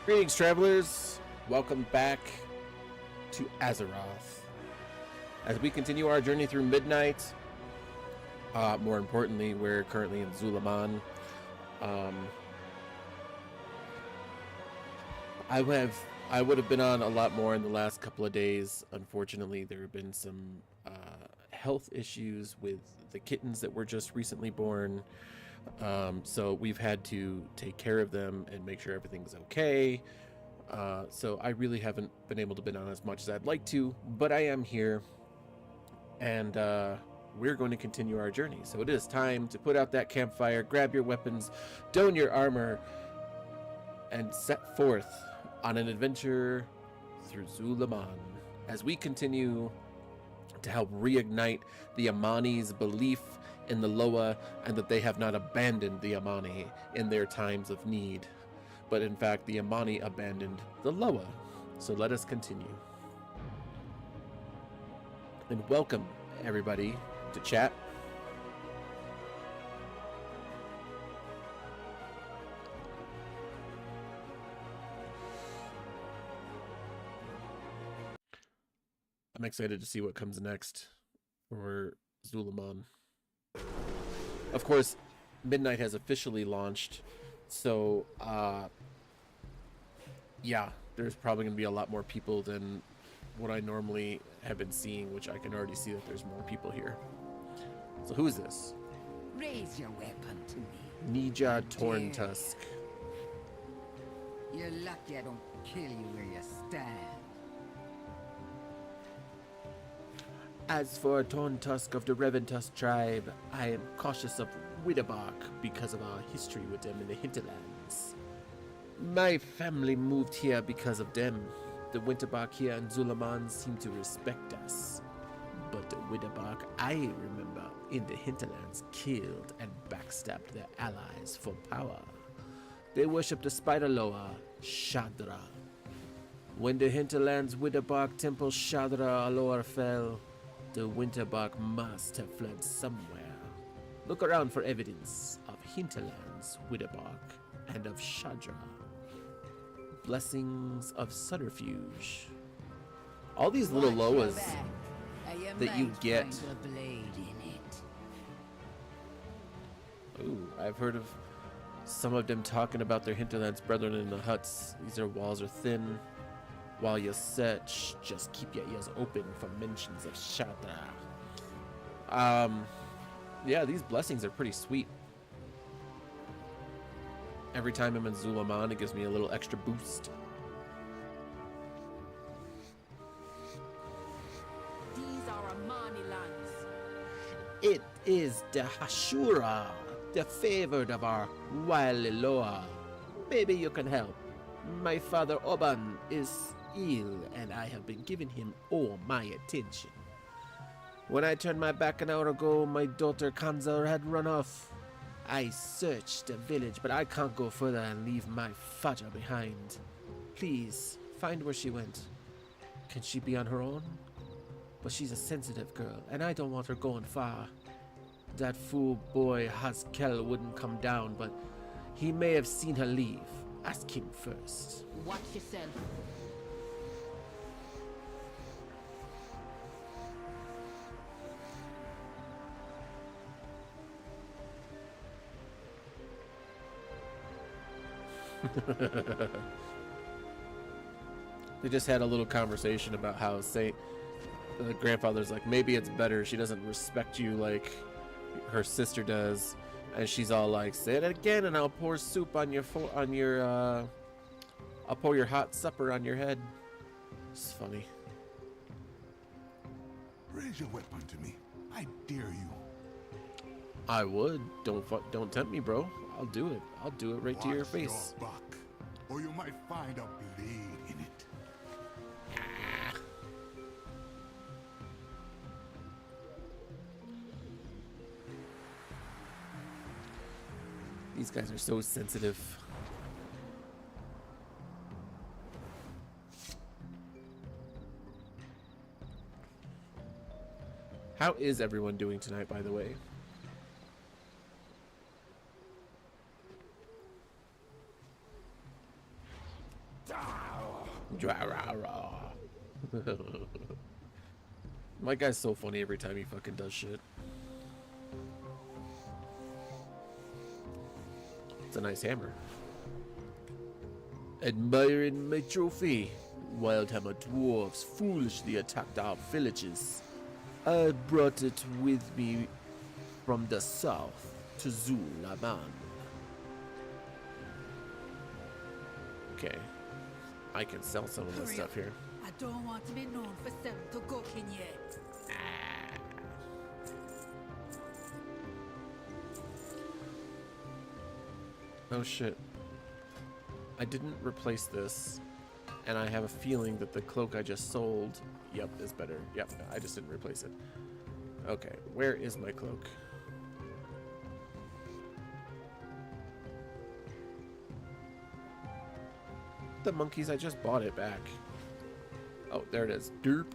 Greetings, travelers. Welcome back to Azeroth. As we continue our journey through Midnight, more importantly, we're currently in ZulAman. I would have been on a lot more in the last couple of days. Unfortunately, there have been some health issues with the kittens that were just recently born. So we've had to take care of them and make sure everything's okay. So I really haven't been able to be on as much as I'd like to, but I am here, and we're going to continue our journey. So it is time to put out that campfire, grab your weapons, don your armor, and set forth on an adventure through ZulAman as we continue to help reignite the Amani's belief in the Loa, and that they have not abandoned the Amani in their times of need, but in fact the Amani abandoned the Loa. So let us continue. And welcome everybody to chat. I'm excited to see what comes next for ZulAman. Of course, Midnight has officially launched, so yeah, there's probably going to be a lot more people than what I normally have been seeing, which I can already see that there's more people here. So who is this? Raise your weapon to me. Nija Torntusk. You're lucky I don't kill you where you stand. As for Torntusk of the Reventusk tribe, I am cautious of Widderbark because of our history with them in the hinterlands. My family moved here because of them. The Winterbark here in ZulAman seem to respect us. But the Widderbark I remember in the hinterlands killed and backstabbed their allies for power. They worshipped the Spider Loa, Shadra. When the hinterlands Widderbark temple Shadra Aloar fell, the Winterbark must have fled somewhere. Look around for evidence of hinterlands Widderbark and of Shadra. Blessings of Subterfuge. All these little Loas that you get. Ooh, I've heard of some of them talking about their hinterlands brethren in the huts. These walls are thin. While you search, just keep your ears open for mentions of Shadra. Yeah, these blessings are pretty sweet. Every time I'm in ZulAman, it gives me a little extra boost. These are Amani lands. It is the Hashura, the favored of our wily Loa. Maybe you can help. My father Oban is ill, and I have been giving him all my attention. When I turned my back an hour ago, my daughter Kanzar had run off. I searched the village, but I can't go further and leave my father behind. Please, find where she went. Can she be on her own? But she's a sensitive girl, and I don't want her going far. That fool boy Haskell wouldn't come down, but he may have seen her leave. Ask him first. Watch yourself. They just had a little conversation about how the grandfather's like, maybe it's better she doesn't respect you like her sister does, and she's all like, say it again and I'll pour soup on I'll pour your hot supper on your head. It's funny. Raise your weapon to me. I dare you. I would. Don't tempt me, bro. I'll do it. I'll do it right to your face. Your buck, or you might find a blade in it. These guys are so sensitive. How is everyone doing tonight, by the way? My guy's so funny every time he fucking does shit. It's a nice hammer. Admiring my trophy. Wildhammer dwarves foolishly attacked our villages. I brought it with me from the south to ZulAman. Okay. I can sell some of this stuff here. I don't want to be known for selling to cooking yet. Oh shit. I didn't replace this, and I have a feeling that the cloak I just sold, yep, is better. Yep, I just didn't replace it. Okay, where is my cloak? The monkeys, I just bought it back. Oh, there it is. Derp.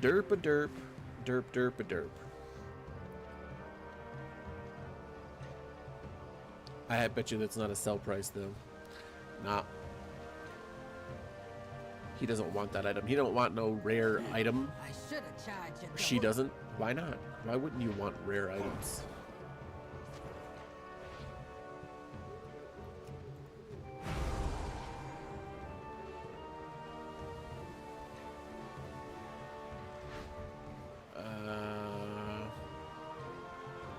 Derp a derp. Derp derp a derp. I bet you that's not a sell price though. Nah. He doesn't want that item. He don't want no rare item. I should have charged you. She doesn't. Why not? Why wouldn't you want rare items?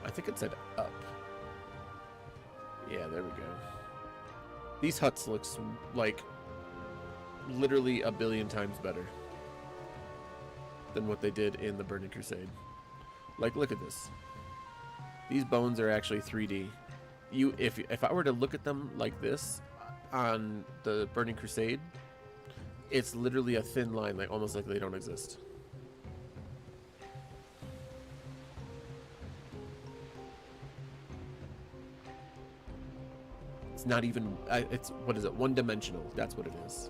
I think it said up. Yeah, there we go. These huts look like literally a billion times better than what they did in the Burning Crusade. Like, look at this. These bones are actually 3D. If I were to look at them like this on the Burning Crusade, it's literally a thin line, like almost like they don't exist. It's not even, it's, what is it, one-dimensional. That's what it is.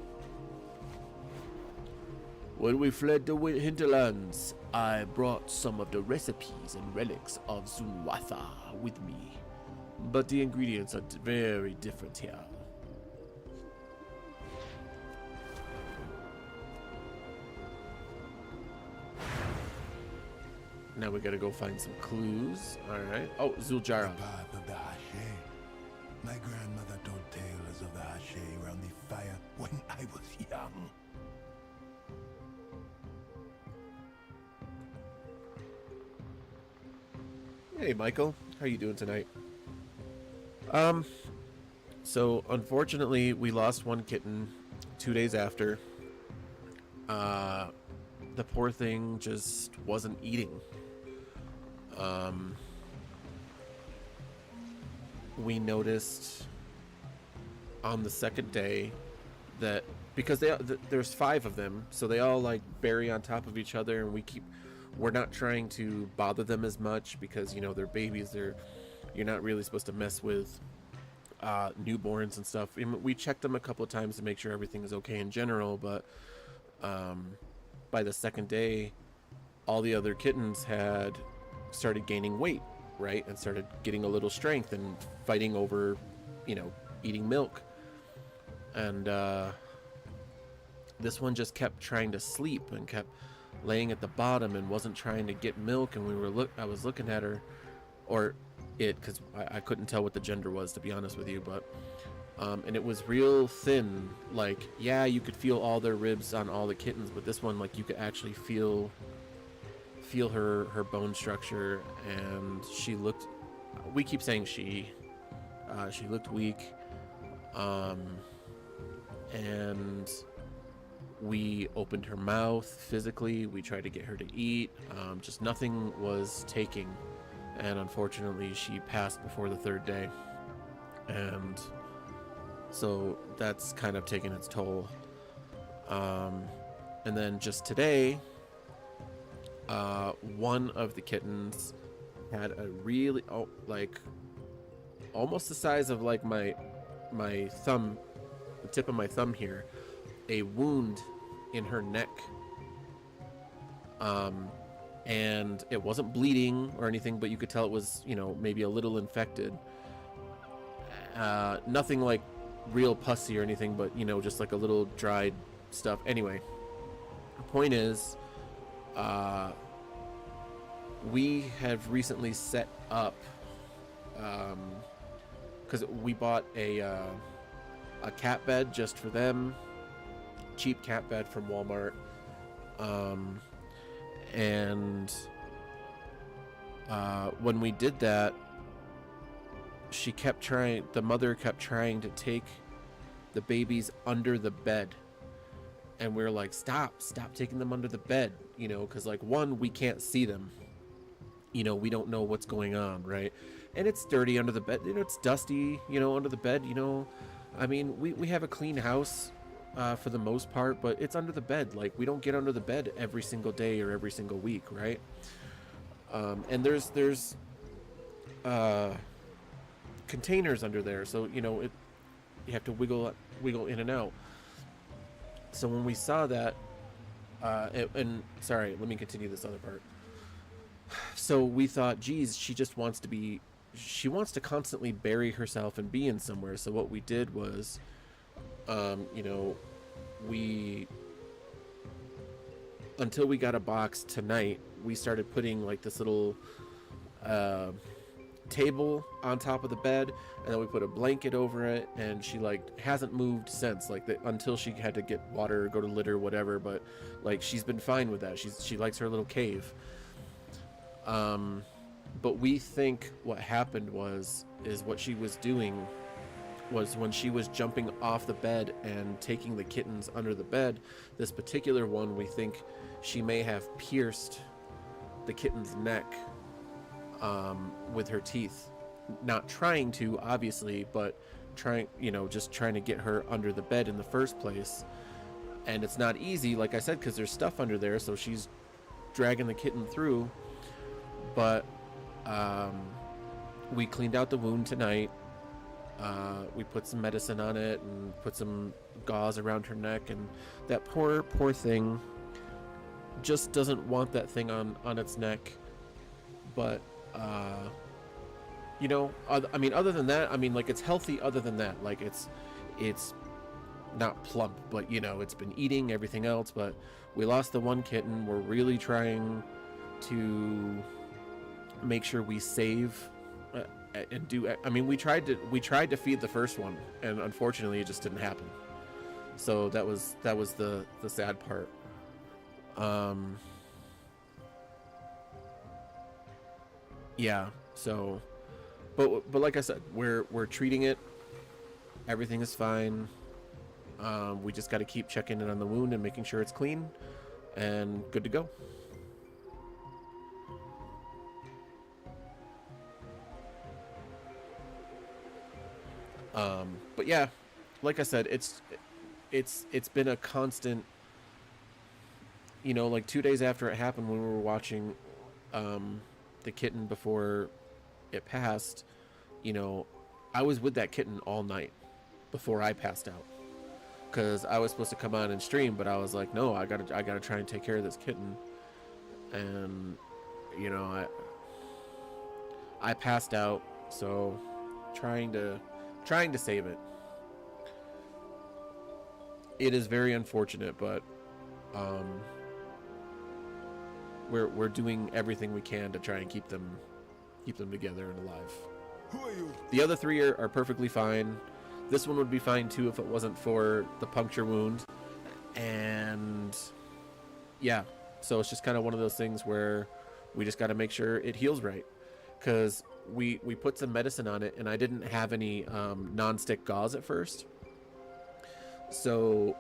When we fled the hinterlands, I brought some of the recipes and relics of ZulAman with me. But the ingredients are very different here. Now we gotta go find some clues. Alright. Oh, Zuljara. The path of the Hache. My grandmother told tales of the Hache around the fire when I was young. Hey, Michael. How you doing tonight? So unfortunately, we lost one kitten 2 days after. The poor thing just wasn't eating. We noticed on the second day that because there's 5 of them, so they all like bury on top of each other, and we're not trying to bother them as much because, you know, they're babies. You're not really supposed to mess with newborns and stuff. We checked them a couple of times to make sure everything is okay in general, but by the second day, all the other kittens had started gaining weight, right, and started getting a little strength and fighting over, you know, eating milk. And this one just kept trying to sleep and kept laying at the bottom and wasn't trying to get milk. And I was looking at her, or it, because I couldn't tell what the gender was, to be honest with you, but and it was real thin. Like, yeah, you could feel all their ribs on all the kittens, but this one, like, you could actually feel her bone structure. And she looked, we keep saying she looked weak, and we opened her mouth physically. We tried to get her to eat. Just nothing was taking. And unfortunately, she passed before the 3rd day. And so that's kind of taken its toll. And then just today, one of the kittens had a really, like, almost the size of like my thumb, the tip of my thumb here, a wound in her neck. And it wasn't bleeding or anything, but you could tell it was, you know, maybe a little infected. Nothing like real pussy or anything, but, you know, just like a little dried stuff. Anyway, the point is, we have recently set up, because we bought a cat bed just for them, cheap cat bed from Walmart, and when we did that, the mother kept trying to take the babies under the bed, and we were like, stop taking them under the bed, you know, because like, one, we can't see them, you know, we don't know what's going on, right? And it's dirty under the bed, you know, it's dusty, you know, under the bed, you know. I mean, we have a clean house for the most part, but it's under the bed. Like, we don't get under the bed every single day or every single week, right? And there's containers under there, so you know, you have to wiggle in and out. So when we saw that, and sorry, let me continue this other part. So we thought, geez, she wants to constantly bury herself and be in somewhere. So what we did was, you know, until we got a box tonight, we started putting like this little table on top of the bed, and then we put a blanket over it, and she like hasn't moved since, like until she had to get water or go to litter, whatever. But like, she's been fine with that. She likes her little cave. But we think what happened is what she was doing was, when she was jumping off the bed and taking the kittens under the bed, this particular one, we think she may have pierced the kitten's neck with her teeth. Not trying to, obviously, but just trying to get her under the bed in the first place. And it's not easy, like I said, because there's stuff under there, so she's dragging the kitten through. But we cleaned out the wound tonight. We put some medicine on it and put some gauze around her neck, and that poor thing just doesn't want that thing on its neck. But you know, I mean, other than that, I mean, like, it's healthy. Other than that, like, it's not plump, but you know, it's been eating everything else. But we lost the one kitten. We're really trying to make sure we save and do. I mean, we tried to feed the first one, and unfortunately it just didn't happen. So that was the sad part. Yeah, so but like I said, we're treating it. Everything is fine. We just got to keep checking in on the wound and making sure it's clean and good to go. But yeah, like I said, it's been a constant, you know, like 2 days after it happened, when we were watching the kitten before it passed, you know, I was with that kitten all night before I passed out, because I was supposed to come on and stream, but I was like, no, I gotta try and take care of this kitten. And you know, I passed out, so trying to save it. It is very unfortunate, but we're doing everything we can to try and keep them together and alive. Who are you? The other three are perfectly fine. This one would be fine too if it wasn't for the puncture wound. And yeah, so it's just kind of one of those things where we just got to make sure it heals right, because we put some medicine on it, and I didn't have any non-stick gauze at first. So,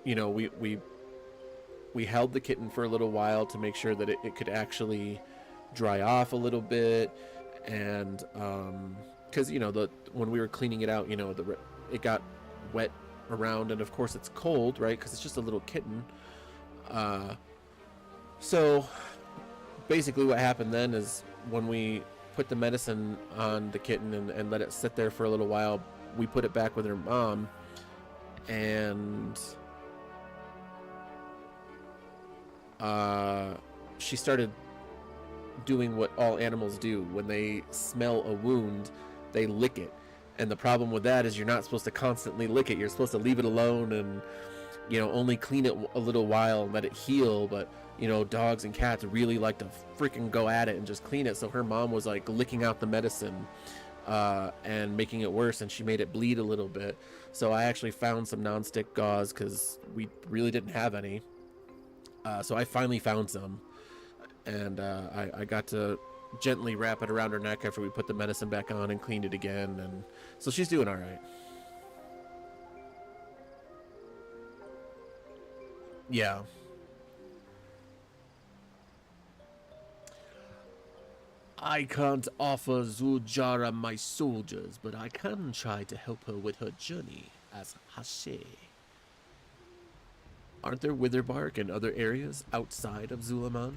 you know, we held the kitten for a little while to make sure that it could actually dry off a little bit. And because, you know, when we were cleaning it out, you know, it got wet around, and of course it's cold, right, because it's just a little kitten. So basically what happened then is, when we put the medicine on the kitten and let it sit there for a little while, we put it back with her mom, and she started doing what all animals do. When they smell a wound, they lick it. And the problem with that is, you're not supposed to constantly lick it. You're supposed to leave it alone and only clean it a little while and let it heal, but dogs and cats really like to freaking go at it and just clean it. So her mom was like licking out the medicine and making it worse, and she made it bleed a little bit. So I actually found some nonstick gauze because we really didn't have any. So I finally found some, and I got to gently wrap it around her neck after we put the medicine back on and cleaned it again, and so she's doing all right. Yeah. I can't offer Zuljara my soldiers, but I can try to help her with her journey as Hashe. Aren't there Witherbark and other areas outside of ZulAman?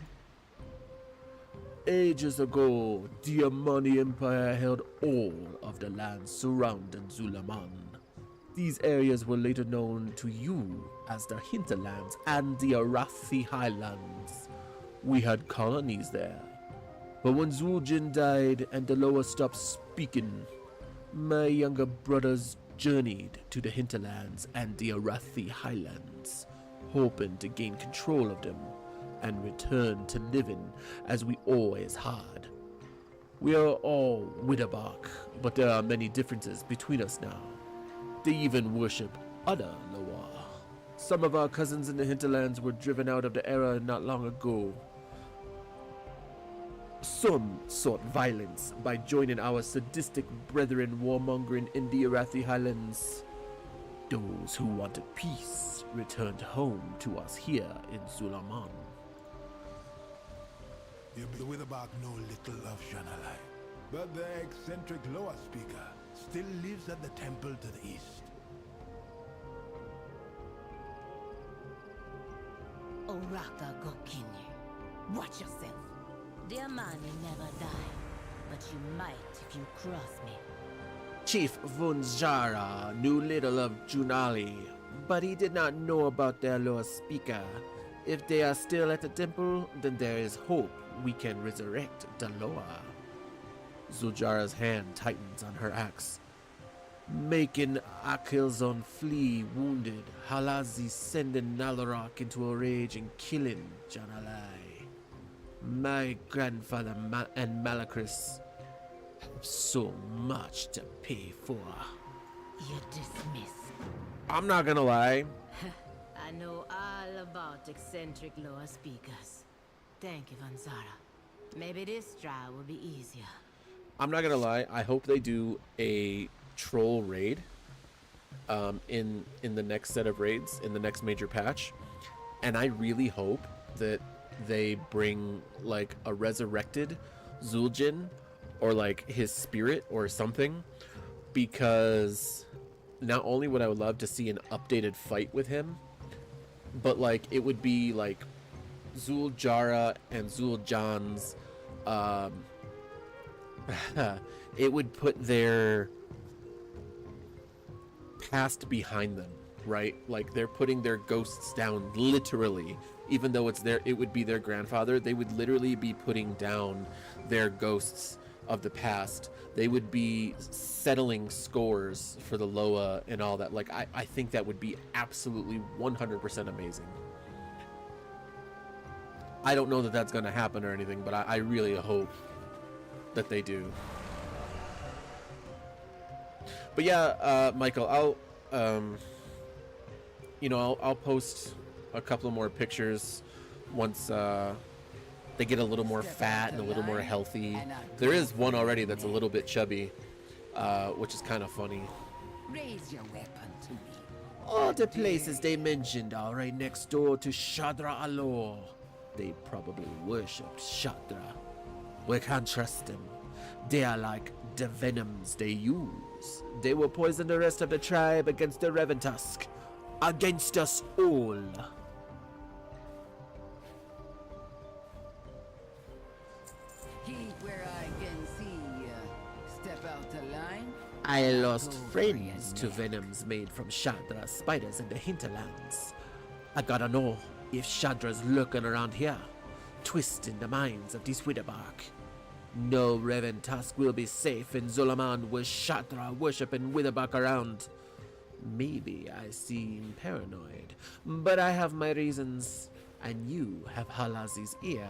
Ages ago, the Amani Empire held all of the lands surrounding ZulAman. These areas were later known to you as the Hinterlands and the Arathi Highlands. We had colonies there. But when Zuljin died and Deloa stopped speaking, my younger brothers journeyed to the Hinterlands and the Arathi Highlands, hoping to gain control of them and return to living as we always had. We are all Witherbark, but there are many differences between us now. They even worship other Loa. Some of our cousins in the Hinterlands were driven out of the era not long ago. Some sought violence by joining our sadistic brethren warmongering in the Arathi Highlands. Those who wanted peace returned home to us here in ZulAman. The Witherbark know little of Shanalai, but the eccentric Loa speaker still lives at the temple to the east. Oraka Gokinye. Watch yourself. Dear man, you never die, but you might if you cross me. Chief Vunjara knew little of Junali, but he did not know about their Loa speaker. If they are still at the temple, then there is hope we can resurrect the Loa. Zuljara's hand tightens on her axe. Making Akilzon flee wounded, Halazi sending Nalarak into a rage and killing Janalai. My grandfather and Malakris have so much to pay for. You're dismissed. I'm not gonna lie. I know all about eccentric Loa speakers. Thank you, Vanzara. Maybe this trial will be easier. I'm not gonna lie. I hope they do a troll raid in the next set of raids, in the next major patch. And I really hope that they bring like a resurrected Zuljin or like his spirit or something, because not only would I love to see an updated fight with him, but like it would be like Zuljara and Zul'Jan's it would put their past behind them, right? Like they're putting their ghosts down literally. Even though it would be their grandfather, they would literally be putting down their ghosts of the past. They would be settling scores for the Loa and all that. Like, I think that would be absolutely 100% amazing. I don't know that that's going to happen or anything, but I really hope that they do. But yeah, Michael, I'll post a couple more pictures once they get a little more fat and a little more healthy. There is one already that's a little bit chubby, which is kind of funny. Raise your weapon to me. All the places they mentioned are right next door to Shadra Alor. They probably worshipped Shadra. We can't trust them. They are like the venoms they use. They will poison the rest of the tribe against the Reventusk. Against us all. Keep where I can see ya. Step out the line. I lost friends to venoms made from Shadra's spiders in the hinterlands. I gotta know if Shadra's lurking around here, twisting the minds of these Witherbark. No Reventusk will be safe in ZulAman with Shadra worshipping Witherbark around. Maybe I seem paranoid, but I have my reasons, and you have Halazi's ear.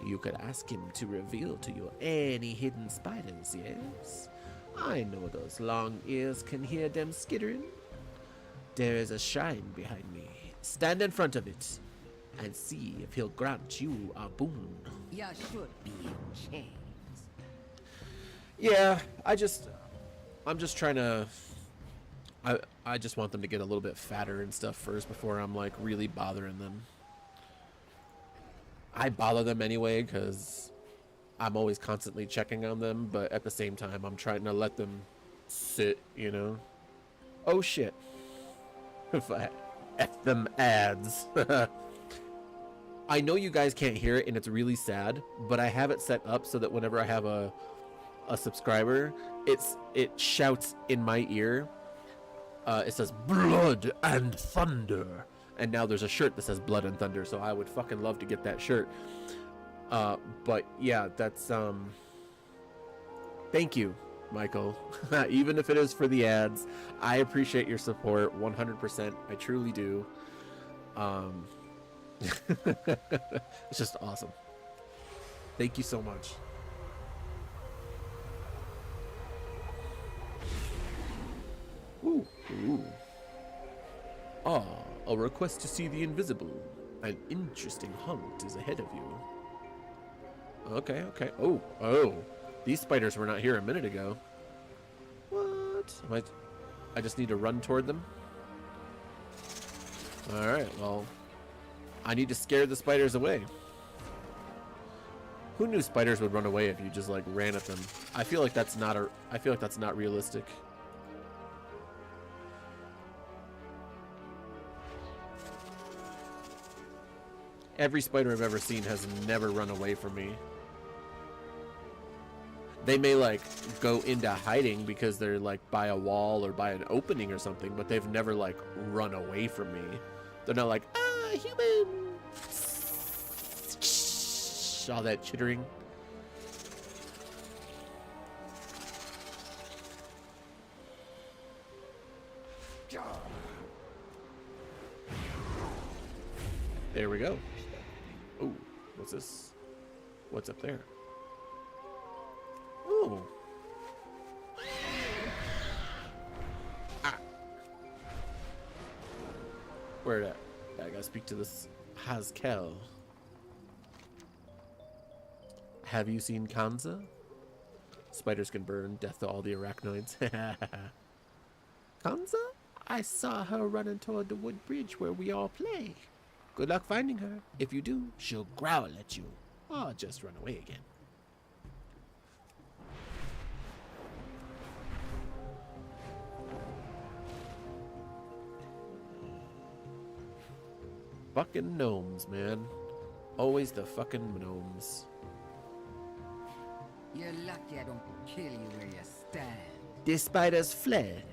You could ask him to reveal to you any hidden spiders, yes? I know those long ears can hear them skittering. There is a shrine behind me. Stand in front of it and see if he'll grant you a boon. You should be in chains. Yeah, I'm just trying to, I just want them to get a little bit fatter and stuff first before I'm like really bothering them. I bother them anyway because I'm always constantly checking on them, but at the same time, I'm trying to let them sit, you know? Oh shit. If I F them ads. I know you guys can't hear it and it's really sad, but I have it set up so that whenever I have a subscriber, it shouts in my ear. It says blood and thunder. And now there's a shirt that says blood and thunder, so I would fucking love to get that shirt. But yeah, that's thank you, Michael. Even if it is for the ads, I appreciate your support 100%. I truly do. It's just awesome. Thank you so much. Ooh, ooh. Ah, a request to see the invisible. An interesting hunt is ahead of you. Okay, okay. Oh, oh. These spiders were not here a minute ago. What? I just need to run toward them? Alright, well. I need to scare the spiders away. Who knew spiders would run away if you just like ran at them? I feel like that's not realistic. Every spider I've ever seen has never run away from me. They may like go into hiding because they're like by a wall or by an opening or something, but they've never like run away from me. They're not like, ah, human. All that chittering. There we go. Ooh, what's this? What's up there? Ooh. Ah. Where at? I gotta speak to this Haskell. Have you seen Kanza? Spiders can burn. Death to all the arachnoids. Kanza? I saw her running toward the wood bridge where we all play. Good luck finding her. If you do, she'll growl at you. Or just run away again. Fucking gnomes, man. Always the fucking gnomes. You're lucky I don't kill you where you stand. The spiders fled.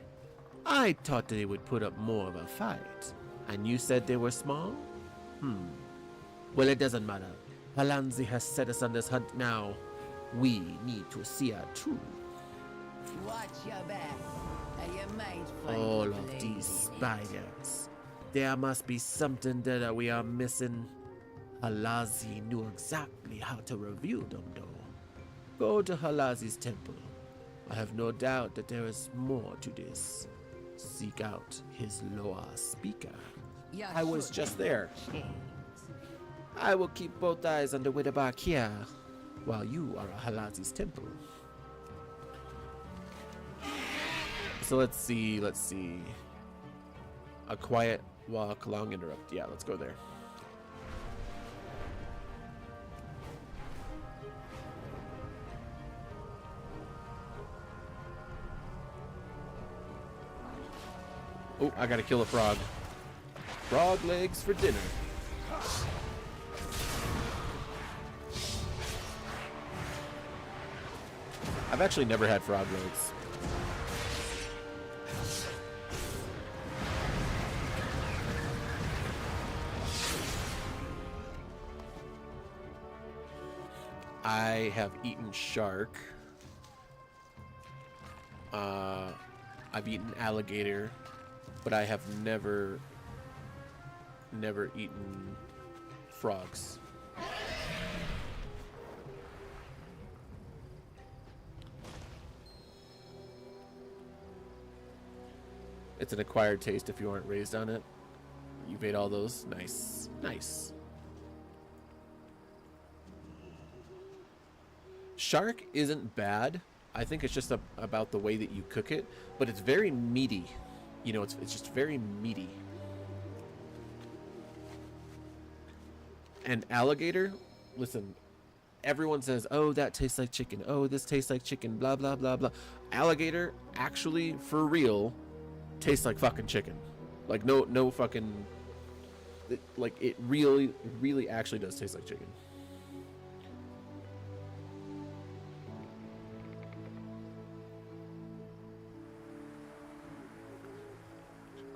I thought they would put up more of a fight. And you said they were small? Well, it doesn't matter. Halanzi has set us on this hunt now. We need to see her through. Watch your back. And you might find All a of blade these in it. spiders. There must be something there that we are missing. Halazi knew exactly how to reveal them, though. Go to Halazi's temple. I have no doubt that there is more to this. Seek out his Loa speaker. You I was should just be there. in chains. I will keep both eyes on the Widowback here, while you are at Halazi's temple. So let's see. A quiet walk, long interrupt. Yeah, let's go there. Oh, I gotta kill a frog. Frog legs for dinner. I've actually never had frog legs. I have eaten shark. I've eaten alligator. but I have never eaten frogs. It's an acquired taste if you aren't raised on it. You've ate all those? Nice. Nice. Shark isn't bad. I think it's just about the way that you cook it, but it's very meaty. You know, it's just very meaty. And alligator, listen, everyone says, oh, that tastes like chicken. Oh, this tastes like chicken, blah, blah, blah, blah. Alligator actually, for real, tastes like fucking chicken. Like, no fucking, like, it really actually does taste like chicken.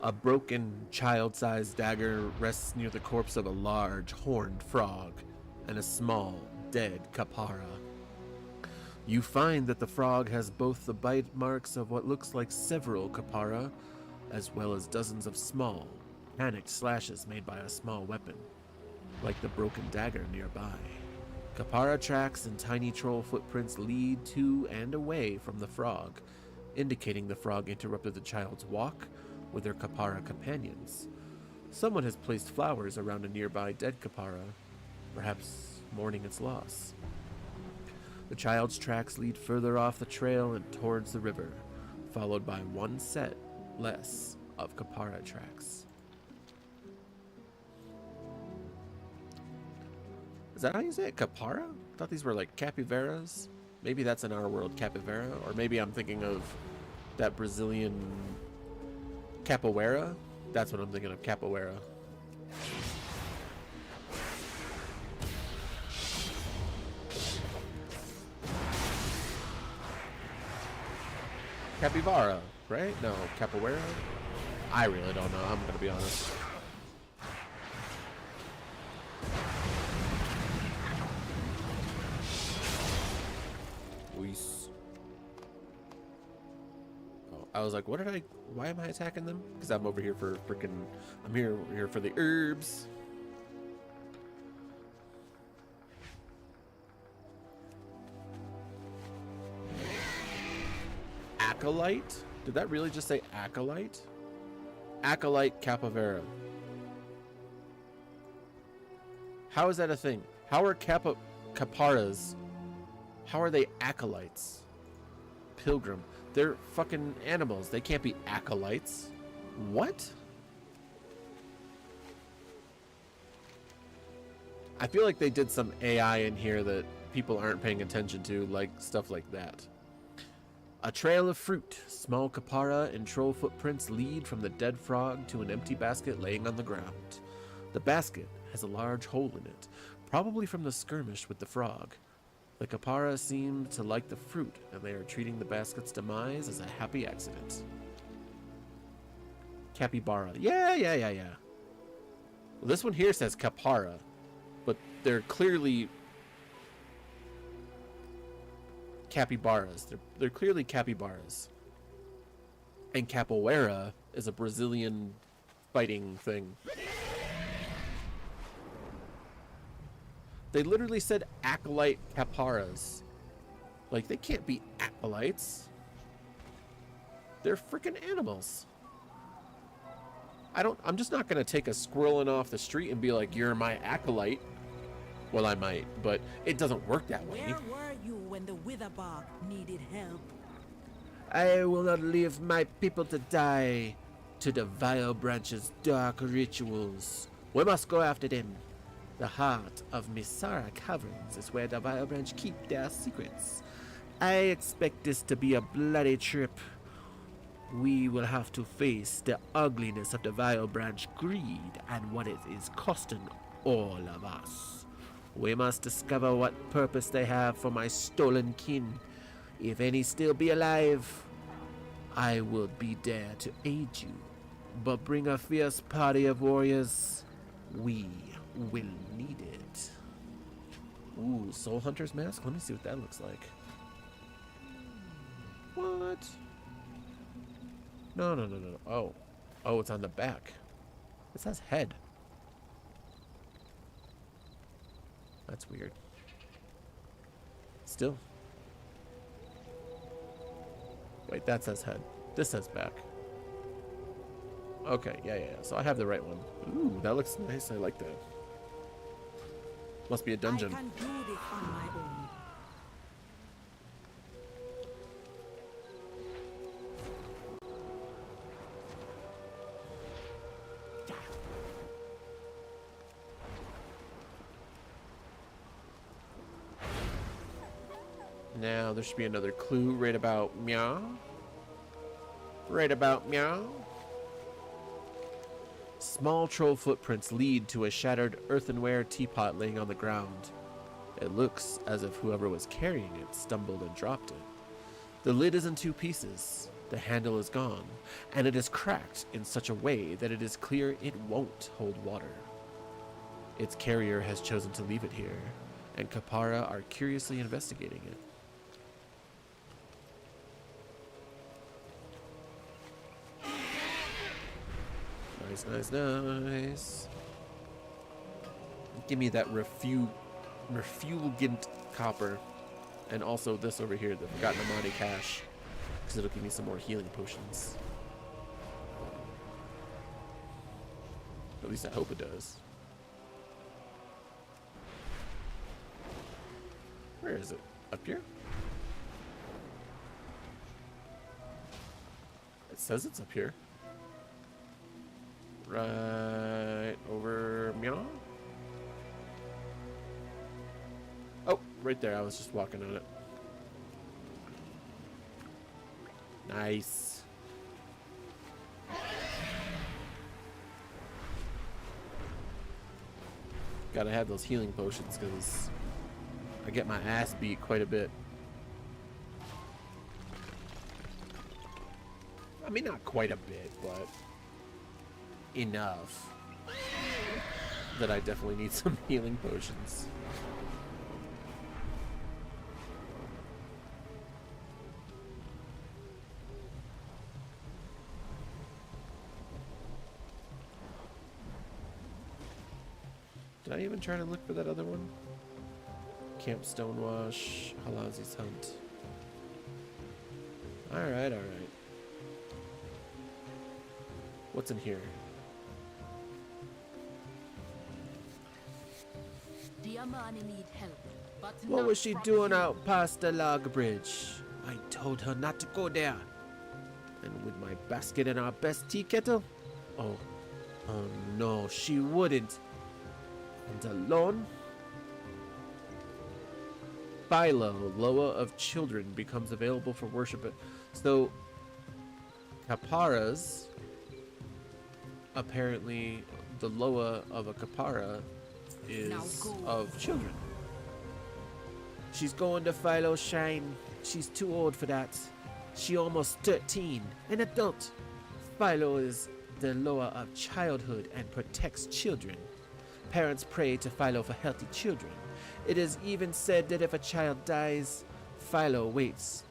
A broken, child-sized dagger rests near the corpse of a large, horned frog and a small, dead capara. You find that the frog has both the bite marks of what looks like several capara, as well as dozens of small, panicked slashes made by a small weapon, like the broken dagger nearby. Capara tracks and tiny troll footprints lead to and away from the frog, indicating the frog interrupted the child's walk with their capara companions. Someone has placed flowers around a nearby dead capara, perhaps mourning its loss. The child's tracks lead further off the trail and towards the river, followed by one set less of capara tracks. Is that how you say it? Capara? I thought these were like capybaras. Maybe that's in our world, capybara, or maybe I'm thinking of that Brazilian capoeira. That's what I'm thinking of, capoeira. Capybara, right? No, capoeira? I really don't know, I'm gonna be honest. I was like, why am I attacking them? Because I'm over here for freaking, I'm here for the herbs. Acolyte? Did that really just say acolyte? Acolyte capybara. How is that a thing? How are caparas? How are they acolytes? Pilgrim. They're fucking animals. They can't be acolytes. What? I feel like they did some AI in here that people aren't paying attention to, like stuff like that. A trail of fruit, small capara and troll footprints lead from the dead frog to an empty basket laying on the ground. The basket has a large hole in it, probably from the skirmish with the frog. The capara seem to like the fruit, and they are treating the basket's demise as a happy accident. Capybara. Yeah. Well, this one here says capara, but they're clearly capybaras. They're clearly capybaras. And capoeira is a Brazilian fighting thing. They literally said acolyte caparas. Like, they can't be acolytes. They're freaking animals. I'm just not gonna take a squirrel in off the street and be like, you're my acolyte. Well, I might, but it doesn't work that way. Where were you when the Witherbark needed help? I will not leave my people to die to the Vile Branch's dark rituals. We must go after them. The heart of Misara Caverns is where the Vile Branch keep their secrets. I expect this to be a bloody trip. We will have to face the ugliness of the Vile Branch greed and what it is costing all of us. We must discover what purpose they have for my stolen kin. If any still be alive, I will be there to aid you. But bring a fierce party of warriors. We will need it. Ooh, Soul Hunter's mask? Let me see what that looks like. What? No. Oh, it's on the back. It says head. That's weird. Still. Wait, that says head. This says back. Okay, yeah. So I have the right one. Ooh, that looks nice. I like that. Must be a dungeon. I can do this on my own. Now, there should be another clue right about meow. Right about meow. Small troll footprints lead to a shattered earthenware teapot laying on the ground. It looks as if whoever was carrying it stumbled and dropped it. The lid is in two pieces. The handle is gone, and it is cracked in such a way that it is clear it won't hold water. Its carrier has chosen to leave it here, and Kapara are curiously investigating it. Nice. Give me that refulgent copper. And also this over here, the Forgotten Amani cash. Because it'll give me some more healing potions. At least I hope it does. Where is it? Up here? It says it's up here. Right over meow. Oh, right there. I was just walking on it. Nice. Gotta have those healing potions because I get my ass beat quite a bit. I mean, not quite a bit, but enough that I definitely need some healing potions. Did I even try to look for that other one? Camp Stonewash, Halazi's Hunt. Alright. What's in here? The Amani need help, but What not was she from doing you. out past the log bridge? I told her not to go there. And with my basket and our best tea kettle? Oh no, she wouldn't. And alone? Philo, Loa of Children, becomes available for worship. So, Kaparas, apparently the Loa of a Kapara is of children. She's going to Philo's shrine. She's too old for that. She almost 13, an adult. Philo is the Loa of childhood and protects children. Parents pray to Philo for healthy children. It is even said that if a child dies, Philo waits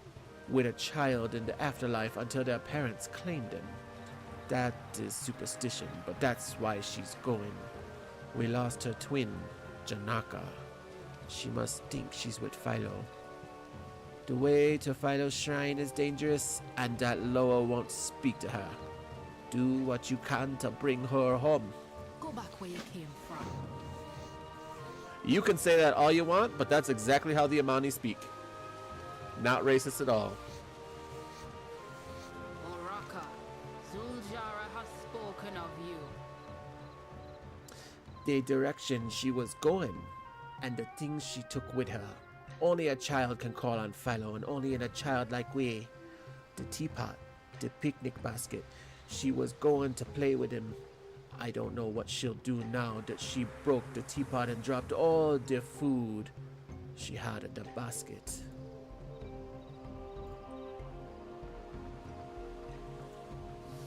with a child in the afterlife until their parents claim them. That is superstition, but that's why she's going. We lost her twin, Janaka. She must think she's with Philo. The way to Philo's shrine is dangerous, and that Loa won't speak to her. Do what you can to bring her home. Go back where you came from. You can say that all you want, but that's exactly how the Amani speak. Not racist at all. Oraka, Zuljara has spoken of you. The direction she was going, and the things she took with her. Only a child can call on Philo, and only in a child like we. The teapot, the picnic basket. She was going to play with him. I don't know what she'll do now that she broke the teapot and dropped all the food she had in the basket.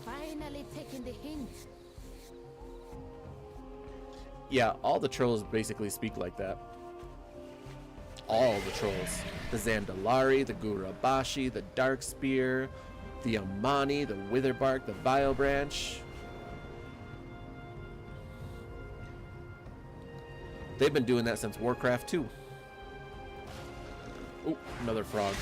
Finally taking the hint. Yeah, all the trolls basically speak like that. All the trolls. The Zandalari, the Gurabashi, the Dark Spear, the Amani, the Witherbark, the Vile Branch. They've been doing that since Warcraft 2. Oh, another frog.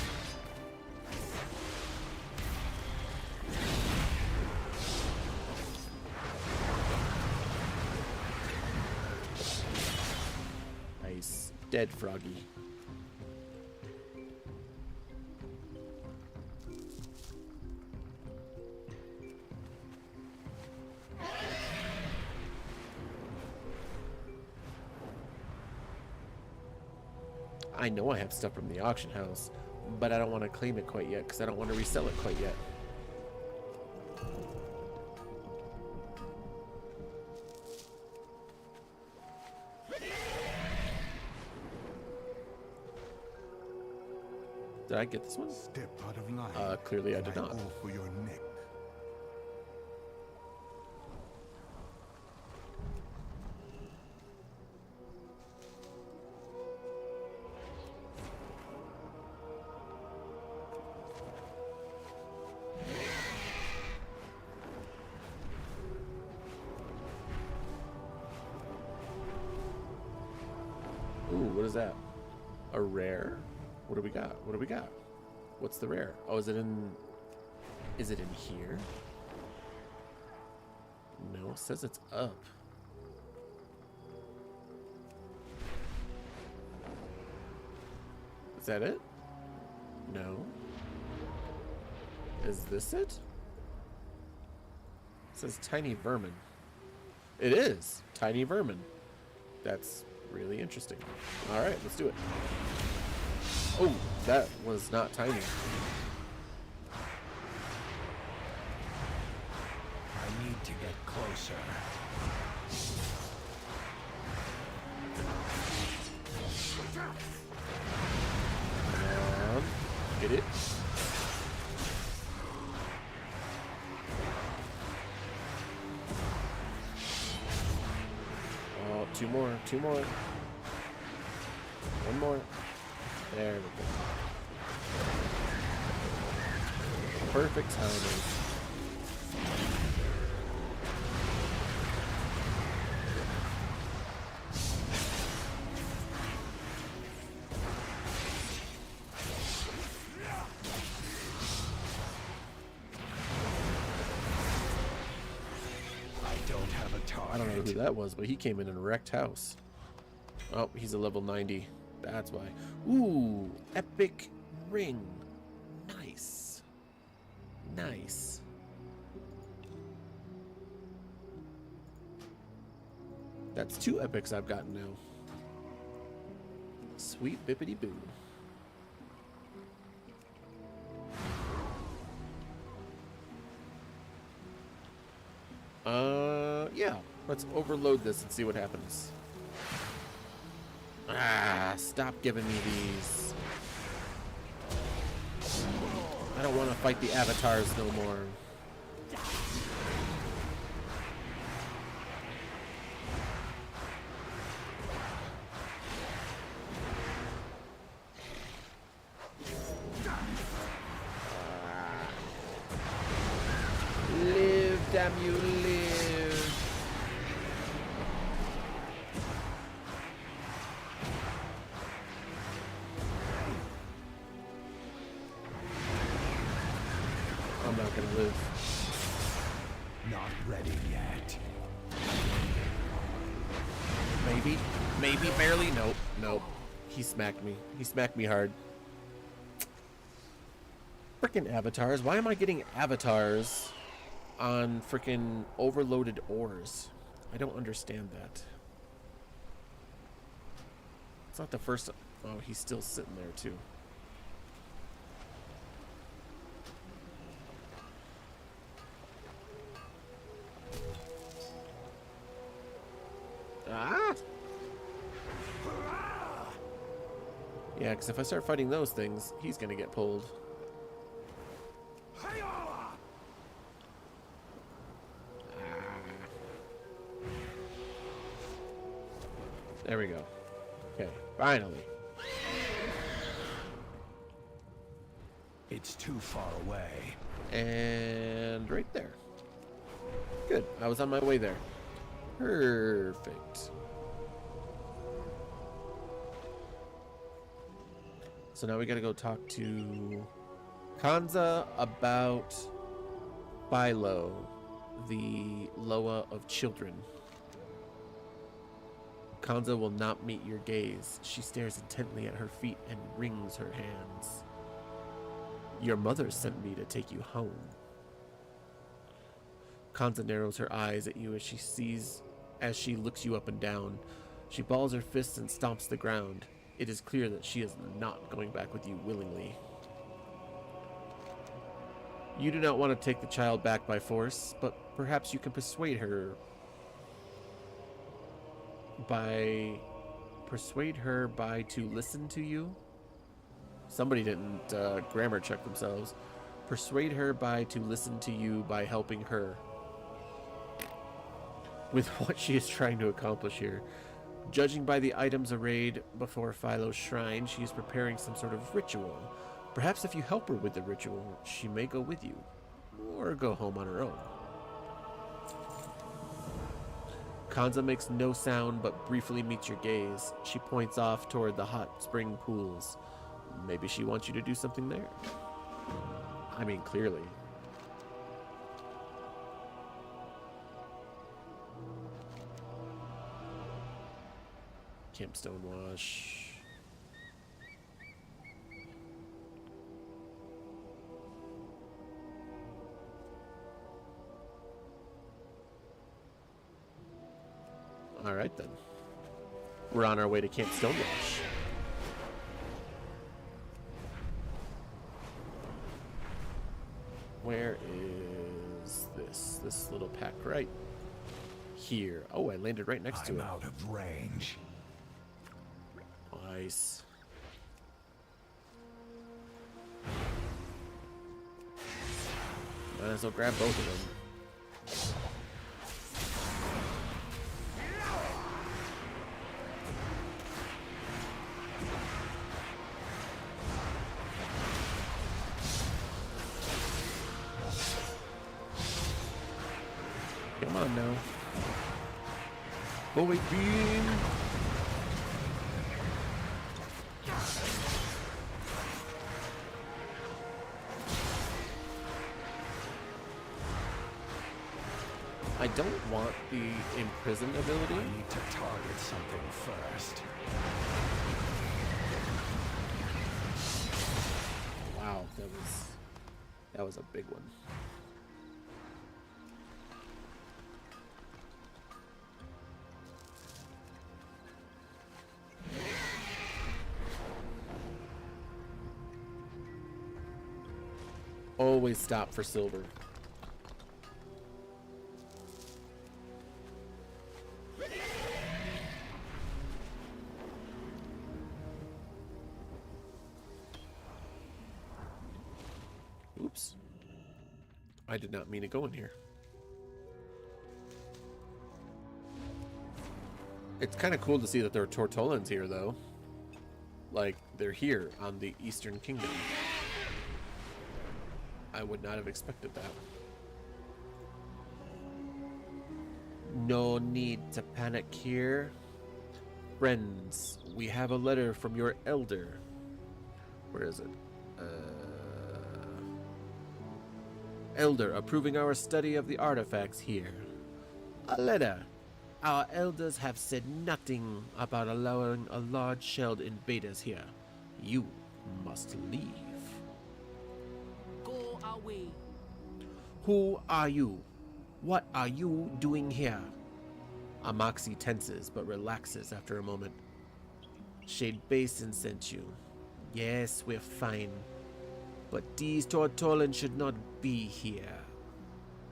Nice. Dead froggy. I know I have stuff from the auction house, but I don't want to claim it quite yet because I don't want to resell it quite yet. Did I get this one? Step out of line. Clearly I did and not. go for your neck. Ooh, what is that? A rare? What do we got? What do we got? What's the rare? Oh, is it in here? No, it says it's up. Is that it? No. Is this it? It says tiny vermin. It is tiny vermin. That's really interesting. All right, let's do it. Oh, that was not tiny. I need to get closer. Get it? Oh, two more, two more. One more. There we go. Perfect timing. I don't know who that was, but he came in a wrecked house. Oh, he's a level 90. That's why. Ooh, epic ring. Nice. Nice. That's 2 epics I've gotten now. Sweet bippity boo. Yeah. Let's overload this and see what happens. Ah, stop giving me these. I don't want to fight the avatars no more. Live, damn you, live. I'm not gonna live. Not ready yet. Maybe, barely. Nope, nope. He smacked me. He smacked me hard. Frickin' avatars. Why am I getting avatars on frickin' overloaded ores? I don't understand that. It's not the first. Oh, he's still sitting there too. Ah! Yeah, because if I start fighting those things, he's gonna get pulled. There we go. Okay, finally. It's too far away. And right there. Good. I was on my way there. Perfect. So now we gotta go talk to Kanza about Philo, the Loa of children. Kanza will not meet your gaze. She stares intently at her feet and wrings her hands. Your mother sent me to take you home. Kanza narrows her eyes at you as she looks you up and down. She balls her fists and stomps the ground. It is clear that she is not going back with you willingly. You do not want to take the child back by force, but perhaps you can persuade her by to listen to you. Somebody didn't grammar check themselves. Persuade her to listen to you by helping her with what she is trying to accomplish here. Judging by the items arrayed before Philo's shrine, she is preparing some sort of ritual. Perhaps if you help her with the ritual, she may go with you, or go home on her own. Kanza makes no sound but briefly meets your gaze. She points off toward the hot spring pools. Maybe she wants you to do something there. I mean, clearly. Camp Stonewash. All right, then. We're on our way to Camp Stonewash. Where is this? This little pack right here. Oh, I landed right next to it. I'm out of range. Nice. Might as well grab both of them. Come on now. Bullet beam. I don't want the imprisoned ability. I need to target something first. Wow, that was a big one. Always stop for silver. Oops. I did not mean to go in here. It's kind of cool to see that there are Tortolans here, though. Like, they're here on the Eastern Kingdom. I would not have expected that. No need to panic here. Friends, we have a letter from your elder. Where is it? Elder approving our study of the artifacts here. A letter. Our elders have said nothing about allowing a large-shelled invaders here. You must leave. Go away. Who are you? What are you doing here? Amoxie tenses but relaxes after a moment. Shade Basin sent you. Yes, we're fine. But these Tortolan should not be here.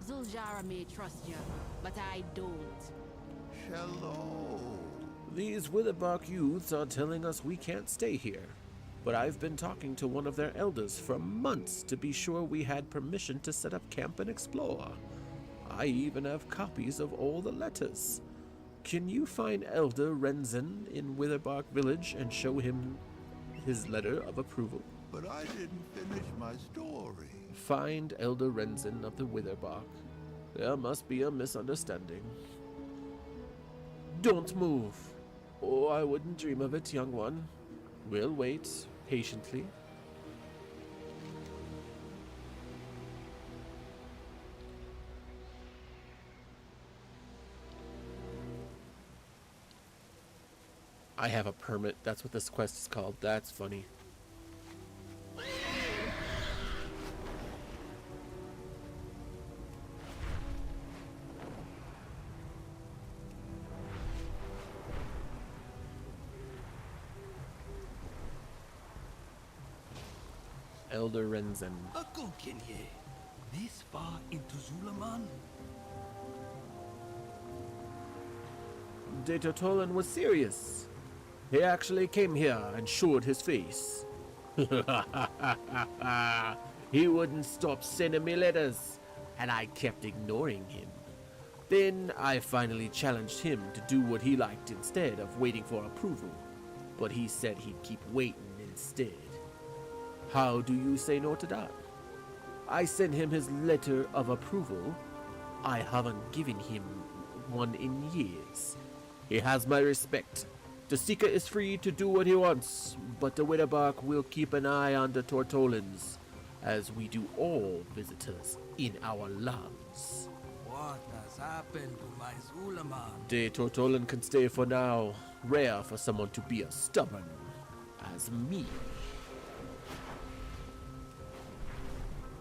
Zuljara may trust you, but I don't. Hello. These Witherbark youths are telling us we can't stay here. But I've been talking to one of their elders for months to be sure we had permission to set up camp and explore. I even have copies of all the letters. Can you find Elder Renzen in Witherbark Village and show him his letter of approval? But I didn't finish my story. Find Elder Renzen of the Witherbark. There must be a misunderstanding. Don't move. Oh, I wouldn't dream of it, young one. We'll wait. patiently. I have a permit. That's what this quest is called. That's funny. Elder Renzen. A Gokinye. This far into ZulAman? Datotolan was serious. He actually came here and showed his face. He wouldn't stop sending me letters, and I kept ignoring him. Then I finally challenged him to do what he liked instead of waiting for approval. But he said he'd keep waiting instead. How do you say no to that? I sent him his letter of approval. I haven't given him one in years. He has my respect. The Seeker is free to do what he wants, but the Witherbark will keep an eye on the Tortolans, as we do all visitors in our lands. What has happened to my ZulAman? The Tortolan can stay for now. Rare for someone to be as stubborn as me.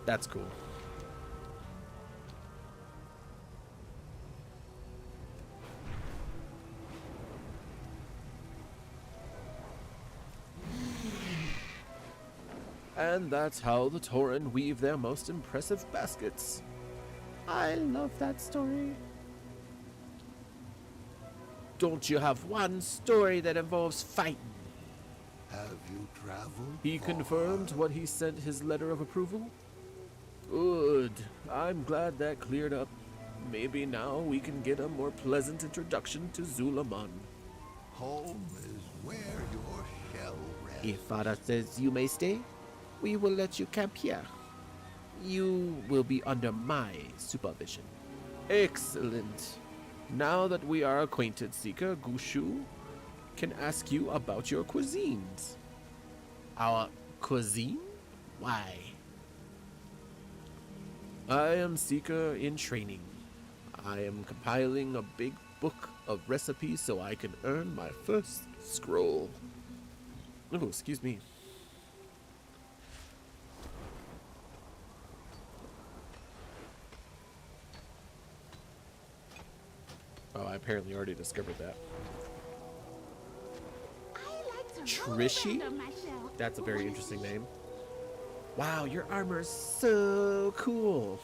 That's cool. And that's how the Tauren weave their most impressive baskets. I love that story. Don't you have one story that involves fighting? Have you traveled? He far? confirmed what he sent his letter of approval? Good. I'm glad that cleared up. Maybe now we can get a more pleasant introduction to ZulAman. Home is where your shell rests. If Father says you may stay, we will let you camp here. You will be under my supervision. Excellent. Now that we are acquainted, Seeker, Gushu can ask you about your cuisines. Our cuisine? Why? I am Seeker in training. I am compiling a big book of recipes so I can earn my first scroll. Oh, excuse me. Oh, I apparently already discovered that. Trishy? That's a very interesting name. Wow, your armor is so cool.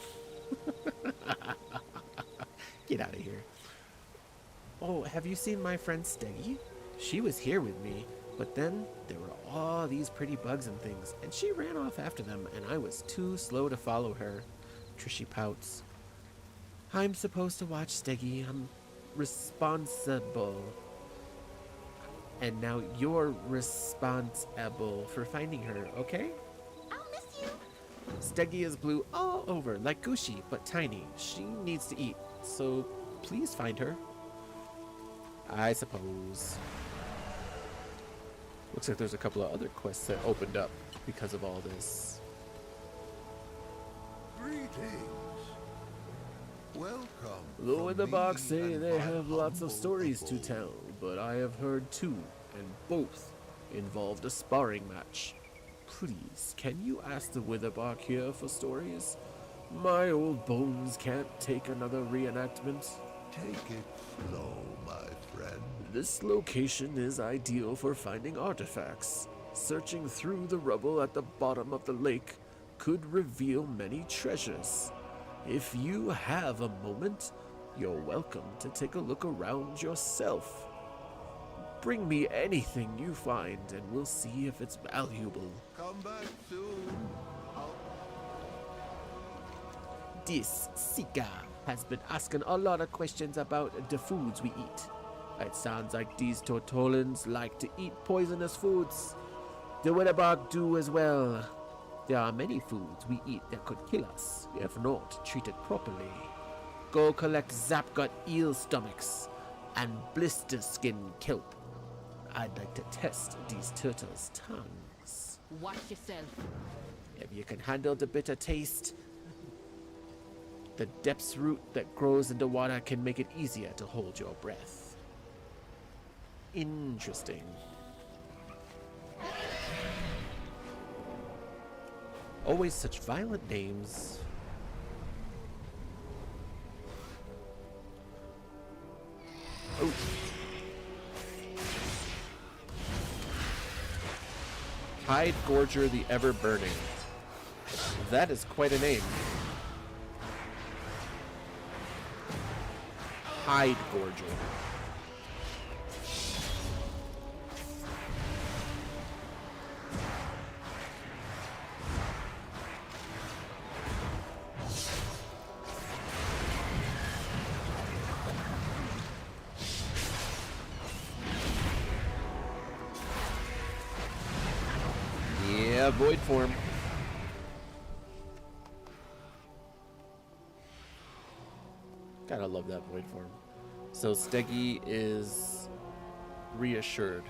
Get out of here. Oh, have you seen my friend Steggy? She was here with me, but then there were all these pretty bugs and things, and she ran off after them, and I was too slow to follow her. Trishy pouts. I'm supposed to watch Steggy. I'm responsible. And now you're responsible for finding her, okay? I'll miss you. Steggy is blue all over, like Gushi, but tiny. She needs to eat, so please find her. I suppose. Looks like there's a couple of other quests that opened up because of all this. Greetings. Welcome. Though in the from box me say and they my have lots of humble stories to abode. tell, but I have heard two, and both involved a sparring match. Please, can you ask the Witherbark here for stories? My old bones can't take another reenactment. Take it slow, my friend. This location is ideal for finding artifacts. Searching through the rubble at the bottom of the lake could reveal many treasures. If you have a moment, you're welcome to take a look around yourself. Bring me anything you find and we'll see if it's valuable. Come back soon. This Sika has been asking a lot of questions about the foods we eat. It sounds like these Tortolans like to eat poisonous foods. The Witherbark do as well. There are many foods we eat that could kill us if not treated properly. Go collect Zapgut eel stomachs and blister skin kelp. I'd like to test these turtles' tongues. Watch yourself. If you can handle the bitter taste, the depths root that grows into water can make it easier to hold your breath. Interesting. Always such violent names. Oh. Hide Gorger the Ever-Burning. That is quite a name. Hide Gorger. Yeah, void form. Gotta love that void form. So Steggy is reassured.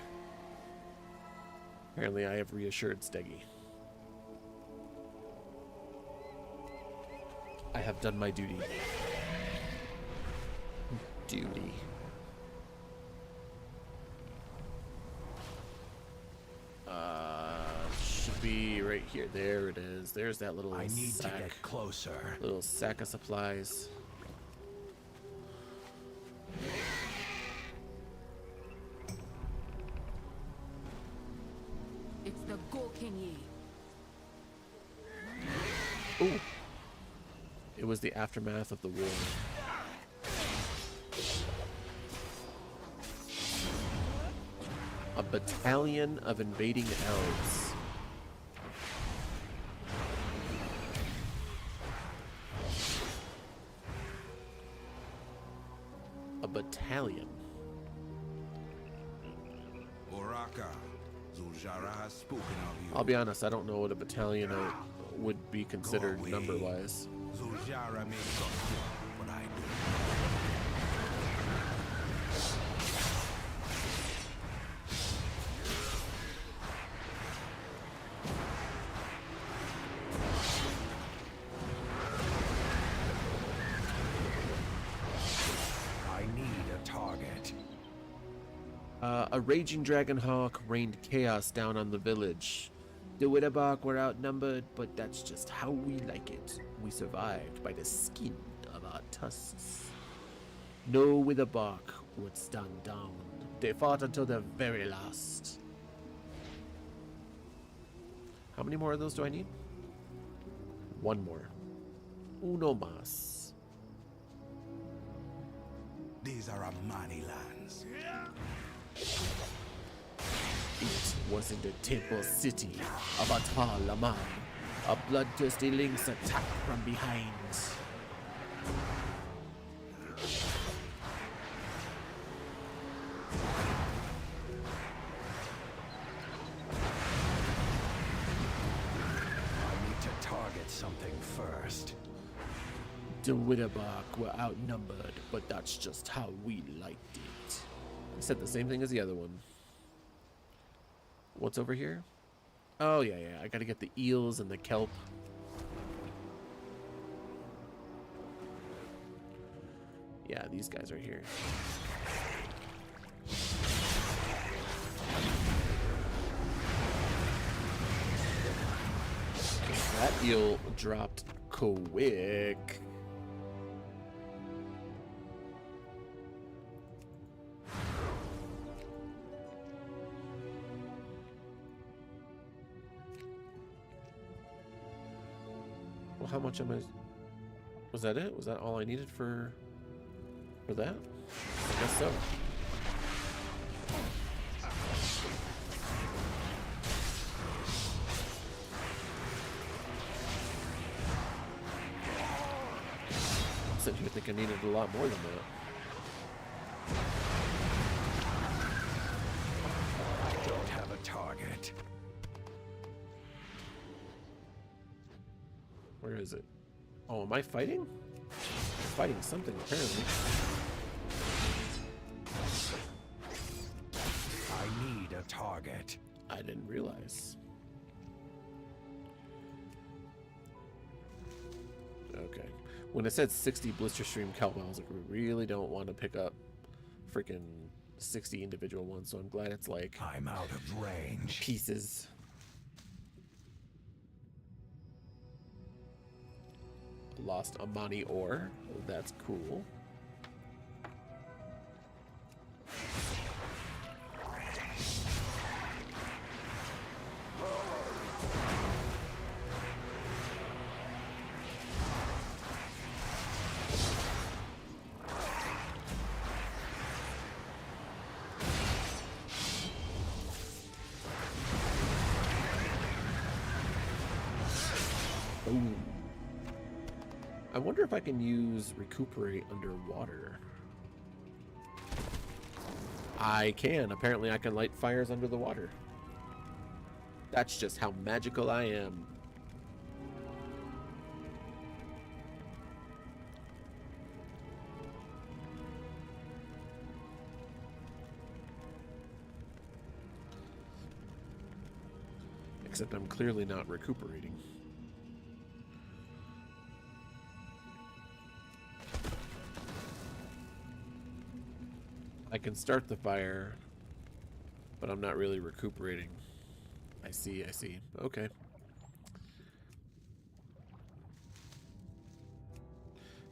Apparently I have reassured Steggy. I have done my duty. Duty. Should be right here. There it is. There's that little I need sack. to get closer. Little sack of supplies. It's the Gokinyi. Ooh. It was the aftermath of the war. A battalion of invading elves. A battalion. Oraka, Zuljara has spoken of you. I'll be honest, I don't know what a battalion would be considered away. number-wise. Zuljara may trust you, but I do. I need a target. A raging dragon hawk rained chaos down on the village. The Witterbark were outnumbered, but that's just how we like it. We survived by the skin of our tusks. No Witherbark would stand down. They fought until the very last. How many more of those do I need? One more. Uno más. These are Amani lands. It was in the temple city of ZulAman. A bloodthirsty lynx attacked from behind. I need to target something first. The Witterbark were outnumbered, but that's just how we liked it. I said the same thing as the other one. What's over here? Oh, yeah. I gotta get the eels and the kelp. Yeah, these guys are here. That eel dropped quick. Well, how much am I? Was that it? Was that all I needed for that? I guess so. I'm sitting here thinking I needed a lot more than that. I don't have a target. Where is it? Oh, am I fighting? I'm fighting something, apparently. I need a target. I didn't realize. Okay. When it said 60 Blister Stream kelp, I was like, we really don't want to pick up freaking 60 individual ones, so I'm glad it's like I'm out of range. pieces. Lost Amani ore. That's cool. Ooh. I wonder if I can use recuperate underwater. I can. Apparently I can light fires under the water. That's just how magical I am. Except I'm clearly not recuperating. I can start the fire, but I'm not really recuperating. I see, I see. Okay.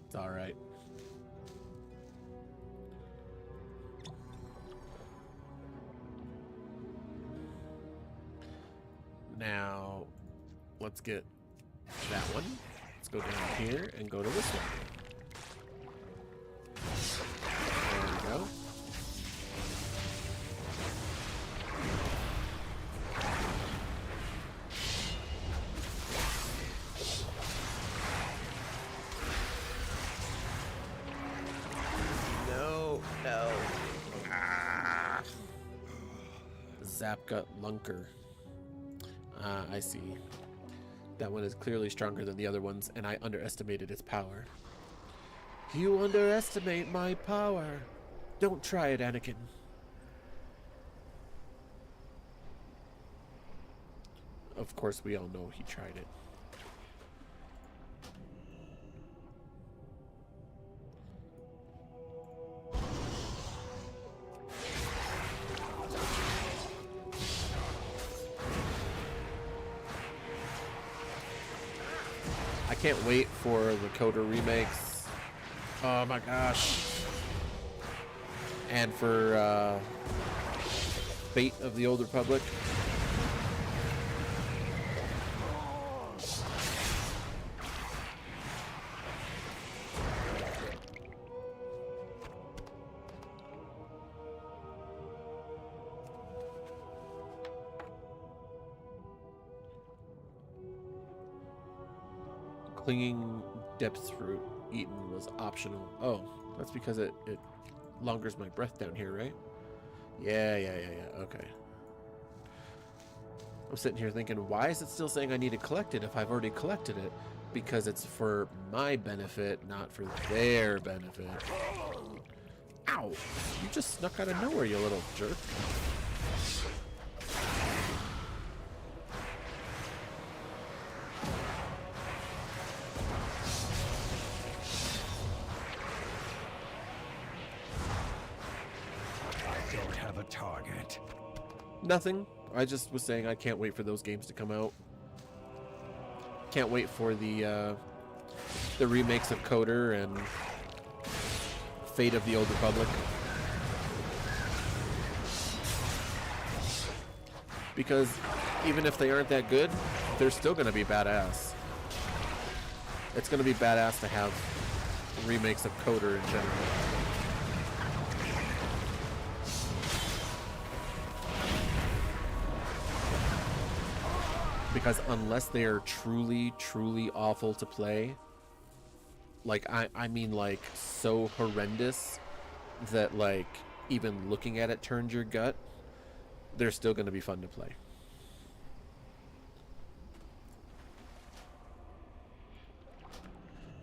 It's all right. Now, let's get that one. Let's go down here and go to this one. There we go. No. Ah. Zapgut Lunker. I see. That one is clearly stronger than the other ones, and I underestimated its power. You underestimate my power. Don't try it, Anakin. Of course, we all know he tried it. I can't wait for the Coder remakes. Oh my gosh. And for Fate of the Old Republic. Clinging depth fruit eaten was optional. Oh, that's because it longers my breath down here, right? Yeah. Okay. I'm sitting here thinking, why is it still saying I need to collect it if I've already collected it? Because it's for my benefit, not for their benefit. Ow! You just snuck out of nowhere, you little jerk. Target. Nothing. I just was saying I can't wait for those games to come out. Can't wait for the remakes of Coder and Fate of the Old Republic. Because even if they aren't that good, they're still going to be badass. It's going to be badass to have remakes of Coder in general. Because unless they are truly, truly awful to play, like, I mean, like, so horrendous that, like, even looking at it turns your gut, they're still going to be fun to play.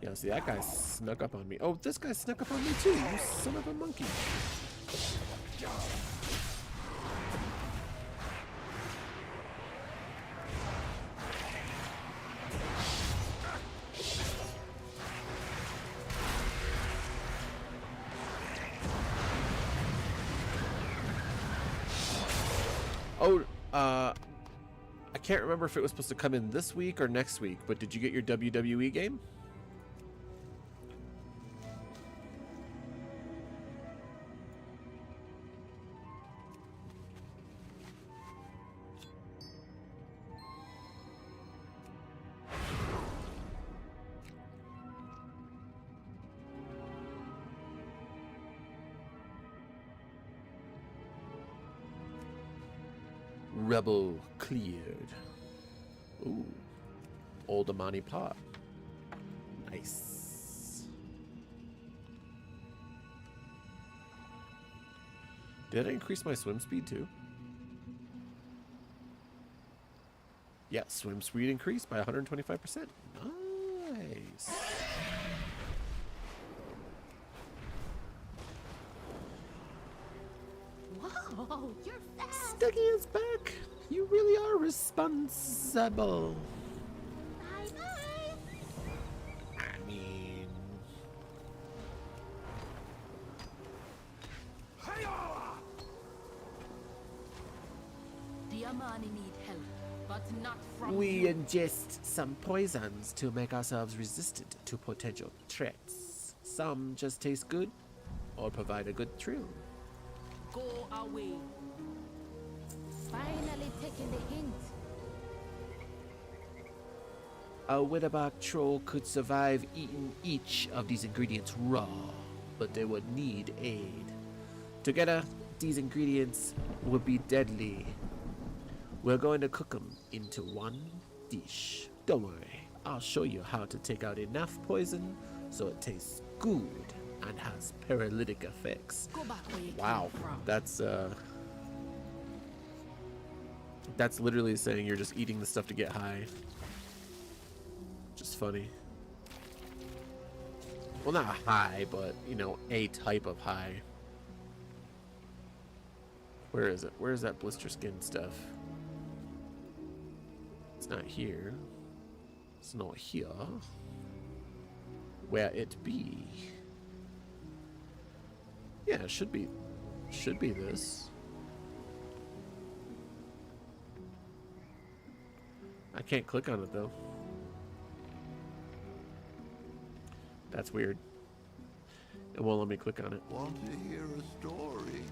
Yeah, see, that guy snuck up on me. Oh, this guy snuck up on me, too, you son of a monkey. can't remember if it was supposed to come in this week or next week, but did you get your WWE game? Rebel cleared. Ooh. Old Amani pot. Nice. Did I increase my swim speed too? Yeah, swim speed increased by 125%. Nice. Whoa, you're fast. Sticky is back. You really are responsible. Bye-bye. I mean, The Amani need help, but not from we you. ingest some poisons to make ourselves resistant to potential threats. Some just taste good or provide a good thrill. Go away. Finally taking the hint. A Witterbark troll could survive eating each of these ingredients raw, but they would need aid. Together, these ingredients would be deadly. We're going to cook them into one dish. Don't worry, I'll show you how to take out enough poison so it tastes good and has paralytic effects. Go back where you Wow, came from. that's literally saying you're just eating the stuff to get high. Just funny. Well, not high, but you know, a type of high. Where is it? Where is that blister skin stuff? It's not here. It's not here. Where it be? Yeah, it should be. Should be this. I can't click on it though. That's weird. It won't let me click on it. Want to hear a story?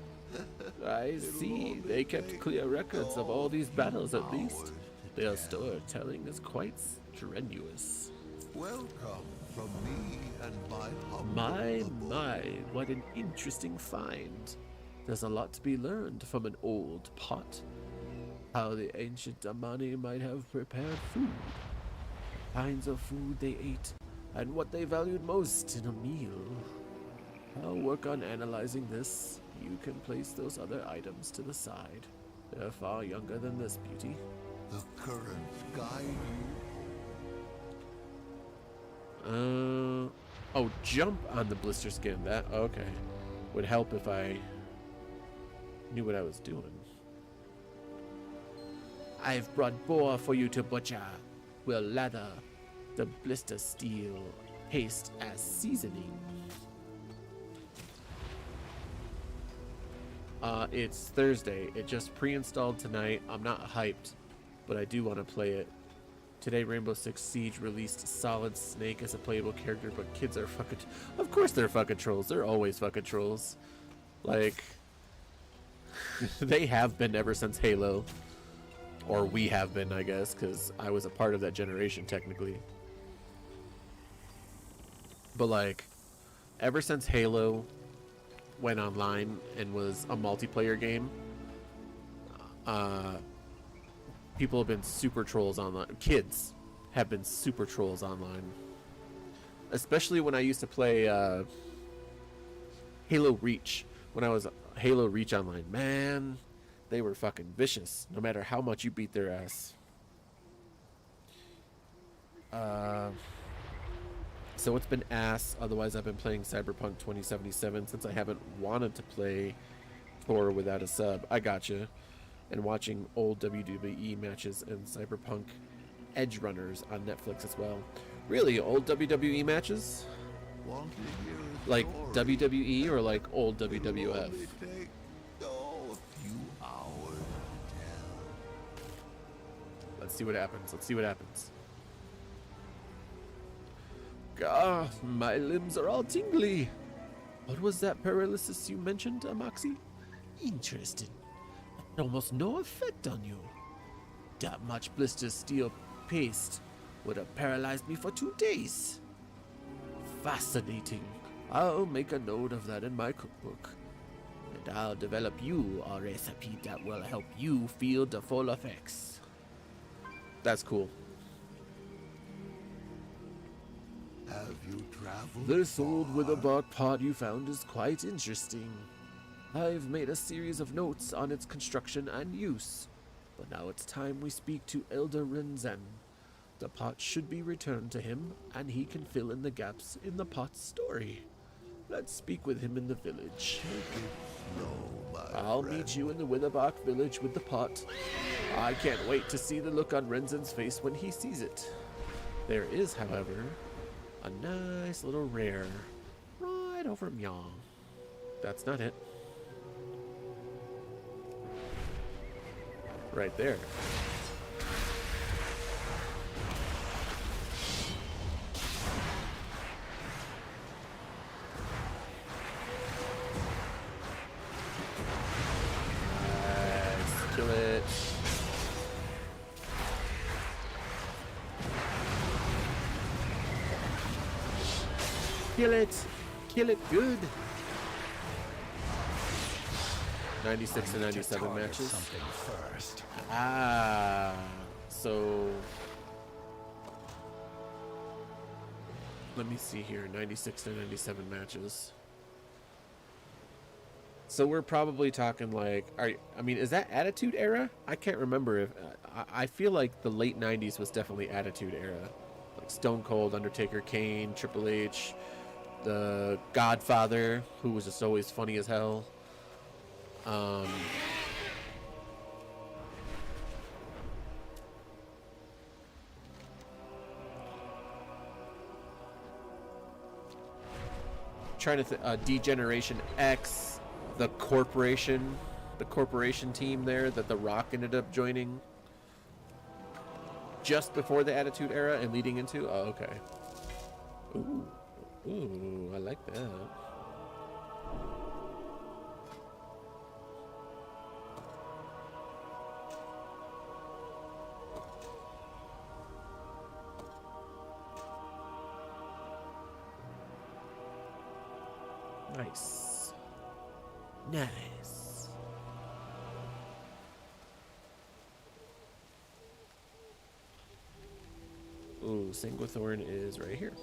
I see. They kept clear records of all these battles at least. Their storytelling is quite strenuous. Welcome from me and my humble My, abode. what an interesting find. There's a lot to be learned from an old pot. How the ancient Amani might have prepared food. Kinds of food they ate, and what they valued most in a meal. I'll work on analyzing this. You can place those other items to the side. They're far younger than this beauty. The currents guide you. Oh, jump on the blister skin. That, okay. Would help if I knew what I was doing. I've brought boar for you to butcher. We'll lather the blister steel paste as seasoning. It's Thursday. It just pre-installed tonight. I'm not hyped, but I do want to play it. Today, Rainbow Six Siege released Solid Snake as a playable character, but kids are fucking... Of course they're fucking trolls. They're always fucking trolls. Like, they have been ever since Halo. Or we have been, I guess, because I was a part of that generation, technically. But, like, ever since Halo went online and was a multiplayer game, people have been super trolls online. Kids have been super trolls online. Especially when I used to play Halo Reach. When I was Halo Reach online. Man, they were fucking vicious. No matter how much you beat their ass. So it's been ass. Otherwise, I've been playing Cyberpunk 2077 since I haven't wanted to play Thor without a sub. I gotcha. And watching old WWE matches and Cyberpunk Edge Runners on Netflix as well. Really, old WWE matches? Want to hear a Like story? WWE or like old It'll WWF? only take, a few hours to tell. Let's see what happens. Let's see what happens. Gah, my limbs are all tingly. What was that paralysis you mentioned, Amoxie? Interesting. Almost no effect on you. That much blister steel paste would have paralyzed me for 2 days. Fascinating. I'll make a note of that in my cookbook. And I'll develop you a recipe that will help you feel the full effects. That's cool. Have you traveled? This old far? witherbark pot you found is quite interesting. I've made a series of notes on its construction and use. But now it's time we speak to Elder Renzen. The pot should be returned to him, and he can fill in the gaps in the pot's story. Let's speak with him in the village. Take it slow, my I'll friend. meet you in the Witherbark village with the pot. I can't wait to see the look on Renzen's face when he sees it. There is, however, a nice little rare right over Myong. That's not it. Right there. Nice. Kill it. Kill it. Kill it good. 96 to 97 matches. Something first. Ah, so let me see here. 96 to 97 matches. So we're probably talking like, I mean, is that Attitude Era? I can't remember if I feel like the late 90s was definitely Attitude Era, like Stone Cold, Undertaker, Kane, Triple H, the Godfather, who was just always funny as hell. Trying to Degeneration X, the corporation team there that The Rock ended up joining just before the Attitude Era and leading into. Oh, okay. Ooh, I like that. Nice. Nice. Ooh, Sanguithorn is right here.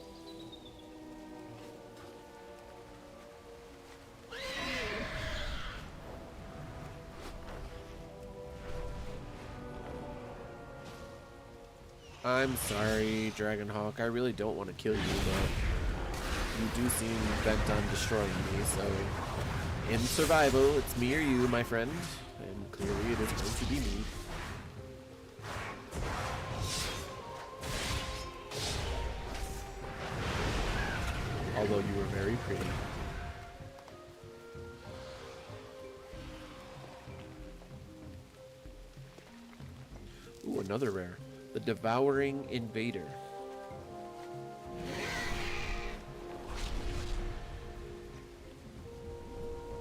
I'm sorry, Dragonhawk. I really don't want to kill you, but you do seem bent on destroying me, so in survival, it's me or you, my friend, and clearly it is going to be me. Although you were very pretty. Ooh, another rare. The Devouring Invader.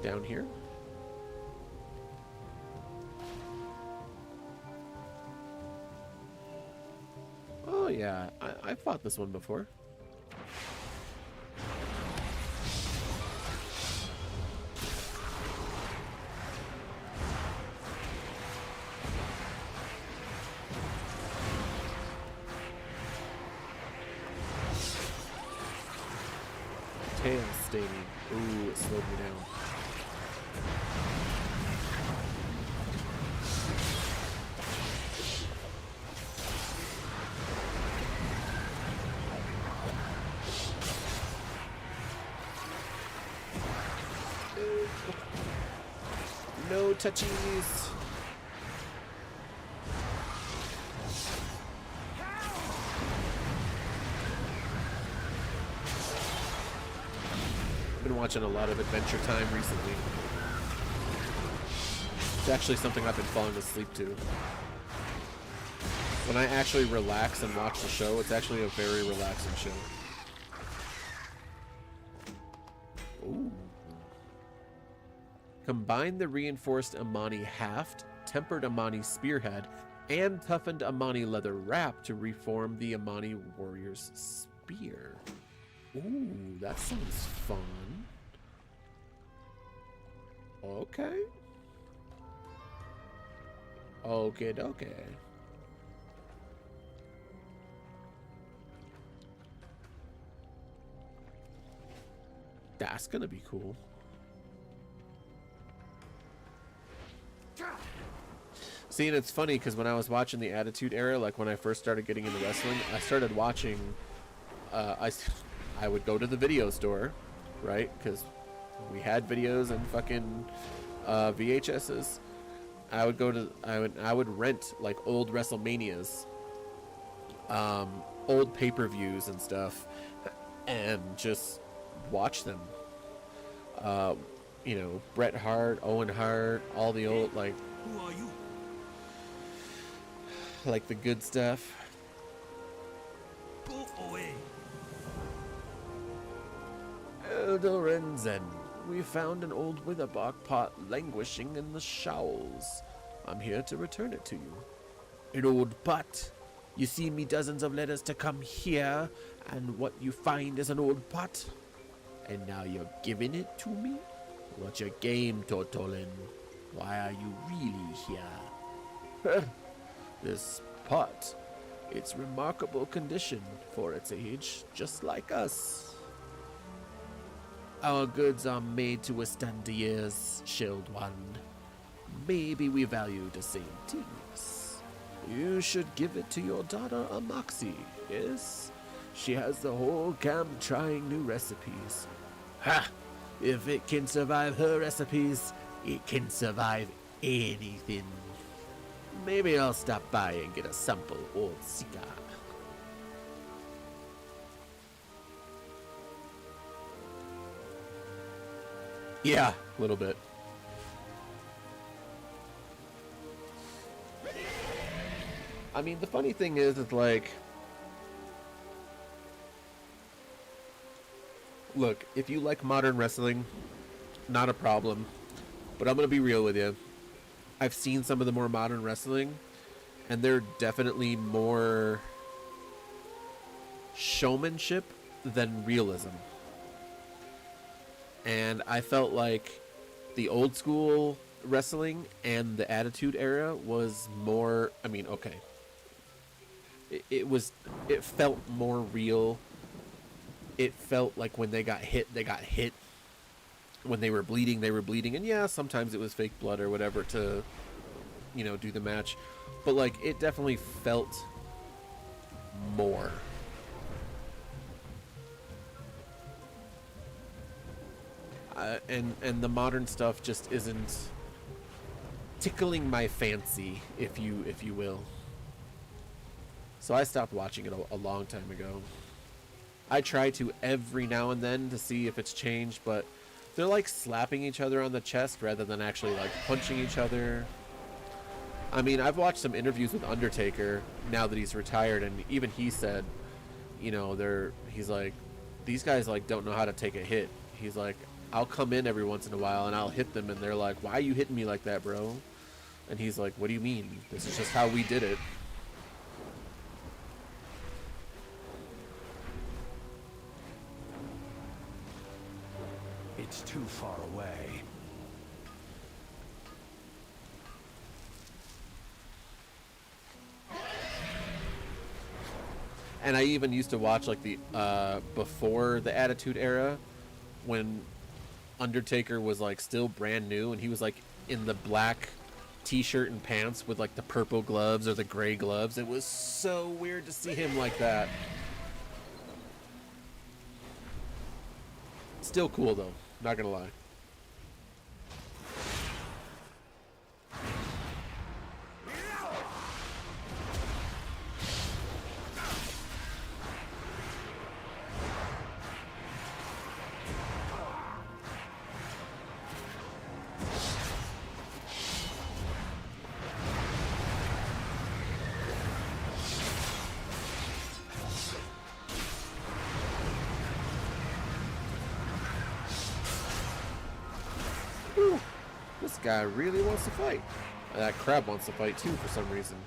Down here. Oh yeah, I fought this one before. Tail staining. Ooh, it slowed me down. No touchies. I've been watching a lot of Adventure Time recently. It's actually something I've been falling asleep to. when I actually relax and watch the show, it's actually a very relaxing show. Ooh. Combine the reinforced Amani haft, tempered Amani spearhead, and toughened Amani leather wrap to reform the Amani warrior's spear. Ooh, that sounds fun. Okay. Okay, okay. That's gonna be cool. See, and it's funny because when I was watching the Attitude Era, like when I first started getting into wrestling, I started watching. I would go to the video store, right? Because we had videos and fucking VHSs. I would rent like old WrestleManias, old pay-per-views and stuff, and just watch them. You know, Bret Hart, Owen Hart, all the old like. Who are you? Like the good stuff. Go away. Eldorenzen, we found an old witherbark pot languishing in the showels. I'm here to return it to you. An old pot? You see me dozens of letters to come here, and what you find is an old pot? And now you're giving it to me? What's your game, Tortolin? Why are you really here? This pot, it's remarkable condition for its age, just like us. Our goods are made to withstand the years, Shield One. Maybe we value the same things. You should give it to your daughter Amoxie, yes? She has the whole camp trying new recipes. Ha! If it can survive her recipes, it can survive anything. Maybe I'll stop by and get a sample old cigar. Yeah, a little bit. I mean, the funny thing is, it's like, look, if you like modern wrestling, not a problem. But I'm going to be real with you. I've seen some of the more modern wrestling, and they're definitely more showmanship than realism. And I felt like the old school wrestling and the Attitude Era was more, I mean, okay. It felt more real. It felt like when they got hit, they got hit. When they were bleeding, they were bleeding. And yeah, sometimes it was fake blood or whatever to, you know, do the match. But like, it definitely felt more. And the modern stuff just isn't tickling my fancy, if you will. So I stopped watching it a long time ago. I try to every now and then to see if it's changed, but they're like slapping each other on the chest rather than actually like punching each other. I mean, I've watched some interviews with Undertaker now that he's retired, and even he said, you know, he's like, these guys like don't know how to take a hit. He's like, I'll come in every once in a while and I'll hit them, and they're like, why are you hitting me like that, bro? And he's like, what do you mean? This is just how we did it. It's too far away. And I even used to watch like the before the Attitude Era, when Undertaker was like still brand new and he was like in the black t-shirt and pants with like the purple gloves or the gray gloves. It was so weird to see him like that. Still cool though, not gonna lie. this guy really wants to fight. That crab wants to fight too for some reason.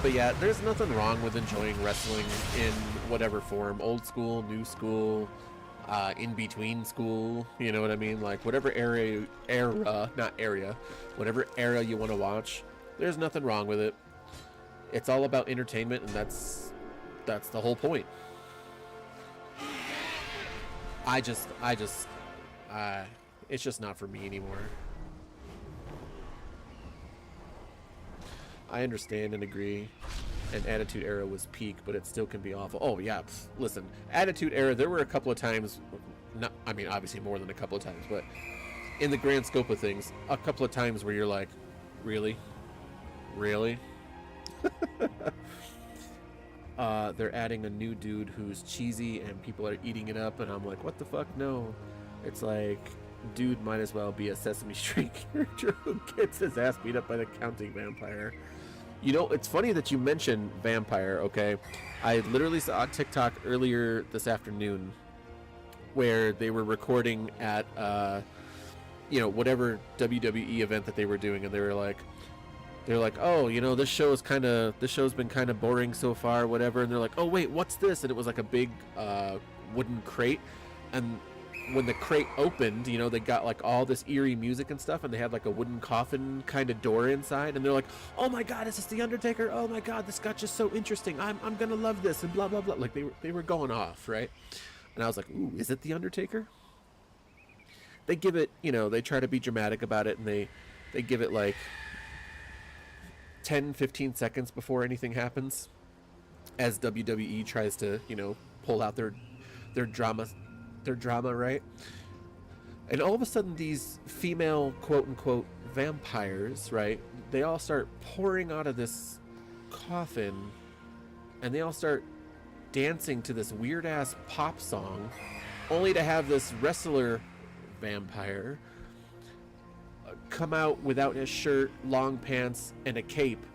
But yeah, there's nothing wrong with enjoying wrestling in whatever form. Old school, new school, in between school, you know what I mean? Like whatever whatever era you want to watch, there's nothing wrong with it. It's all about entertainment, and that's the whole point. It's just not for me anymore. I understand and agree, and Attitude Era was peak, but it still can be awful. Oh yeah, listen, Attitude Era, there were a couple of times, I mean obviously more than a couple of times, but in the grand scope of things, a couple of times where you're like, really? They're adding a new dude who's cheesy and people are eating it up, and I'm like, what the fuck? No. It's like, dude might as well be a Sesame Street character who gets his ass beat up by the counting vampire. You know, it's funny that you mentioned vampire, okay? I literally saw a TikTok earlier this afternoon where they were recording at, whatever WWE event that they were doing, and they're like, oh, you know, this show's been kind of boring so far, whatever. And they're like, oh wait, what's this? And it was like a big wooden crate, and when the crate opened, you know, they got like all this eerie music and stuff, and they had like a wooden coffin kind of door inside, and they're like, oh my god, is this the Undertaker? Oh my god, this got just so interesting. I'm gonna love this, and blah blah blah. Like they were going off, right? And I was like, ooh, is it the Undertaker? They give it, you know, they try to be dramatic about it, and they give it like 10-15 seconds before anything happens, as WWE tries to, you know, pull out their drama, right? And all of a sudden these female quote-unquote vampires, right, they all start pouring out of this coffin, and they all start dancing to this weird-ass pop song, only to have this wrestler vampire come out without his shirt, long pants, and a cape,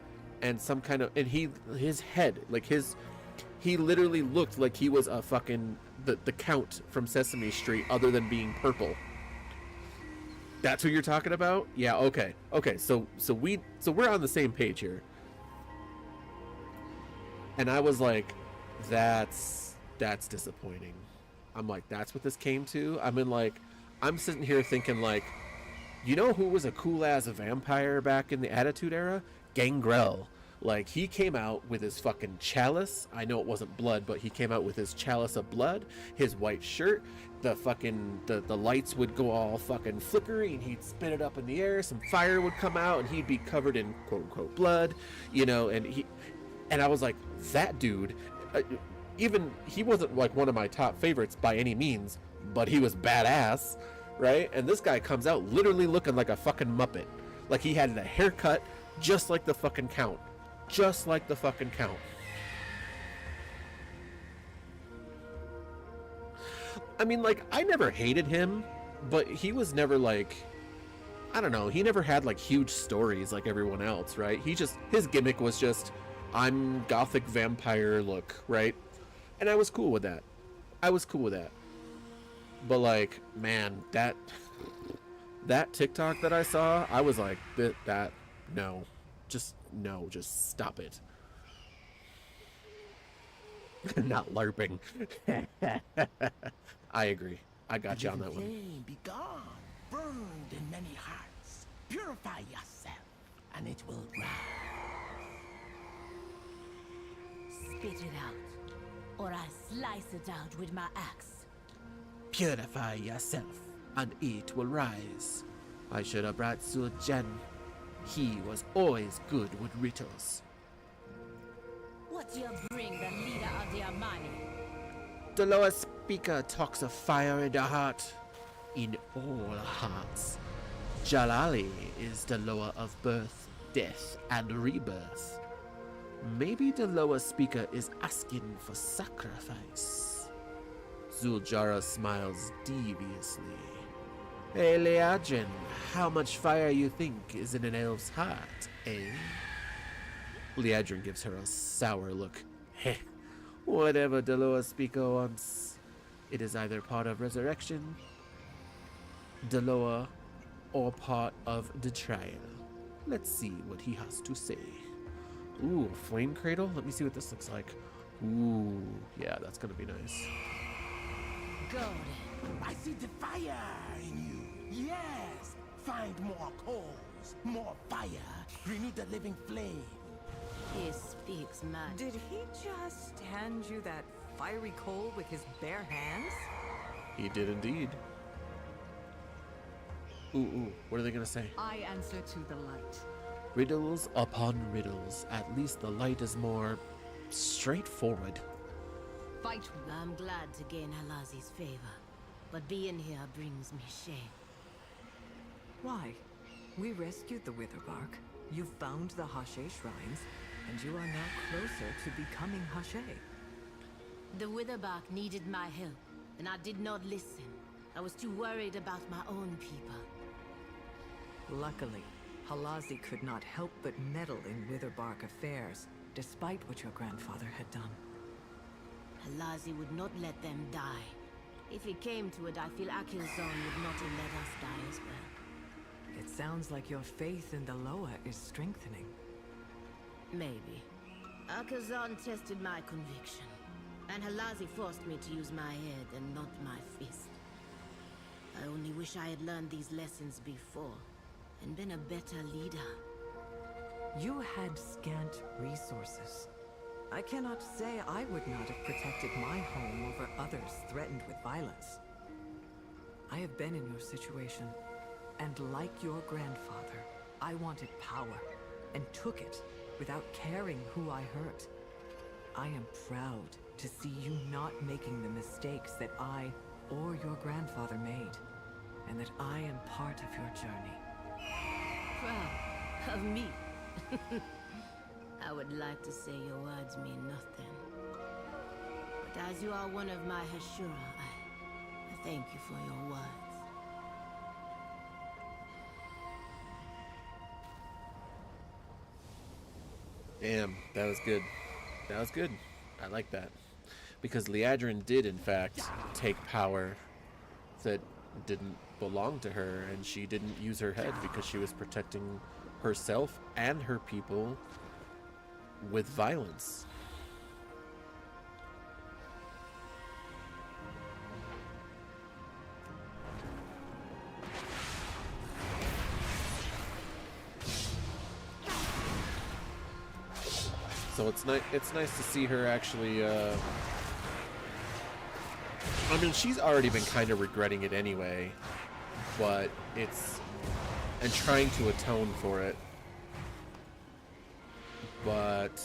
and some kind of, and his head, like he literally looked like he was a fucking the Count from Sesame Street, other than being purple. That's who you're talking about? Yeah, okay. So we're on the same page here. And I was like, that's disappointing. I'm like, that's what this came to? I'm sitting here thinking like, you know who was a cool ass vampire back in the Attitude Era? Gangrel. Like, he came out with his fucking chalice. I know it wasn't blood, but he came out with his chalice of blood, his white shirt, the lights would go all fucking flickery, and he'd spit it up in the air, some fire would come out, and he'd be covered in quote unquote blood, you know, and I was like, that dude, even, he wasn't like one of my top favorites by any means, but he was badass, right? And this guy comes out literally looking like a fucking Muppet. Like, he had a haircut just like the fucking Count. Just like the fucking Count. I mean, like, I never hated him, but he was never like, I don't know, he never had like huge stories like everyone else, right? His gimmick was just, I'm gothic vampire look, right? And I was cool with that. But like, man, that TikTok that I saw, I was like, no, just stop it. Not LARPing. I agree. I got you on that one. Flame be gone, burned in many hearts. Purify yourself, and it will rise. Spit it out, or I slice it out with my axe. Purify yourself, and it will rise. I should have brought ZulAman. He was always good with riddles. What you bring the leader of the Armani? The lower speaker talks of fire in the heart. In all hearts. Jalali is the lower of birth, death, and rebirth. Maybe the lower speaker is asking for sacrifice. Zuljara smiles deviously. Hey, Leadrin, how much fire you think is in an elf's heart, eh? Leadrin gives her a sour look. Heh, Whatever Deloa Speaker wants. It is either part of resurrection, Deloa, or part of the trial. Let's see what he has to say. Ooh, a flame cradle? Let me see what this looks like. Ooh, yeah, that's gonna be nice. Go then. I see the fire in you. Yes. Find more coals, more fire. Renew the living flame. He speaks magic. Did he just hand you that fiery coal with his bare hands? He did indeed. Ooh, what are they gonna say? I answer to the light. Riddles upon riddles. At least the light is more straightforward. Fight. I'm glad to gain Halazi's favor, but being here brings me shame. Why? We rescued the Witherbark. You found the Hashe shrines, and you are now closer to becoming Hashe. The Witherbark needed my help, and I did not listen. I was too worried about my own people. Luckily, Halazi could not help but meddle in Witherbark affairs, despite what your grandfather had done. Halazi would not let them die. If it came to it, I feel Akilzon would not have let us die as well. It sounds like your faith in the Loa is strengthening. Maybe. Akilzon tested my conviction, and Halazi forced me to use my head and not my fist. I only wish I had learned these lessons before, and been a better leader. You had scant resources. I cannot say I would not have protected my home over others threatened with violence. I have been in your situation, and like your grandfather, I wanted power, and took it without caring who I hurt. I am proud to see you not making the mistakes that I or your grandfather made, and that I am part of your journey. Proud of me. I would like to say your words mean nothing. But as you are one of my Hashura, I thank you for your words. Damn, that was good. That was good. I like that. Because Liadrin did, in fact, take power that didn't belong to her, and she didn't use her head because she was protecting herself and her people with violence. So it's nice to see her actually I mean, she's already been kind of regretting it anyway, but and trying to atone for it. But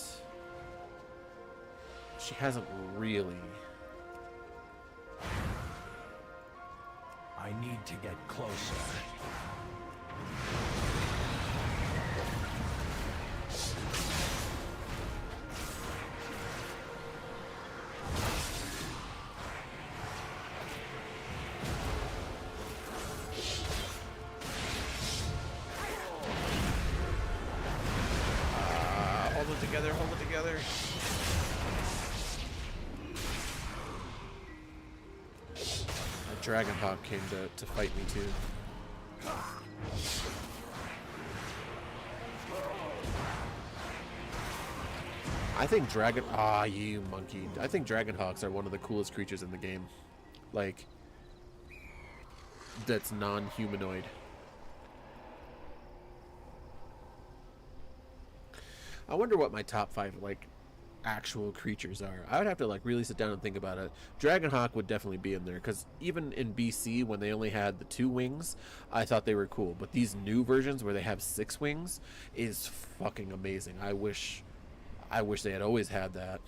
she hasn't really. I need to get closer. Hold it together. A Dragonhawk came to fight me too. I think you monkey. I think Dragonhawks are one of the coolest creatures in the game. Like, that's non-humanoid. I wonder what my top 5 like actual creatures are. I would have to like really sit down and think about it. Dragonhawk would definitely be in there because even in BC when they only had the 2 wings, I thought they were cool. But these new versions where they have 6 wings is fucking amazing. I wish they had always had that.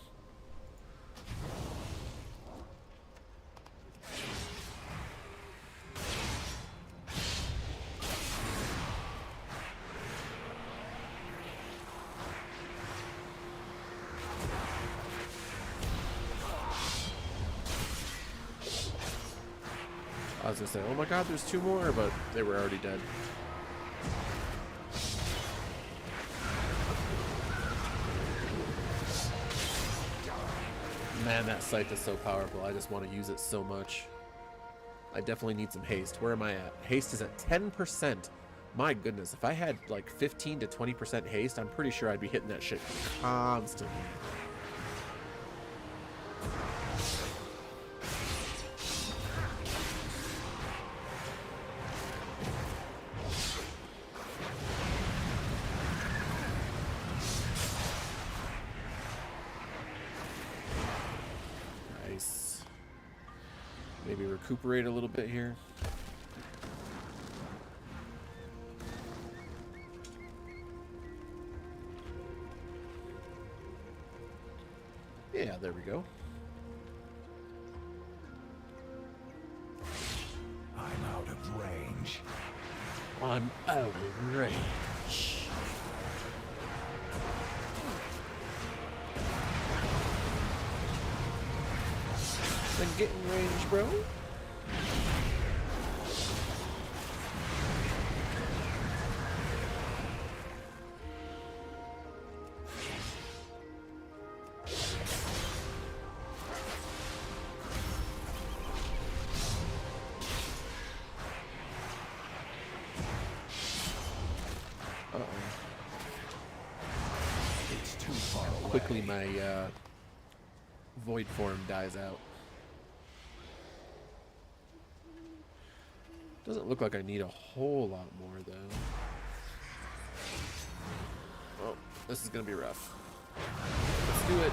I was gonna say, oh my god, there's 2 more, but they were already dead. Man, that scythe is so powerful. I just want to use it so much. I definitely need some haste. Where am I at? Haste is at 10%. My goodness, if I had like 15 to 20% haste, I'm pretty sure I'd be hitting that shit constantly. Nice. Maybe recuperate a little bit here. Yeah, there we go. I'm out of range. I'm out of range. Then get in range, bro. It's too far away. Quickly my void form dies out. Doesn't look like I need a whole lot more though. Oh, this is gonna be rough. Let's do it.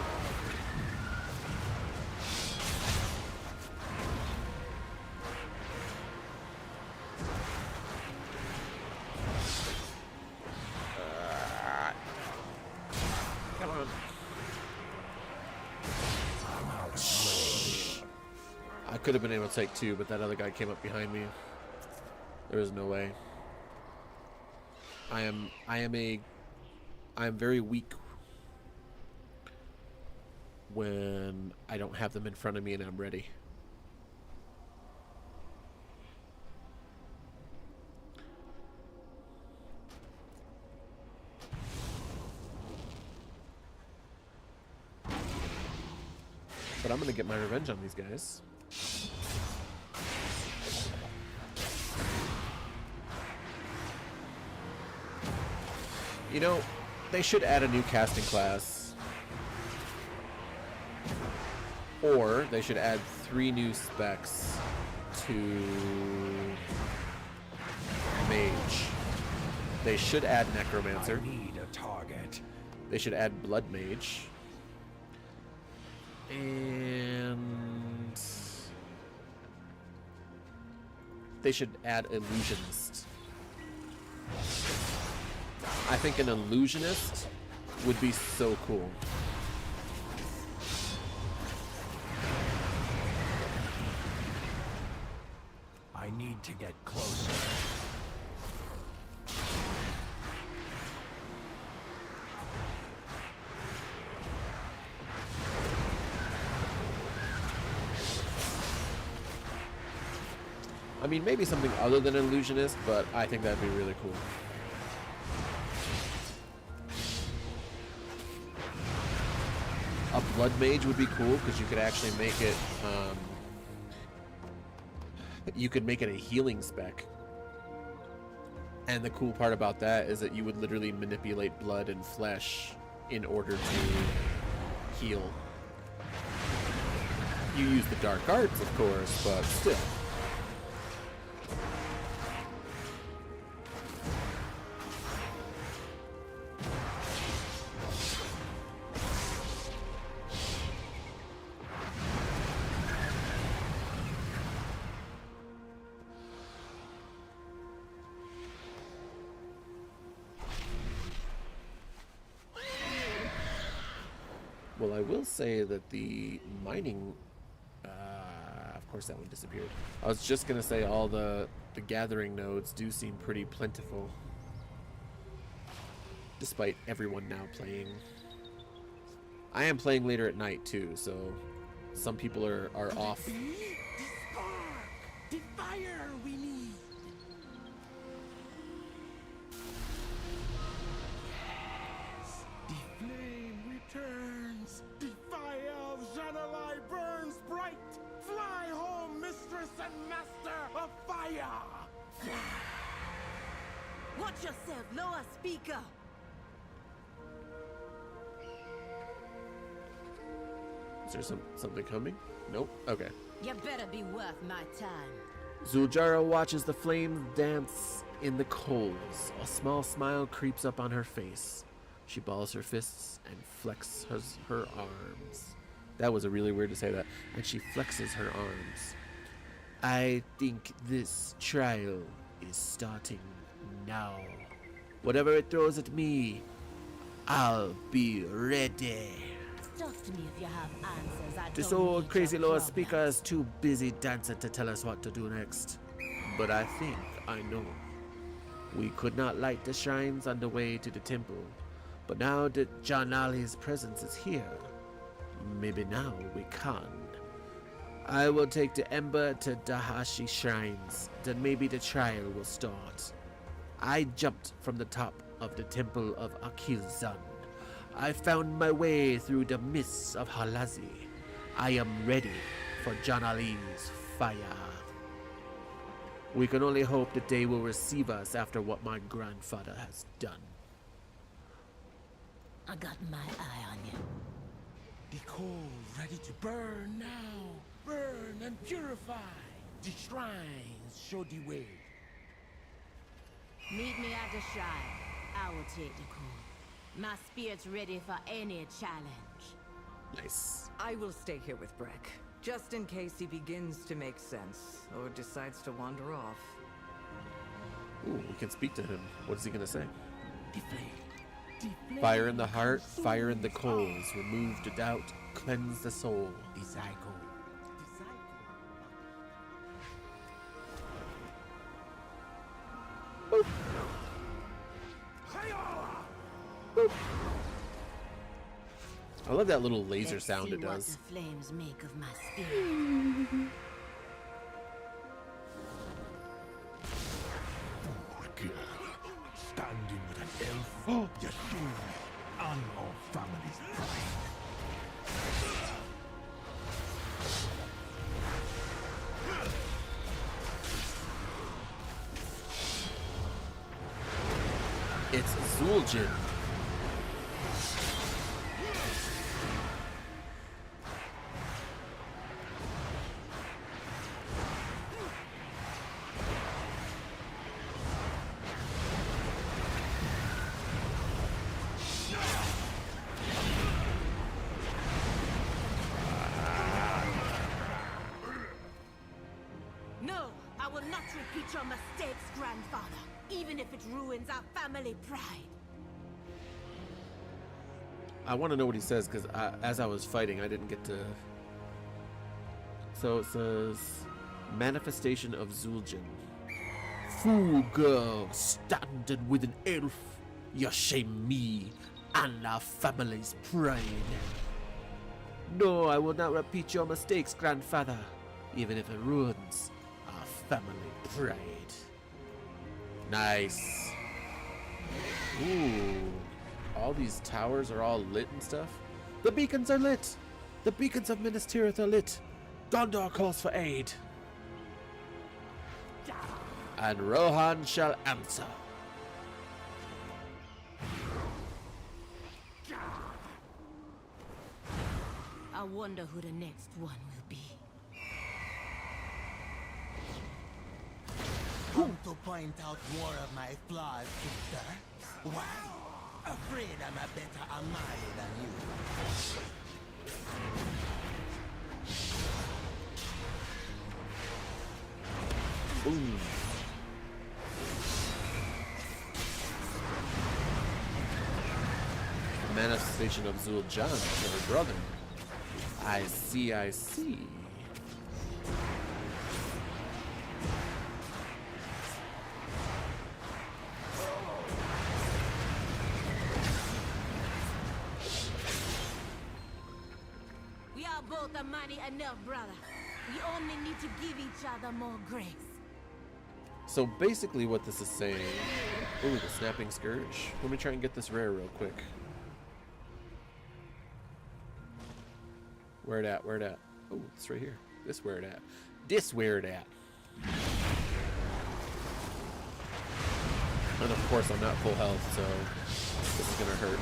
Come on. I could have been able to take two, but that other guy came up behind me. There is no way. I am very weak when I don't have them in front of me and I'm ready. But I'm gonna get my revenge on these guys. You know, they should add a new casting class. Or they should add 3 new specs to Mage. They should add Necromancer. I need a target. They should add Blood Mage. And they should add Illusionist. I think an Illusionist would be so cool. I need to get closer. I mean, maybe something other than Illusionist, but I think that'd be really cool. A Blood Mage would be cool because you could actually make it, you could make it a healing spec. And the cool part about that is that you would literally manipulate blood and flesh in order to heal. You use the dark arts, of course, but still. Well, I will say that the mining, of course that one disappeared. I was just going to say all the gathering nodes do seem pretty plentiful. Despite everyone now playing. I am playing later at night too, so some people are off. The spark! The fire we need! Yes! The flame returns! The fire of Janala! and master of fire! Watch yourself, lower speaker. Is there something coming? Nope. Okay. You better be worth my time. Zuljara watches the flames dance in the coals. A small smile creeps up on her face. She balls her fists and flexes her arms. That was a really weird to say that. And she flexes her arms. I think this trial is starting now. Whatever it throws at me, I'll be ready. Talk to me if you have answers. I This don't old need crazy your Lord problems. Speaker is too busy dancing to tell us what to do next. But I think I know. We could not light the shrines on the way to the temple, but now that John Ali's presence is here, maybe now we can. I will take the Ember to Dahashi shrines, then maybe the trial will start. I jumped from the top of the temple of Akilzan. I found my way through the mists of Halazi. I am ready for John Ali's fire. We can only hope that they will receive us after what my grandfather has done. I got my eye on you. The coal ready to burn now. Burn and purify. The shrines show the way. Meet me at the shrine. I will take the call. My spirit's ready for any challenge. Nice. I will stay here with Breck, just in case he begins to make sense or decides to wander off. Ooh, we can speak to him. What is he gonna say? The flame. The flame. Fire in the heart, fire in the coals. Remove the doubt, cleanse the soul. The cycle. I love that little laser Let's sound see it what does. the flames make of my spirit. Girl, standing with an elf, you shame me and our family's pride. It's Zul'jin. No, I will not repeat your mistakes, grandfather, even if it ruins our family pride. I want to know what he says because as I was fighting, I didn't get to. So it says, manifestation of Zul'jin. Fool girl, standing with an elf. You shame me and our family's pride. No, I will not repeat your mistakes, grandfather, even if it ruins our family pride. Nice. Ooh. All these towers are all lit and stuff. The beacons are lit. The beacons of Minas Tirith are lit. Gondor calls for aid. And Rohan shall answer. I wonder who the next one will be. Come to point out more of my flaws, sister. Why? Afraid I'm a better Amali than you. Boom. Manifestation of Zul'jin, her brother. I see, I see. We are both a mighty enough, brother. We only need to give each other more grace. So basically what this is saying... Ooh, the snapping scourge. Let me try and get this rare real quick. Where it at? Where it at? Oh, it's right here. This where it at. this where it at? And of course I'm not full health, so this is gonna hurt.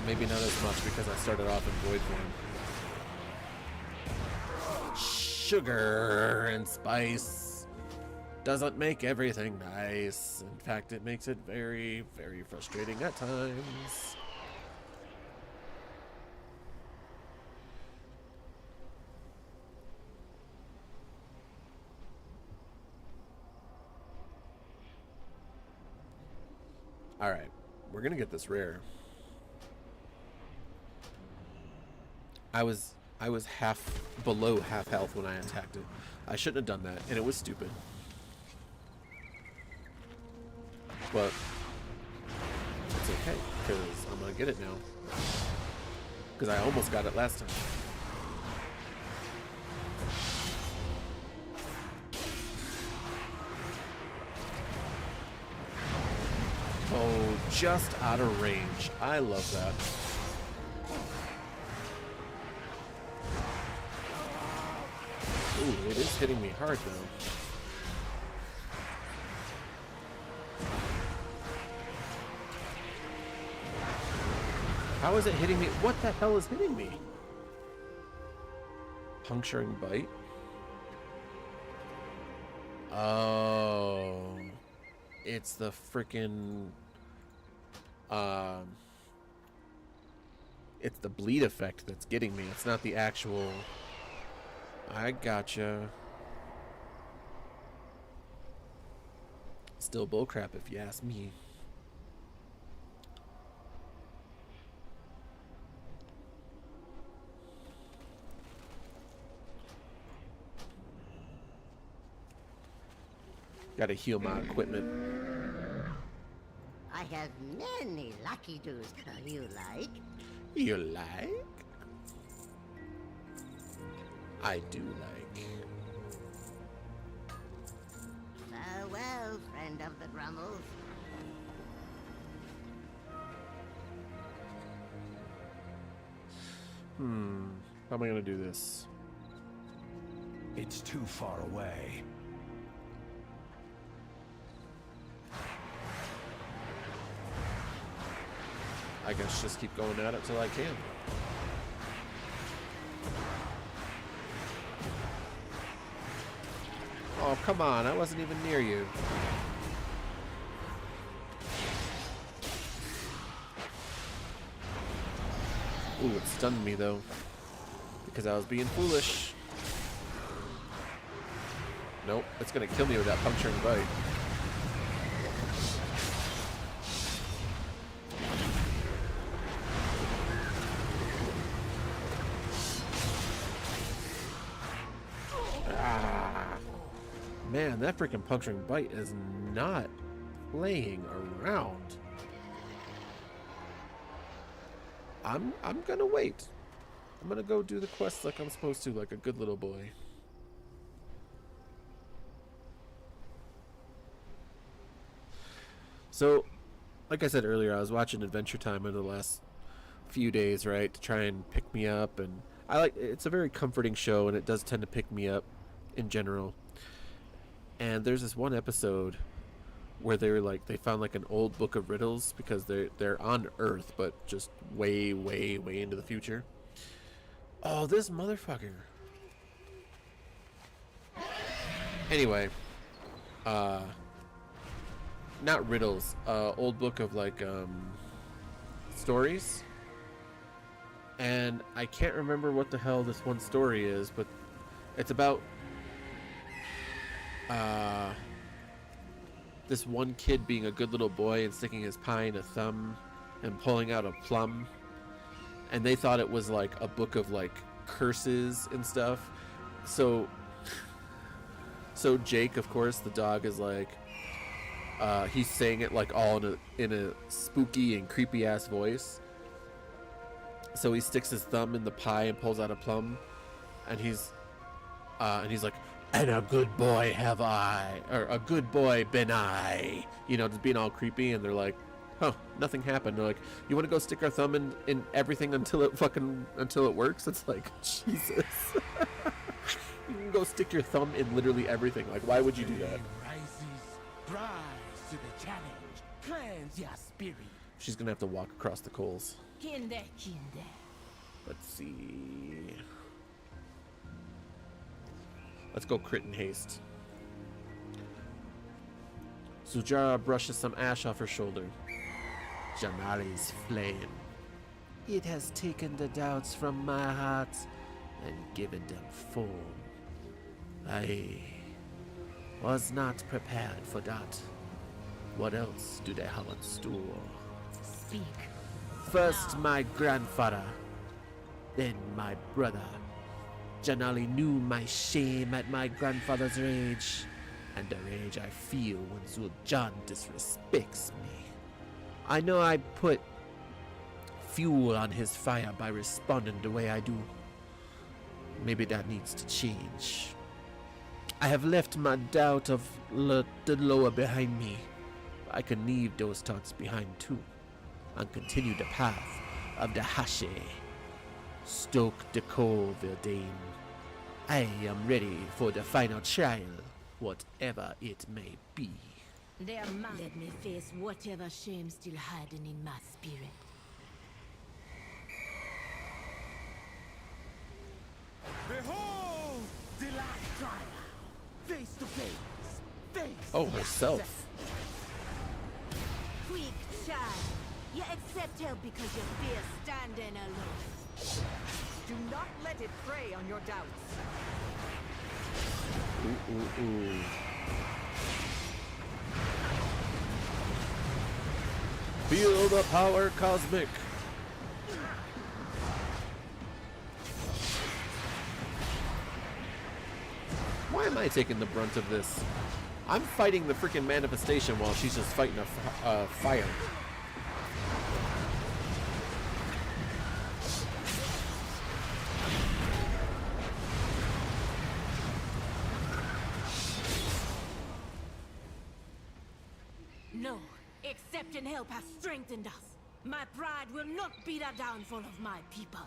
Maybe not as much because I started off in void form. Sugar and spice doesn't make everything nice. In fact, it makes it very, very frustrating at times. Alright, we're gonna get this rare. I was below half health when I attacked it. I shouldn't have done that, and it was stupid. But it's okay, because I'm gonna get it now. Because I almost got it last time. Oh, just out of range. I love that. Ooh, it is hitting me hard though. How is it hitting me? What the hell is hitting me? Puncturing bite? Oh. It's the frickin' it's the bleed effect that's getting me. It's not the actual... I gotcha. Still bullcrap if you ask me. Gotta heal my equipment. I have many lucky doos. You like? You like? I do like. Farewell, friend of the Drummels. How am I gonna do this? It's too far away. I guess just keep going at it till I can. Oh, come on. I wasn't even near you. Ooh, it stunned me, though. Because I was being foolish. Nope, it's gonna kill me with that puncturing bite. Man, that freaking puncturing bite is not playing around. I'm gonna wait. I'm gonna go do the quest like I'm supposed to, like a good little boy. So, like I said earlier, I was watching Adventure Time over the last few days, right, to try and pick me up, and it's a very comforting show, and it does tend to pick me up in general. And there's this one episode where they found like an old book of riddles because they're on Earth, but just way, way, way into the future. Oh, this motherfucker. Anyway, not riddles, old book of like stories. And I can't remember what the hell this one story is, but it's about this one kid being a good little boy and sticking his pie in a thumb and pulling out a plum, and they thought it was like a book of like curses and stuff. So Jake, of course, the dog, is like he's saying it like all in a spooky and creepy ass voice. So he sticks his thumb in the pie and pulls out a plum, and he's like, And a good boy have I, or a good boy been I. You know, just being all creepy, and they're like, huh, nothing happened. They're like, you want to go stick our thumb in everything until it works? It's like, Jesus. You can go stick your thumb in literally everything. Like, why would you do that? Rises, rise to the challenge. Cleanse your spirit. She's gonna have to walk across the coals. Kinde. Let's see. Let's go crit and haste. Zujara brushes some ash off her shoulder. Janali's flame. It has taken the doubts from my heart and given them form. I was not prepared for that. What else do they have in store? Speak. First my grandfather, then my brother. Janali knew my shame at my grandfather's rage, and the rage I feel when Zul'Jan disrespects me. I know I put fuel on his fire by responding the way I do. Maybe that needs to change. I have left my doubt of the lower behind me. I can leave those thoughts behind too, and continue the path of the Hashe. Stoke the coal, Verdane. I am ready for the final trial, whatever it may be. Let me face whatever shame still hiding in my spirit. Behold the last trial. Face to face. Oh, herself. Quick, child. You accept help because you fear standing alone. Do not let it prey on your doubts. Ooh, ooh, ooh. Feel the power cosmic. Why am I taking the brunt of this? I'm fighting the freaking manifestation while she's just fighting a fire. No, accepting help has strengthened us. My pride will not be the downfall of my people.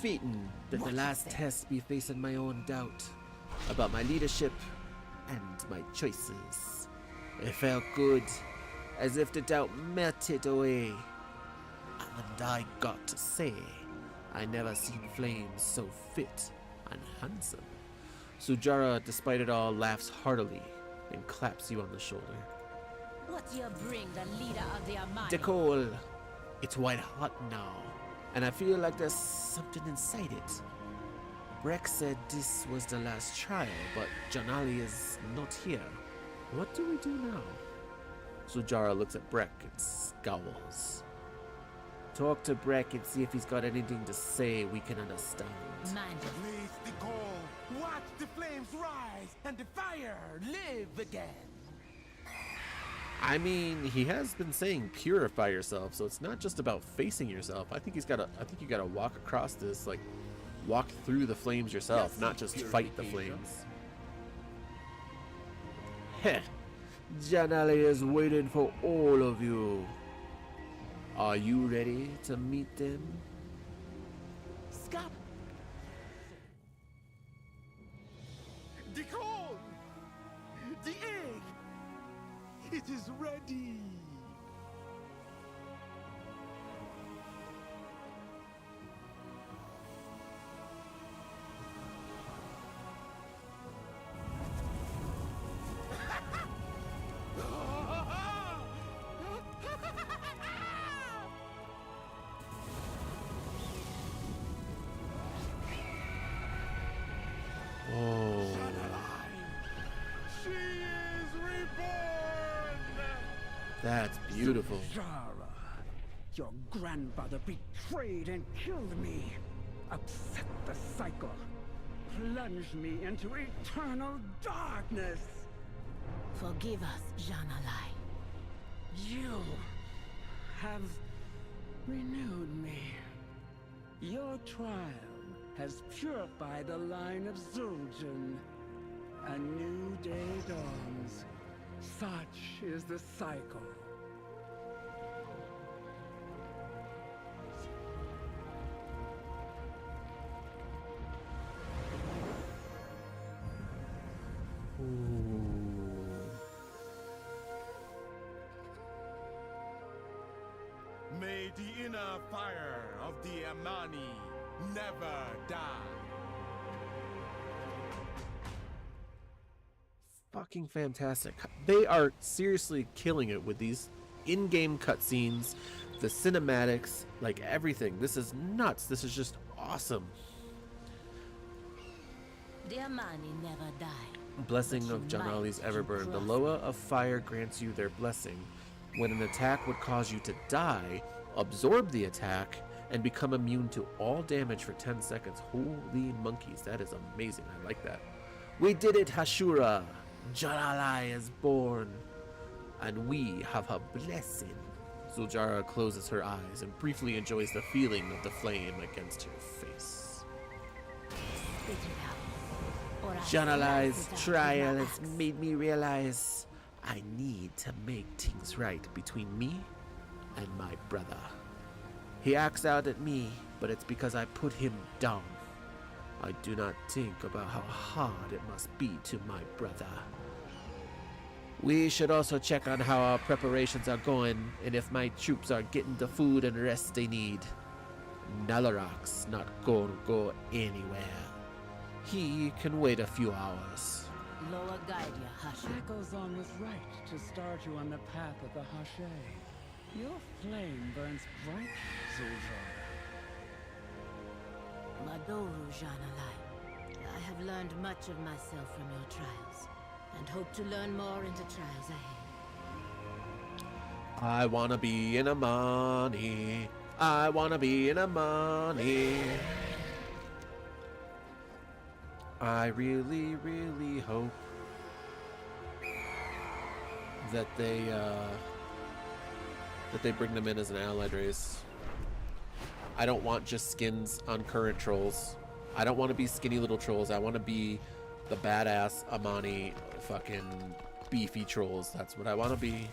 Featen that the last test be facing my own doubt about my leadership and my choices. It felt good, as if the doubt melted away. And I got to say, I never seen flames so fit and handsome. Sujara, despite it all, laughs heartily and claps you on the shoulder. What you bring the leader of the Armani? Decol, it's white hot now, and I feel like there's something inside it. Breck said this was the last trial, but Janali is not here. What do we do now? Sujara looks at Breck and scowls. Talk to Breck and see if he's got anything to say we can understand. Mind you. Blaze the coal. Watch the flames rise and the fire live again. I mean, he has been saying purify yourself, so it's not just about facing yourself. I think you gotta walk across this, like walk through the flames yourself, not just fight the flames. Heh. Janali is waiting for all of you. Are you ready to meet them? Scott! The coal! The egg! It is ready! Oh, She is reborn! that's beautiful. Zara, your grandfather betrayed and killed me. Upset the cycle. Plunged me into eternal darkness. Forgive us, Janalai. You have renewed me. Your trial has purified the line of Zul'jin. A new day dawns. Such is the cycle. May the inner fire of the Amani never die. Fucking fantastic. They are seriously killing it with these in-game cutscenes, the cinematics, like everything. This is nuts. This is just awesome. The Amani never die. Blessing of Janali's Everburn. The Loa of Fire grants you their blessing. When an attack would cause you to die, absorb the attack and become immune to all damage for 10 seconds. Holy monkeys, that is amazing. I like that. We did it, Hashura. Janalai is born, and we have her blessing. Zuljara closes her eyes and briefly enjoys the feeling of the flame against her face. Spit it out, or I Janalai's slice it out trial with my has axe. made me realize I need to make things right between me and my brother. He acts out at me, but it's because I put him down. I do not think about how hard it must be to my brother. We should also check on how our preparations are going and if my troops are getting the food and rest they need. Nalarak's not going to go anywhere. He can wait a few hours. Lower guide you, Hashe. Echoes was right to start you on the path of the Hashe. Your flame burns bright, Zuljara. Madoru Janalai. I have learned much of myself from your trials, and hope to learn more in the trials ahead. I wanna be in Amani. I wanna be in Amani. I really, really hope that they bring them in as an allied race. I don't want just skins on current trolls. I don't want to be skinny little trolls. I want to be the badass Amani fucking beefy trolls. That's what I want to be.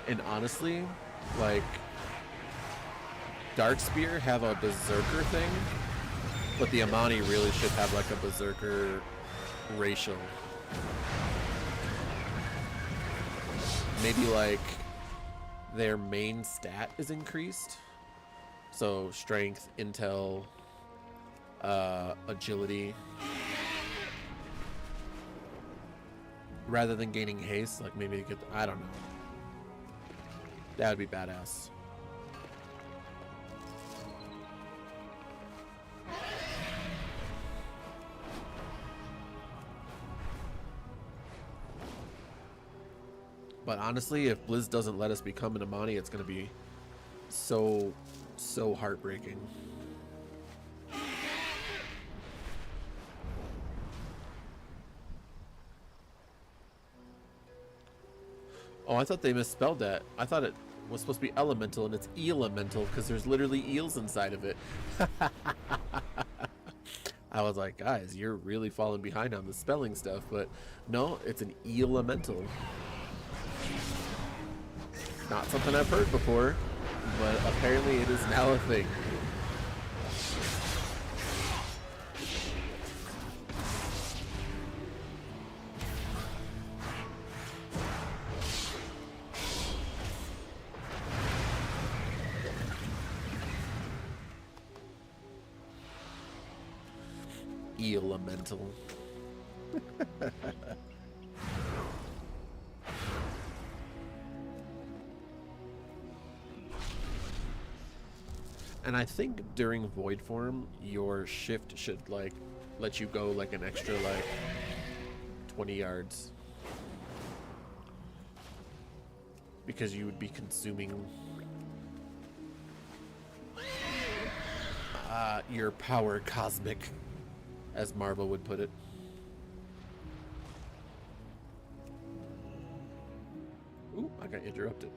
And honestly, like, Darkspear have a berserker thing, but the Amani really should have like a berserker racial. Maybe like their main stat is increased, so strength, intel, agility, rather than gaining haste. Like maybe get, I don't know. That would be badass. But honestly, if Blizz doesn't let us become an Amani, it's gonna be so heartbreaking. Oh, I thought they misspelled that. I thought it was supposed to be elemental, and it's elemental because there's literally eels inside of it. I was like, guys, you're really falling behind on the spelling stuff, but no, it's an elemental. Not something I've heard before, but apparently it is now a thing. Elemental. And I think during void form, your shift should like let you go like an extra like 20 yards. because you would be consuming your power cosmic, as Marvel would put it. Ooh, I got interrupted.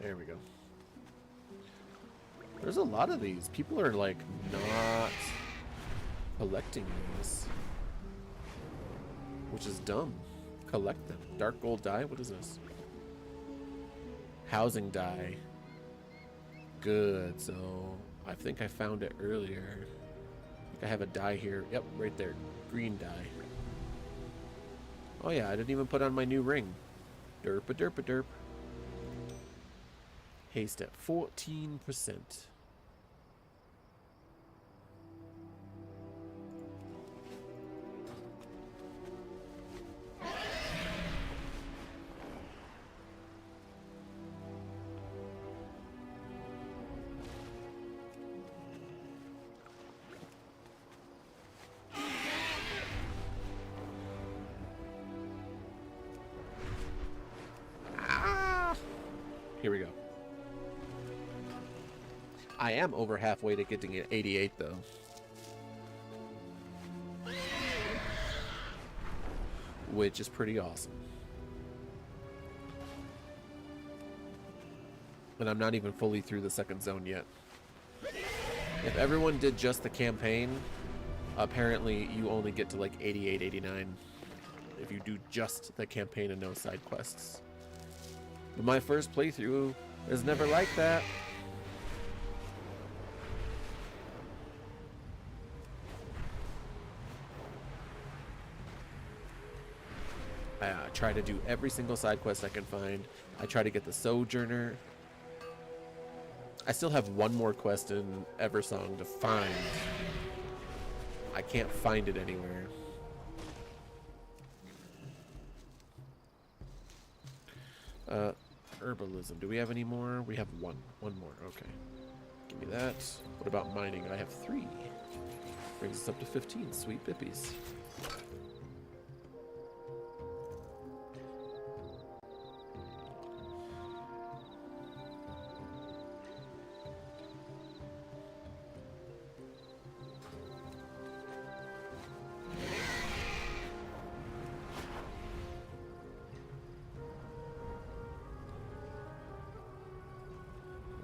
There we go. There's a lot of these. People are like not collecting these, which is dumb. Collect them. Dark gold dye? What is this? Housing dye. Good. So I think I found it earlier. I think I have a dye here. Yep, right there. Green dye. Oh yeah, I didn't even put on my new ring. Derp-a-derp-a-derp. Haste at 14%. Here we go. I am over halfway to getting an 88 though. Which is pretty awesome. And I'm not even fully through the second zone yet. If everyone did just the campaign, apparently you only get to like 88, 89 if you do just the campaign and no side quests. But my first playthrough is never like that. I try to do every single side quest I can find. I try to get the Sojourner. I still have one more quest in Eversong to find. I can't find it anywhere. Herbalism. Do we have any more? We have one. One more. Okay. Give me that. What about mining? I have 3. Brings us up to 15. Sweet bippies.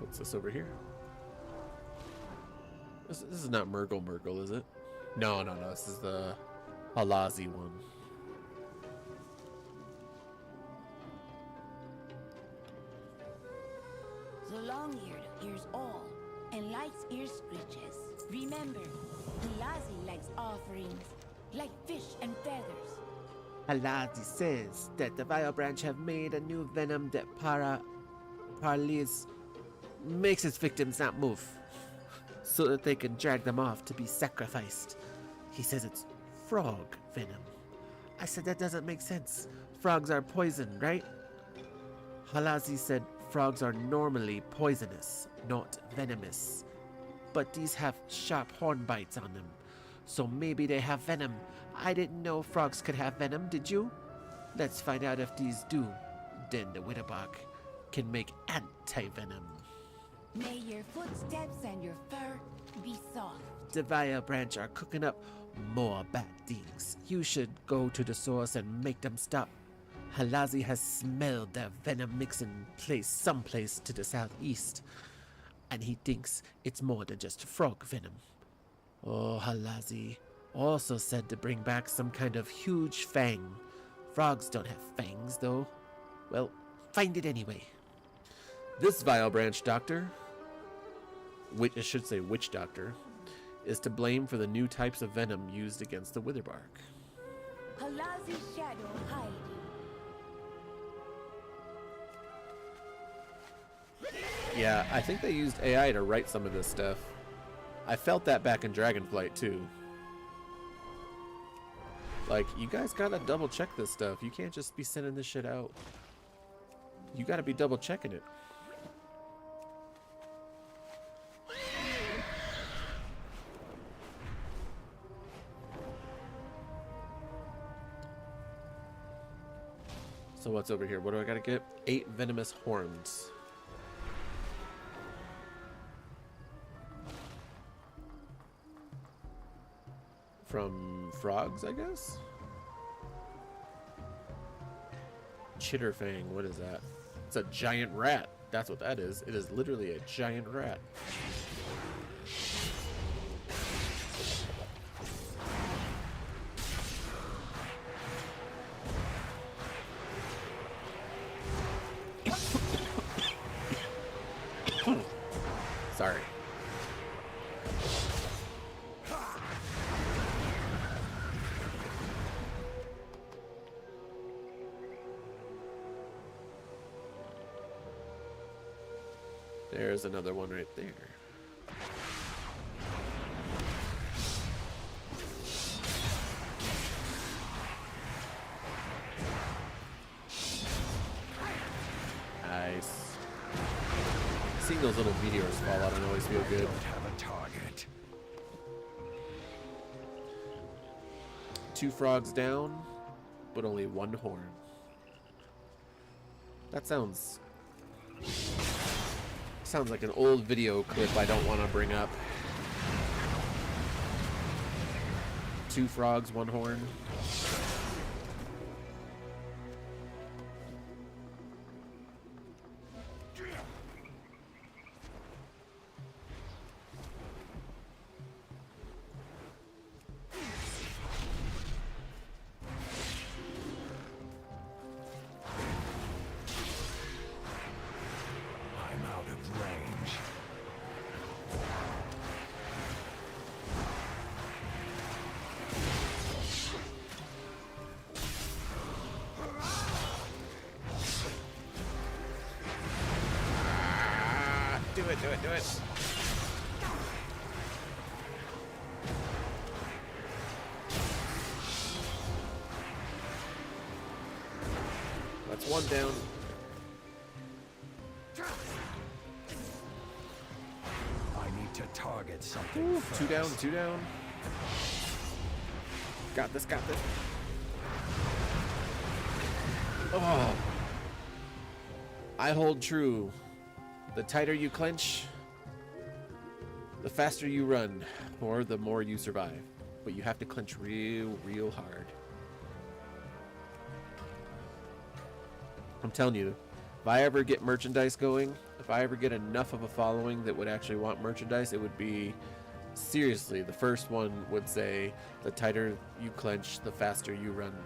What's this over here? This is not Murgle, is it? No. This is the Halazi one. The long-eared hears all, and likes ear scritches. Remember, Halazi likes offerings, like fish and feathers. Halazi says that the Vile Branch have made a new venom that parleys makes its victims not move, so that they can drag them off to be sacrificed. He says it's frog venom. I said that doesn't make sense. Frogs are poison, right? Halazi said frogs are normally poisonous, not venomous. But these have sharp horn bites on them, so maybe they have venom. I didn't know frogs could have venom, did you? Let's find out if these do. Then the Witterbark can make anti-venom. May your footsteps and your fur be soft. The Vile Branch are cooking up more bad things. You should go to the source and make them stop. Halazi has smelled their venom mixing place someplace to the southeast, and he thinks it's more than just frog venom. Oh, Halazi also said to bring back some kind of huge fang. Frogs don't have fangs, though. Well, find it anyway. This Vile Branch doctor, which I should say witch doctor, is to blame for the new types of venom used against the Witherbark. Halazi's shadow hiding. Yeah, I think they used AI to write some of this stuff. I felt that back in Dragonflight too. Like, you guys gotta double check this stuff. You can't just be sending this shit out. You gotta be double checking it. So what's over here? What do I gotta get? 8 venomous horns. From frogs, I guess? Chitterfang, what is that? It's a giant rat. That's what that is. It is literally a giant rat. Sorry. There's another one right there. Nice. Seeing those little meteors fall out, I always feel good. Have a target. 2 frogs down, but only 1 horn. That sounds like an old video clip I don't want to bring up. 2 frogs, 1 horn. Do it. That's 1 down. I need to target something. Ooh, 2 down, 2 down. Got this, got this. Oh. I hold true. The tighter you clench, the faster you run, or the more you survive. But you have to clench real hard. I'm telling you, if I ever get merchandise going, if I ever get enough of a following that would actually want merchandise, it would be, seriously, the first one would say, the tighter you clench, the faster you run.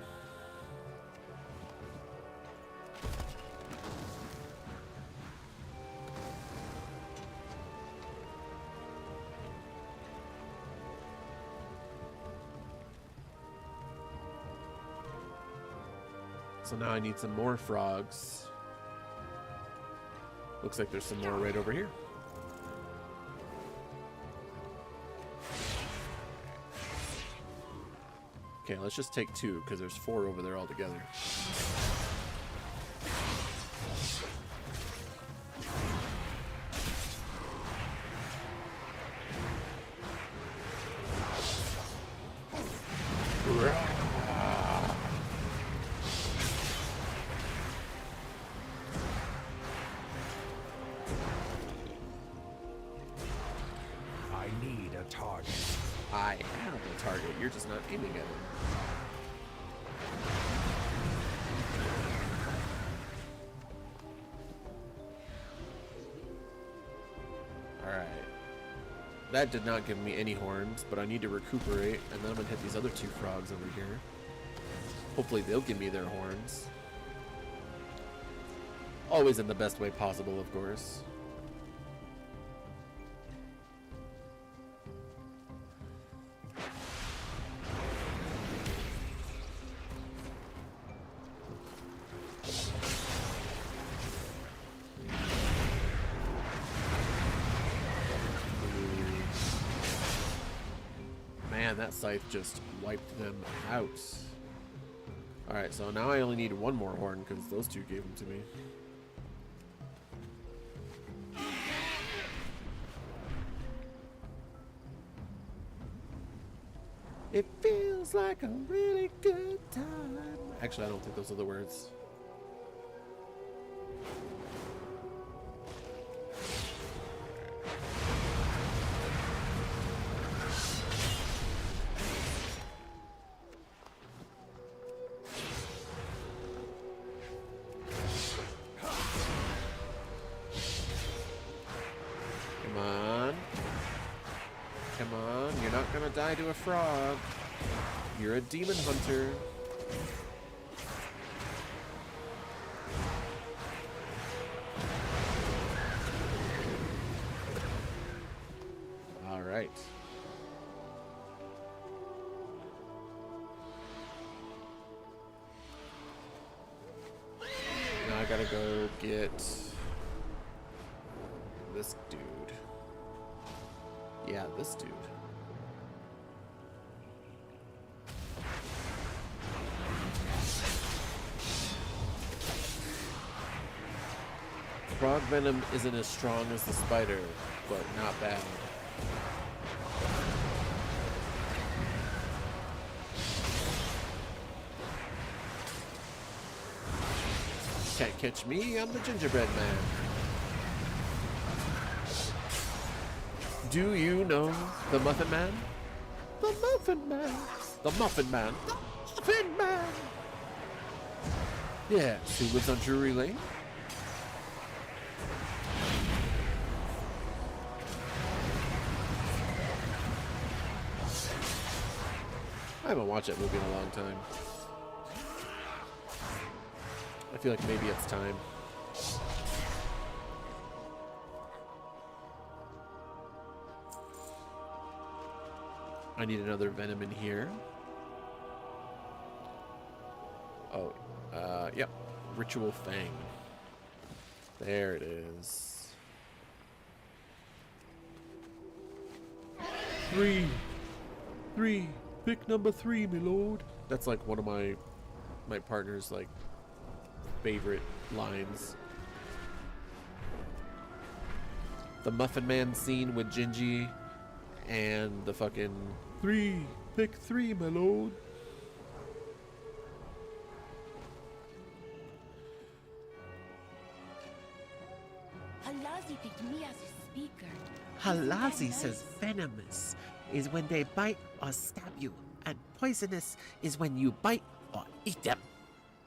So now I need some more frogs. Looks like there's some more right over here. Okay, let's just take 2 because there's 4 over there altogether. I have a target, you're just not aiming at it. Alright. That did not give me any horns, but I need to recuperate, and then I'm gonna hit these other 2 frogs over here. Hopefully they'll give me their horns. Always in the best way possible, of course. Man, that scythe just wiped them out. Alright, so now I only need 1 more horn because those 2 gave them to me. It feels like a really good time. Actually, I don't think those are the words. die to a frog. You're a demon hunter. All right. Now I gotta go get this dude. Yeah, this dude. Frog venom isn't as strong as the spider, but not bad. Can't catch me, I'm the gingerbread man. Do you know the Muffin Man? The Muffin Man! The Muffin Man! The Muffin Man! Yes, who lives on Drury Lane? I haven't watched that movie in a long time. I feel like maybe it's time. I need another venom in here. Oh, yep. Ritual Fang. There it is. 3. Pick number 3, my lord. That's like one of my partner's like favorite lines. The Muffin Man scene with Gingy and the fucking 3. Pick 3, my lord. Halazi picked me as a speaker. Halazi says venomous is when they bite or stab you, and poisonous is when you bite or eat them.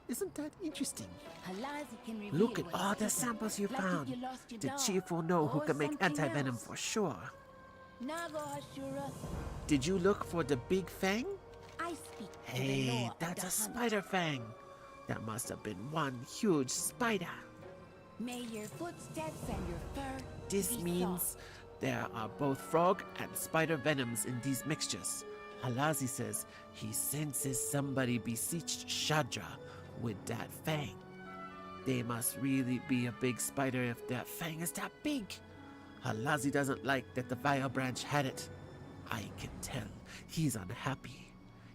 Isn't that interesting? Halazi can reveal Look at what's all the hidden, samples you like if found. you lost your The dog chief will know who or can make something anti-venom else. for sure. Nago Hashura, Did you look for the big fang? I speak to the Hey, law of that's the a hunt. spider fang. That must have been one huge spider. May your footsteps and your fur This be means soft. there are both frog and spider venoms in these mixtures. Halazi says he senses somebody beseeched Shadra with that fang. They must really be a big spider if that fang is that big. Halazi doesn't like that the Vile Branch had it. I can tell he's unhappy.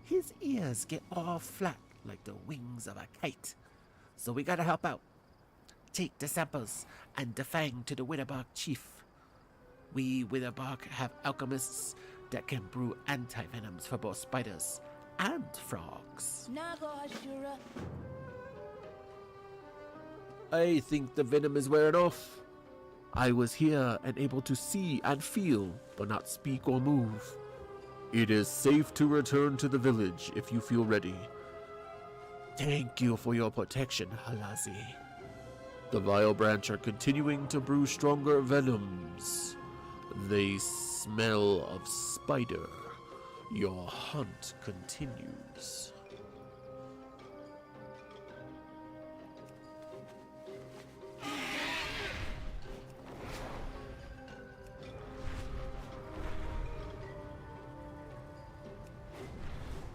His ears get all flat like the wings of a kite. So we gotta help out. Take the samples and the fang to the Witherbark chief. We Witherbark have alchemists that can brew anti-venoms for both spiders and frogs. Nago Hashura, I think the venom is wearing off. I was here and able to see and feel, but not speak or move. It is safe to return to the village if you feel ready. Thank you for your protection, Halazi. The Vile Branch are continuing to brew stronger venoms. They smell of spider. Your hunt continues.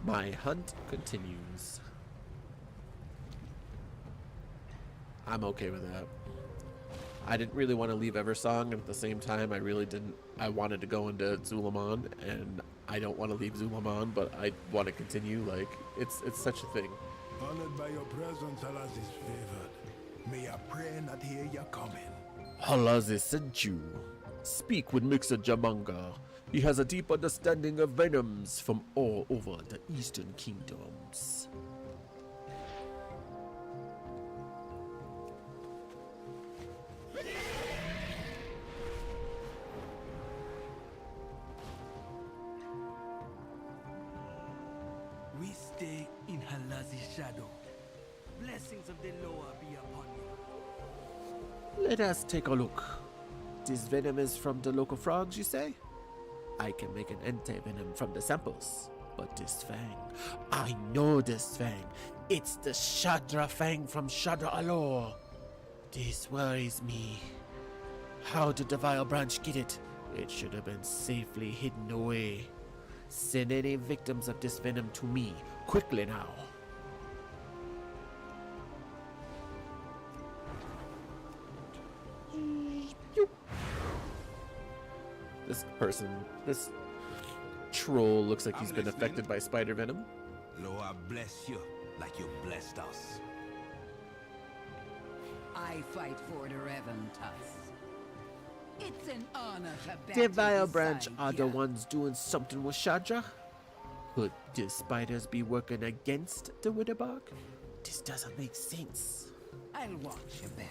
My hunt continues. I'm okay with that. I didn't really want to leave Eversong, and at the same time, I really didn't. I wanted to go into ZulAman, and I don't want to leave ZulAman, but I want to continue. Like, it's such a thing. Honored by your presence, Alas is favored. May I pray not hear you coming. Halazi sent you. Speak with Mixer Jamanga. He has a deep understanding of venoms from all over the Eastern Kingdoms. We stay in Halazi's shadow. Blessings of the Loa be upon you. Let us take a look. This venom is from the local frogs, you say? I can make an anti-venom from the samples. But this fang, I know this fang. It's the Shadra fang from Shadra Alor. This worries me. How did the Vile Branch get it? It should have been safely hidden away. Send any victims of this venom to me, quickly now. This troll looks like he's been affected by spider venom. Loa bless you like you blessed us. I fight for the Reventus. It's an honor to The battle Vile Branch beside are the ya. ones doing something with Shadra? Could the spiders be working against the Witherbark? This doesn't make sense. I'll watch your back.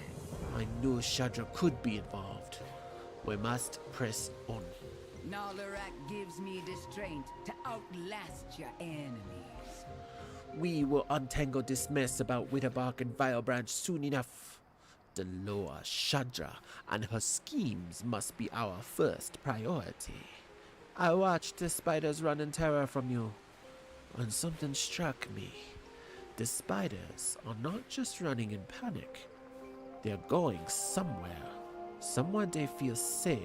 I knew Shadra could be involved. We must press on. Nalarak gives me the strength to outlast your enemies. We will untangle this mess about Witherbark and Vile Branch soon enough. The Loa Shadra and her schemes must be our first priority. I watched the spiders run in terror from you, and something struck me. The spiders are not just running in panic. They're going somewhere. Somewhere they feel safe.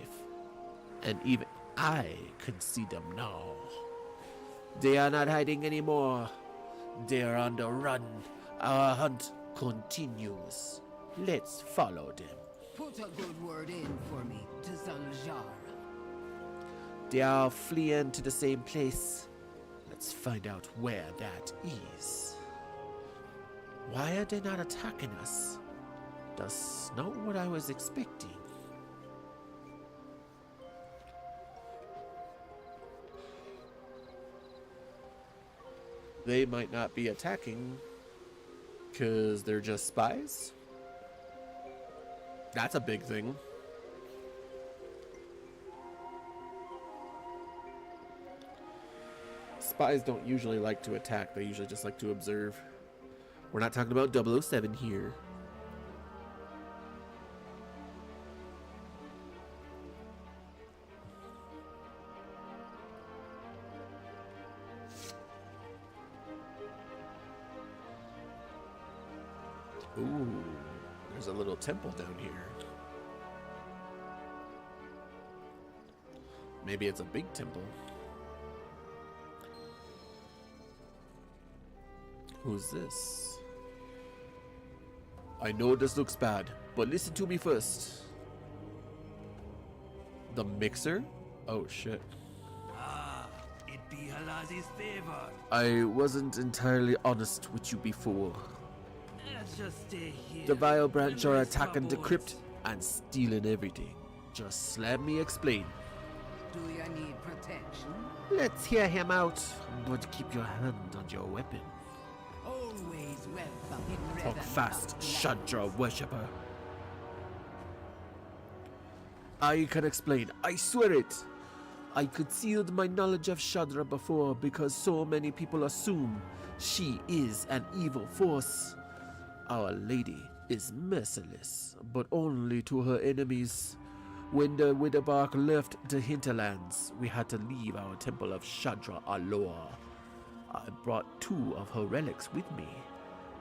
And even I can see them now. They are not hiding anymore. They are on the run. Our hunt continues. Let's follow them. Put a good word in for me to Zaljar. They are fleeing to the same place. Let's find out where that is. Why are they not attacking us? That's not what I was expecting. They might not be attacking because they're just spies. That's a big thing. Spies don't usually like to attack. They usually just like to observe. We're not talking about 007 here. Ooh, there's a little temple down here. Maybe it's a big temple. Who's this? I know this looks bad, but listen to me first. The mixer? Oh shit. It be Halazi's favor. I wasn't entirely honest with you before. Let's just stay here. The Vile Branch and are rest my attacking the bones. crypt and stealing everything. Just let me explain. Do you need protection? Let's hear him out, but keep your hand on your weapon. Always welcome in Talk Revenant fast, land. Shadra worshipper. I can explain, I swear it. I concealed my knowledge of Shadra before because so many people assume she is an evil force. Our Lady is merciless, but only to her enemies. When the Witherbark left the hinterlands, we had to leave our temple of Shadra Alor. I brought 2 of her relics with me,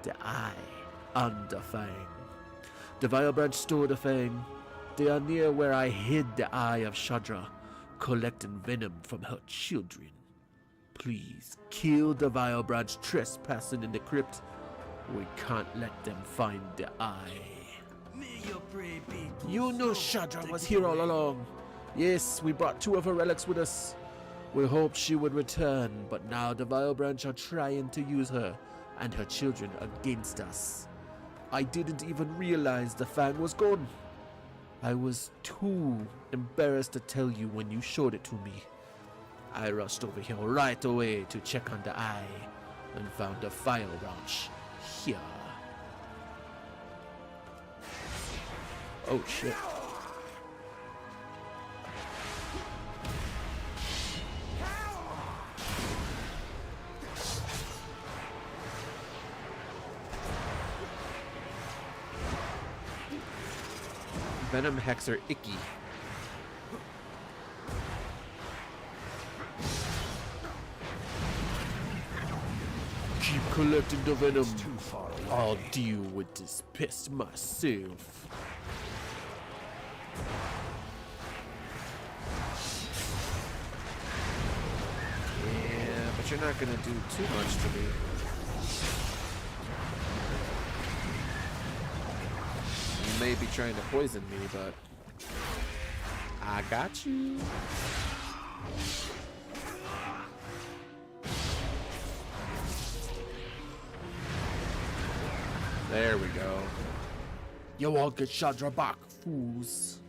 the Eye and the Fang. The Vile Branch stole the Fang. They are near where I hid the Eye of Shadra, collecting venom from her children. Please, kill the Vile Branch trespassing in the crypt. We can't let them find the Eye. May your prey be You know Shadra was here all along. Yes, we brought 2 of her relics with us. We hoped she would return, but now the Vile Branch are trying to use her and her children against us. I didn't even realize the Fang was gone. I was too embarrassed to tell you when you showed it to me. I rushed over here right away to check on the Eye and found the Vile Branch here. Oh shit. Venom hacks are icky. collecting the venom. It's too far away. I'll deal with this pest myself. Yeah, but you're not gonna do too much to me. You may be trying to poison me, but I got you. There we go. You all get Chandra back, fools.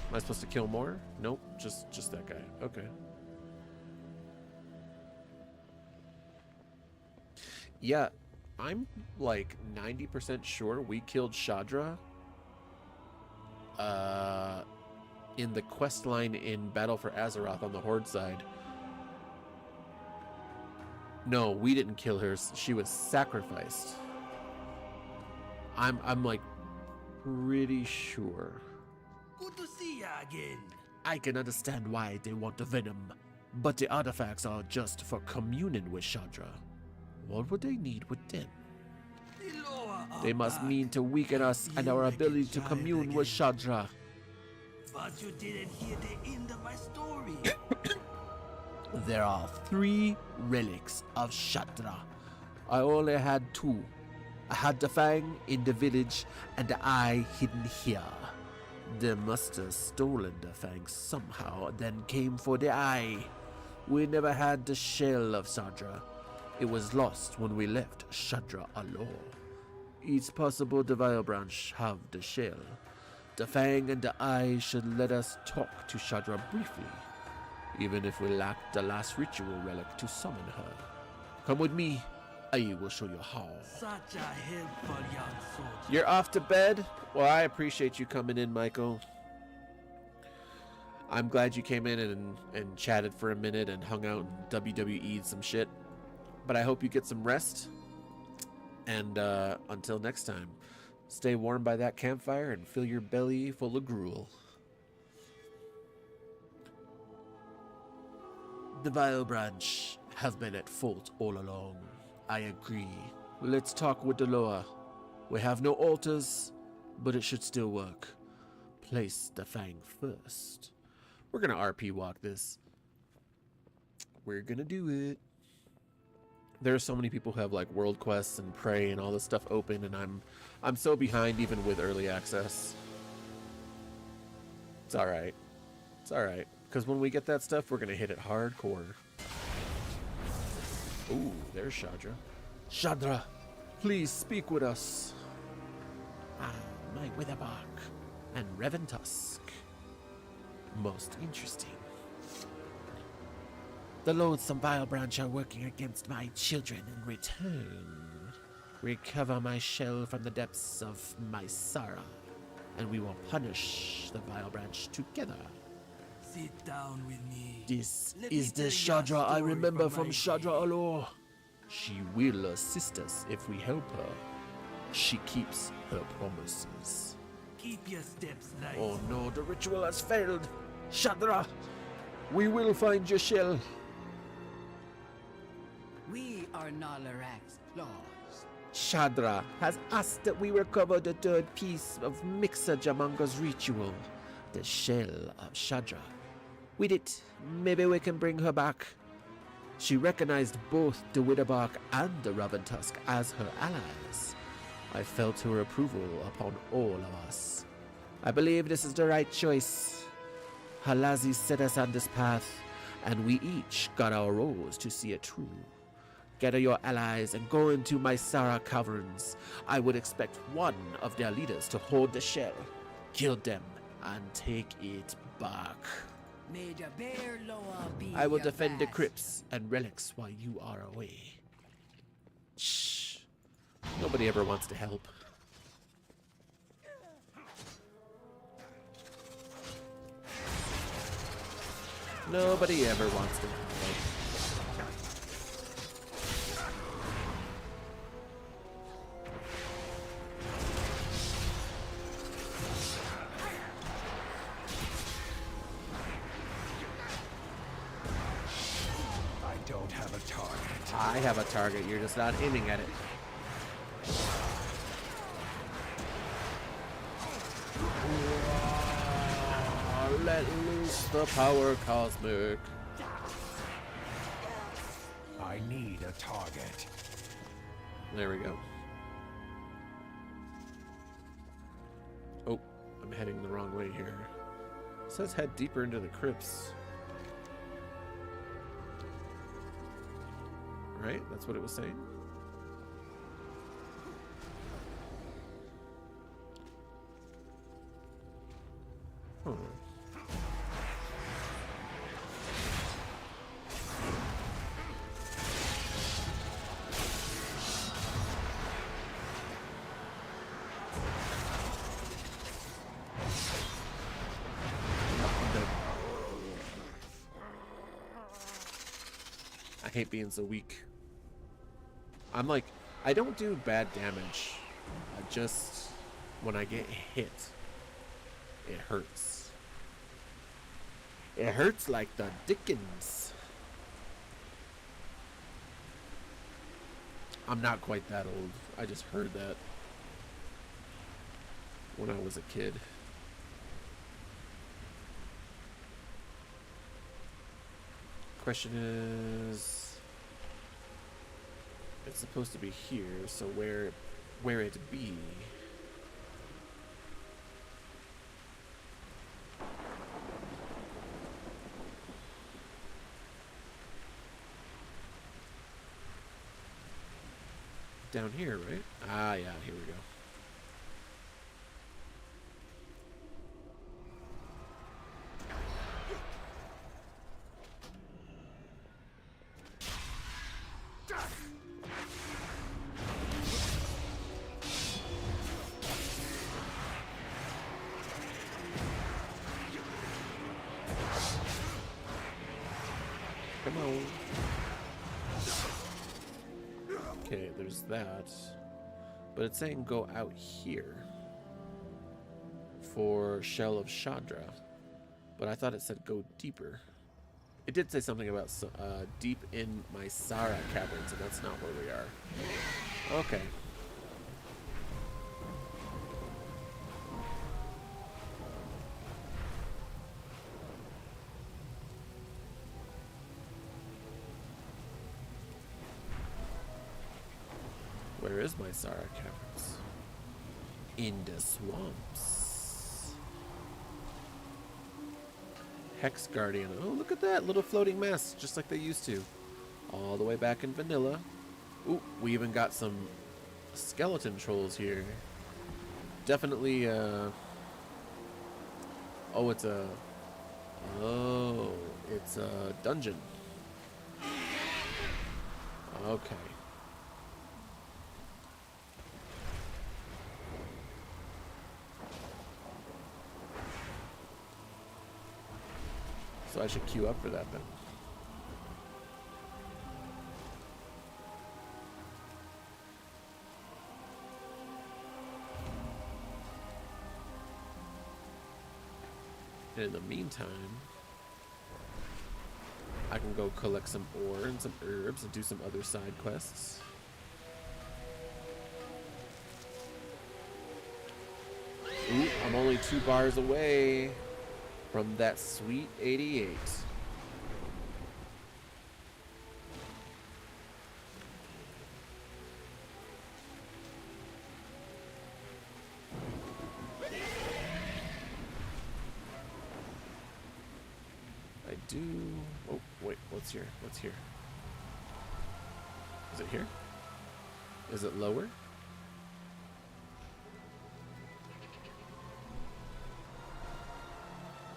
Am I supposed to kill more? Nope, just that guy. Okay. Yeah, I'm like 90% sure we killed Shadra in the quest line in Battle for Azeroth on the Horde side. No, we didn't kill her. She was sacrificed. I'm like pretty sure. Good to see ya again. I can understand why they want the venom, but the artifacts are just for communing with Chandra. What would they need with them? They must mean to weaken us and our ability to commune with Chandra. But you didn't hear the end of my story. There are 3 relics of Chandra. I only had 2. I had the Fang in the village and the Eye hidden here. They must have stolen the Fang somehow, then came for the Eye. We never had the shell of Chandra. It was lost when we left Chandra alone. It's possible the Vile Branch have the shell. The Fang and the Eye should let us talk to Chandra briefly, even if we lack the last ritual relic to summon her. Come with me, I will show you how. Such a helpful young soldier. You're off to bed? Well, I appreciate you coming in, Michael. I'm glad you came in and chatted for a minute and hung out and WWE'd some shit. But I hope you get some rest. And until next time, stay warm by that campfire and fill your belly full of gruel. The Vile Branch have been at fault all along. I agree. Let's talk with the Loa. We have no altars, but it should still work. Place the Fang first. We're gonna RP walk this. We're gonna do it. There are so many people who have like world quests and Prey and all this stuff open, and I'm so behind even with early access. It's alright. It's alright. Because when we get that stuff, we're gonna hit it hardcore. Ooh, there's Chandra. Chandra, please speak with us. My Witherbark and Reventusk. Most interesting. The loathsome Vile Branch are working against my children in return. Recover my shell from the depths of my Sara, and we will punish the Vile Branch together. Sit down with me. This is the Chandra I remember from Chandra Alor. She will assist us if we help her. She keeps her promises. Keep your steps light. Oh no, the ritual has failed. Chandra, we will find your shell. We are Nalarak's claws. Chandra has asked that we recover the third piece of Mixer Jamanga's ritual, the shell of Chandra. With it, maybe we can bring her back. She recognized both the Witherbark and the Reventusk as her allies. I felt her approval upon all of us. I believe this is the right choice. Halazi set us on this path, and we each got our roles to see it through. Gather your allies and go into my Sara caverns. I would expect one of their leaders to hold the shell, kill them, and take it back. May the bear Loa be I will your defend the master. crypts and relics while you are away. Shh. Nobody ever wants to help. Nobody ever wants to help. have a target. I have a target. You're just not aiming at it. Let loose the power cosmic. I need a target. There we go. Oh, I'm heading the wrong way here. It says head deeper into the crypts. Right? That's what it was saying? Huh. I hate being so weak. I'm like, I don't do bad damage. I just, when I get hit, it hurts. It hurts like the dickens. I'm not quite that old. I just heard that when I was a kid. Question is, it's supposed to be here, so where it be? Down here, right? Ah, yeah, here we go. Come on. Okay, there's that. But it's saying go out here for Shell of Chandra. But I thought it said go deeper. It did say something about deep in my Sara caverns, and that's not where we are. Okay. Where is my Sara caverns? In the swamps. Hex Guardian. Oh, look at that little floating mess, just like they used to. All the way back in vanilla. Ooh, we even got some skeleton trolls here. Definitely, oh, it's a dungeon. Okay. So I should queue up for that then. And in the meantime, I can go collect some ore and some herbs and do some other side quests. Ooh, I'm only 2 bars away from that sweet 88. I do... Oh, wait, what's here? What's here? Is it here? Is it lower?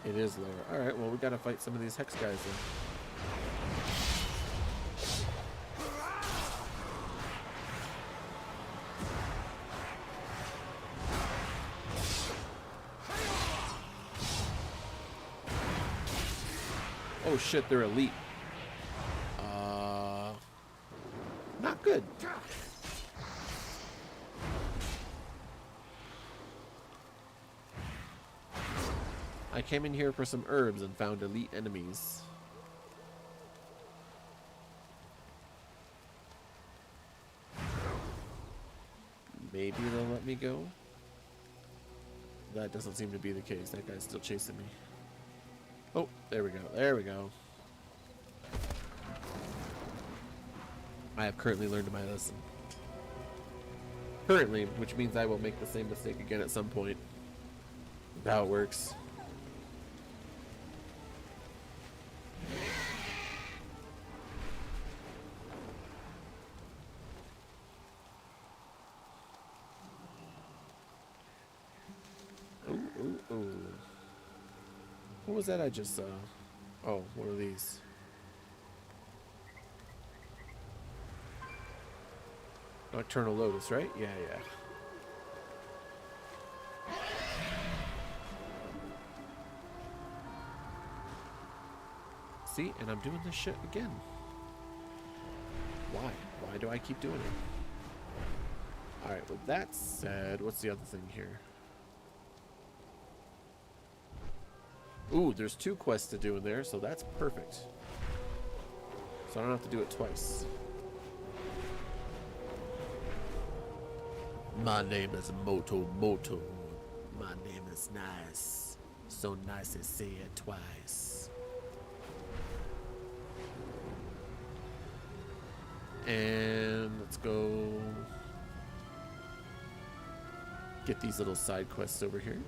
It is lower. Alright, well, we gotta fight some of these hex guys then. Oh shit, they're elite. Not good. I came in here for some herbs and found elite enemies. maybe they'll let me go. That doesn't seem to be the case. That guy's still chasing me. Oh, there we go. There we go. I have currently learned my lesson. Currently, which means I will make the same mistake again at some point. That's how it works. Ooh. What was that I just saw? Oh, what are these? Nocturnal Lotus, right? Yeah. See, and I'm doing this shit again. Why? Why do I keep doing it? Alright, with that said, what's the other thing here? Ooh, there's 2 quests to do in there, so that's perfect. So I don't have to do it twice. My name is Moto. My name is nice. So nice I say it twice. And let's go get these little side quests over here.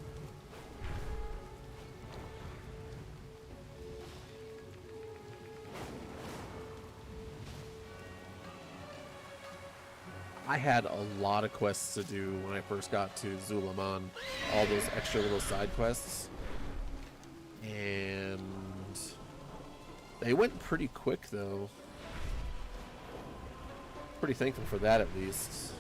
I had a lot of quests to do when I first got to ZulAman. All those extra little side quests. And they went pretty quick though. Pretty thankful for that at least.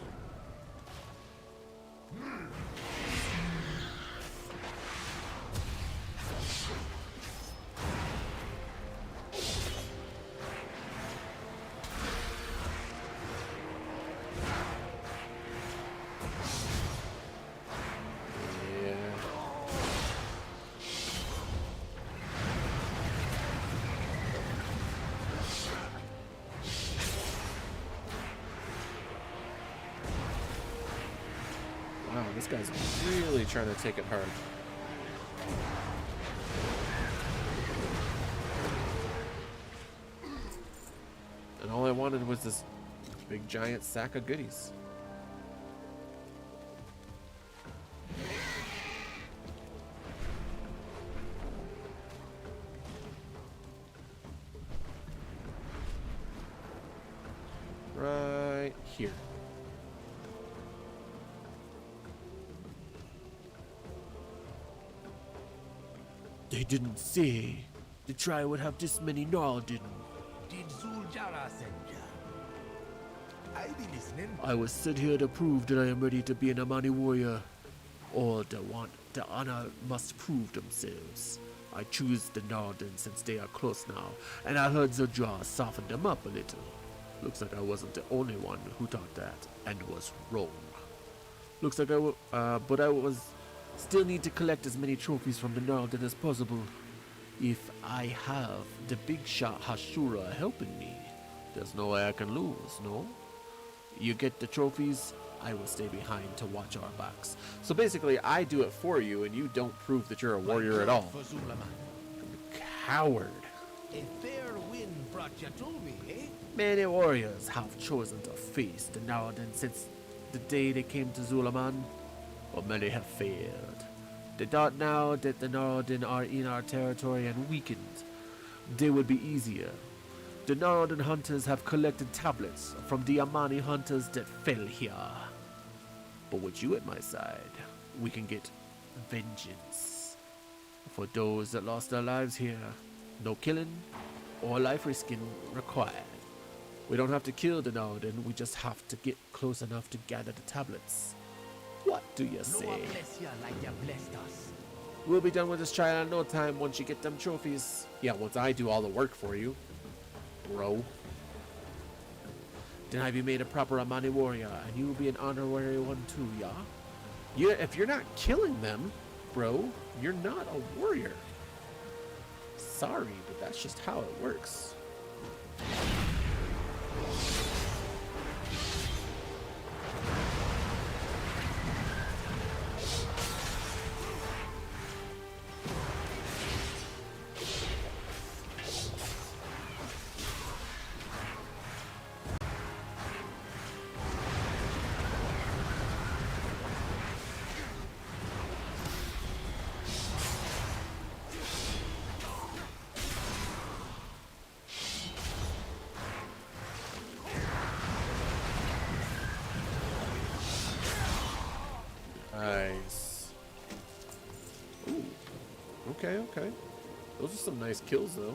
Wow, this guy's really trying to take it hard. And all I wanted was this big giant sack of goodies. Right here. They didn't say the trial would have this many Norden. Did Zuljara send ya? I be listening. I was sent here to prove that I am ready to be an Amani warrior. All the honor must prove themselves. I choose the Norden since they are close now, and I heard Zul'jara softened them up a little. Looks like I wasn't the only one who thought that, and was wrong. Looks like but I was still need to collect as many trophies from the Norden as possible. If I have the big shot Hashura helping me, there's no way I can lose, no? You get the trophies, I will stay behind to watch our backs. So basically, I do it for you, and you don't prove that you're a warrior at all. Coward. A fair wind brought you to me, eh? Many warriors have chosen to face the Norden since the day they came to ZulAman, but many have failed. They thought now that the Norden are in our territory and weakened, they would be easier. The Norden hunters have collected tablets from the Amani hunters that fell here. But with you at my side, we can get vengeance. For those that lost their lives here, no killing or life risking required. We don't have to kill the Norden, we just have to get close enough to gather the tablets. What do you say? No one bless you like you blessed us. We'll be done with this trial in no time once you get them trophies. Yeah, once I do all the work for you, bro. Then I be made a proper Amani warrior, and you will be an honorary one too, yeah? Yeah, if you're not killing them, bro, you're not a warrior. Sorry, but that's just how it works. Okay, okay. Those are some nice kills, though.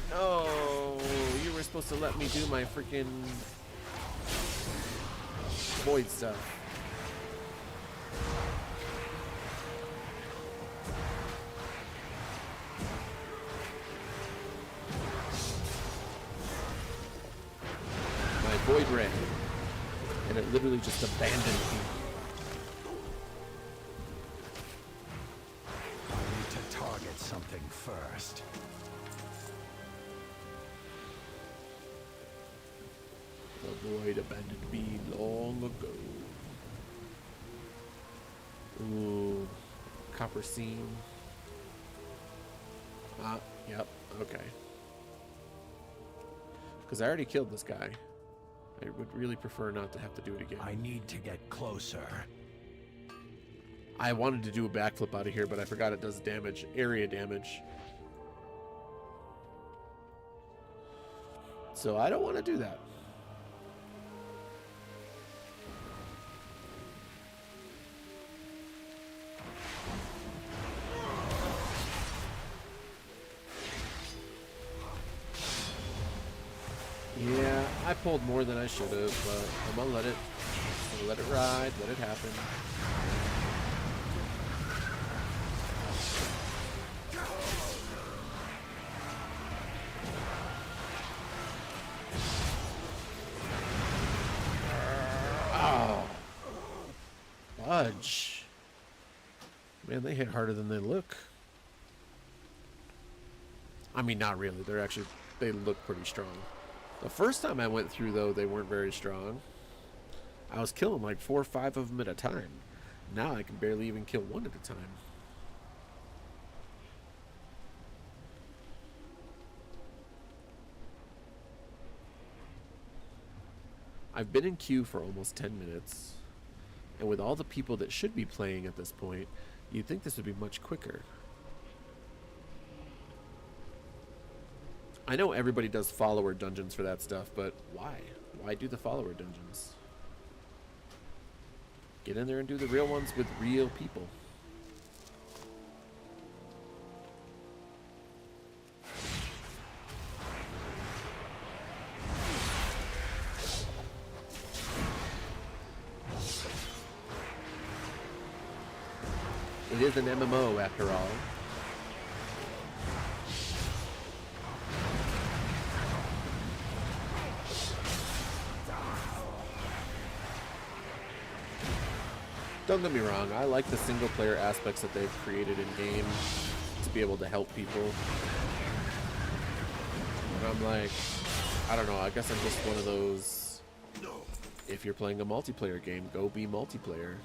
No, you were supposed to let me do my freaking void stuff. My void ray, and it literally just abandoned me. I need to target something first. The void abandoned me long ago. Ooh, copper seam. Ah, yep, okay. Because I already killed this guy. I would really prefer not to have to do it again. I need to get closer. I wanted to do a backflip out of here, but I forgot it does damage, area damage. So I don't want to do that. Yeah, I pulled more than I should have, but I'm gonna let it ride, let it happen. Oh, fudge. Man, they hit harder than they look. I mean, not really. They look pretty strong. The first time I went through, though, they weren't very strong. I was killing like 4 or 5 of them at a time. Now I can barely even kill one at a time. I've been in queue for almost 10 minutes. And with all the people that should be playing at this point, you'd think this would be much quicker. I know everybody does follower dungeons for that stuff, but why? Why do the follower dungeons? Get in there and do the real ones with real people. It is an MMO after all. Don't get me wrong, I like the single player aspects that they've created in game to be able to help people. But I'm like, I don't know, I guess I'm just one of those, if you're playing a multiplayer game, go be multiplayer.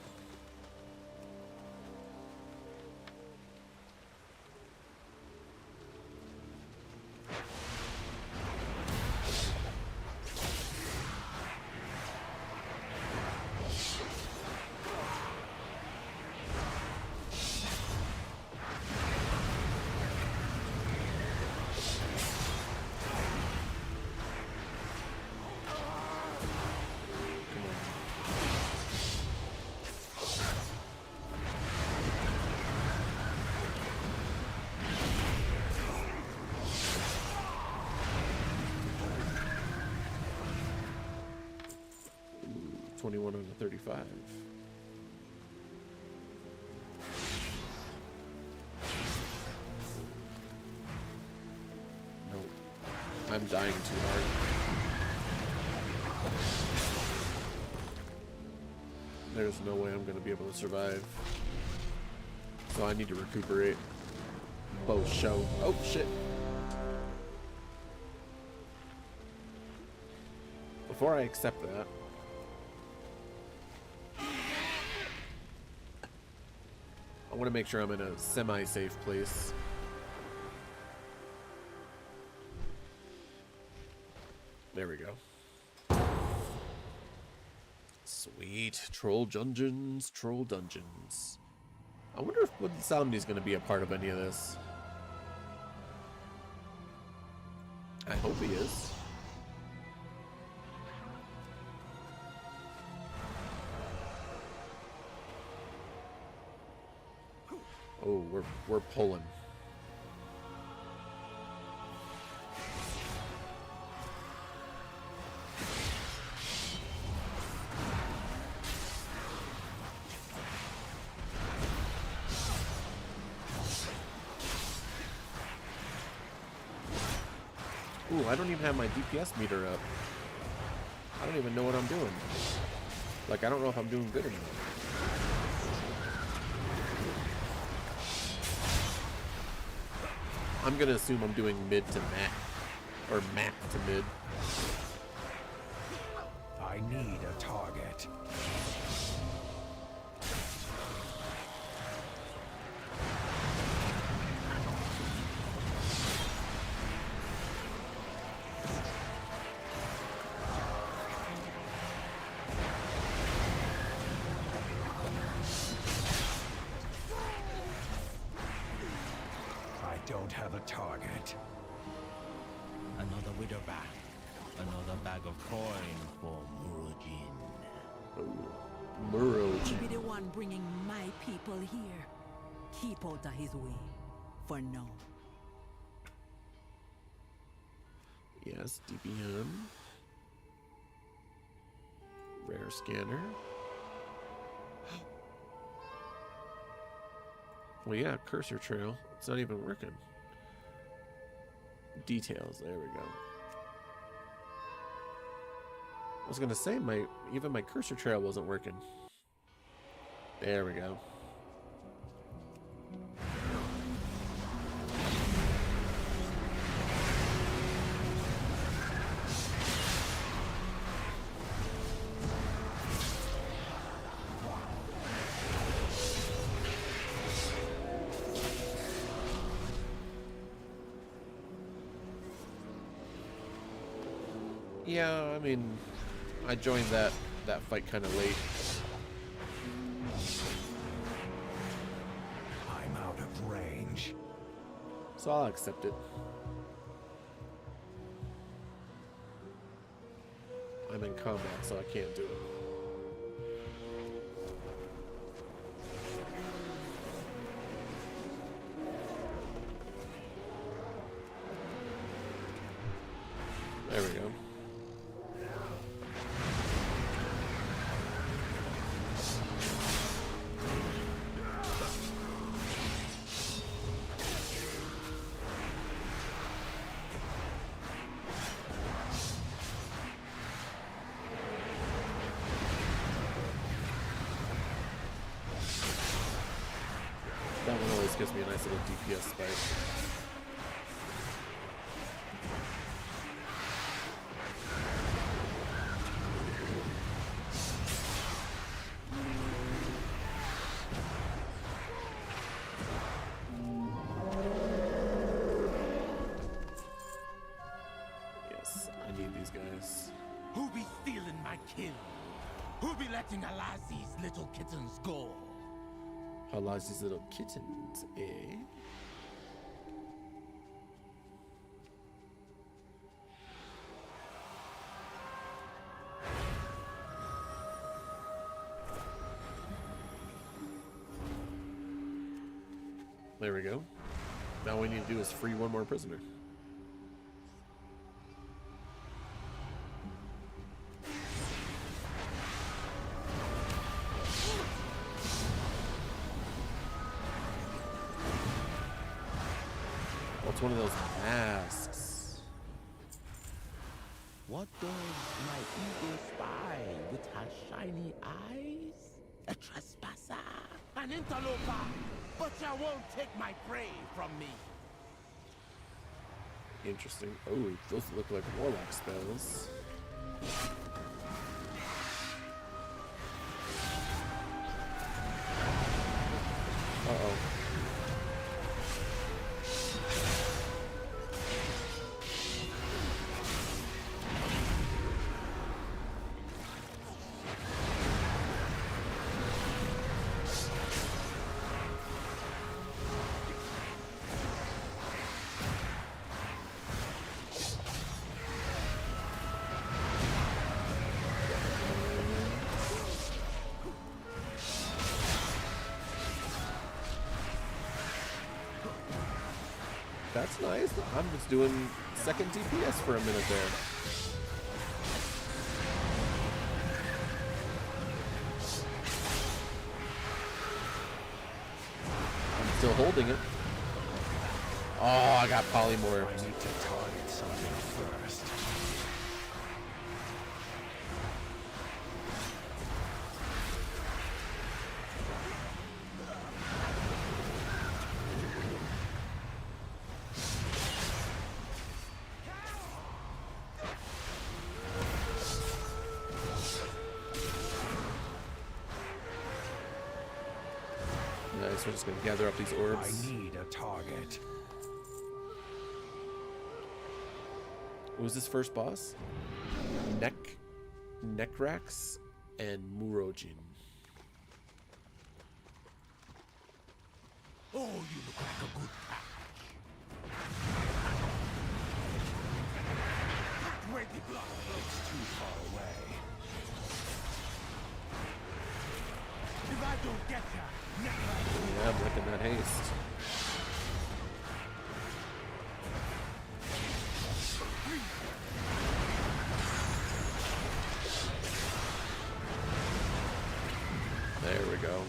Ooh, 21 on the 35. Nope. I'm dying too hard. There's no way I'm going to be able to survive. So I need to recuperate. Both show. Oh, shit. Before I accept that, I want to make sure I'm in a semi-safe place. There we go. Sweet. Troll dungeons, troll dungeons. I wonder if Insomnia's going to be a part of any of this. I hope he is. Oh, we're pulling. Ooh, I don't even have my DPS meter up. I don't even know what I'm doing. Like, I don't know if I'm doing good or not. I'm gonna assume I'm doing mid to mat. Or mat to mid. I need a target. Don't have a target. Another widow bag. Another bag of coin for Murojin. Murojin. He be the one bringing my people here. Keep out of his way. For now. Yes, DBM. Rare scanner. Well, yeah, cursor trail. It's not even working. Details. There we go. I was gonna say even my cursor trail wasn't working. There we go. Yeah, I mean, I joined that fight kind of late. I'm out of range. So I'll accept it. I'm in combat, so I can't do it. There we go. That one always gives me a nice little DPS spike. Yes, I need these guys. Who be stealing my kill? Who be letting Alazi's little kittens go? Halazi's little kittens, eh? There we go. Now all we need to do is free one more prisoner. It's one of those masks. What does my eagle spy with her shiny eyes? A trespasser, an interloper, but you won't take my prey from me. Interesting. Oh, those look like warlock spells. Uh-oh. That's nice. I'm just doing second DPS for a minute there. I'm still holding it. Oh, I got polymorphed. I need to target something first. Nice, we're just gonna gather up these orbs. I need a target. What was this first boss? Necrax and Murojin. Oh, you look like a good package. Where the blood flows too far away. If I don't get ya, Yeah, I'm liking that haste. There we go.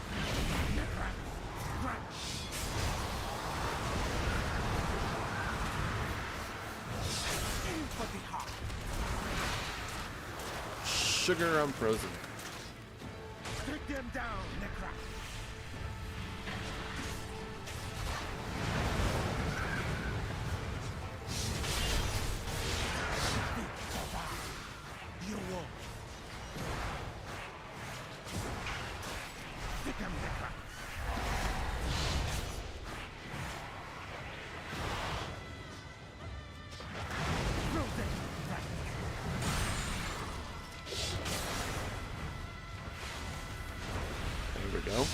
Sugar, I'm frozen. Take them down, Necra. You won't. Take them, Necra. There we go.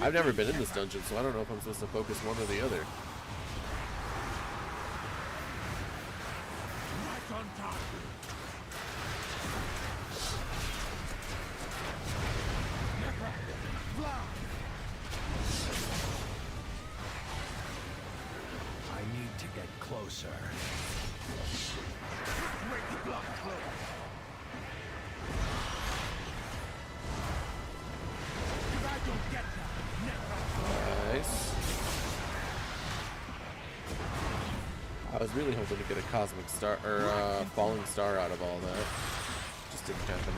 I've never been in this dungeon, so I don't know if I'm supposed to focus one or the other. Right on target. Necra, fly. I need to get closer. Make the blood flow. If I don't get ya, Necra. Nice. I was really hoping to get a cosmic star or falling star out of all that. Just didn't happen.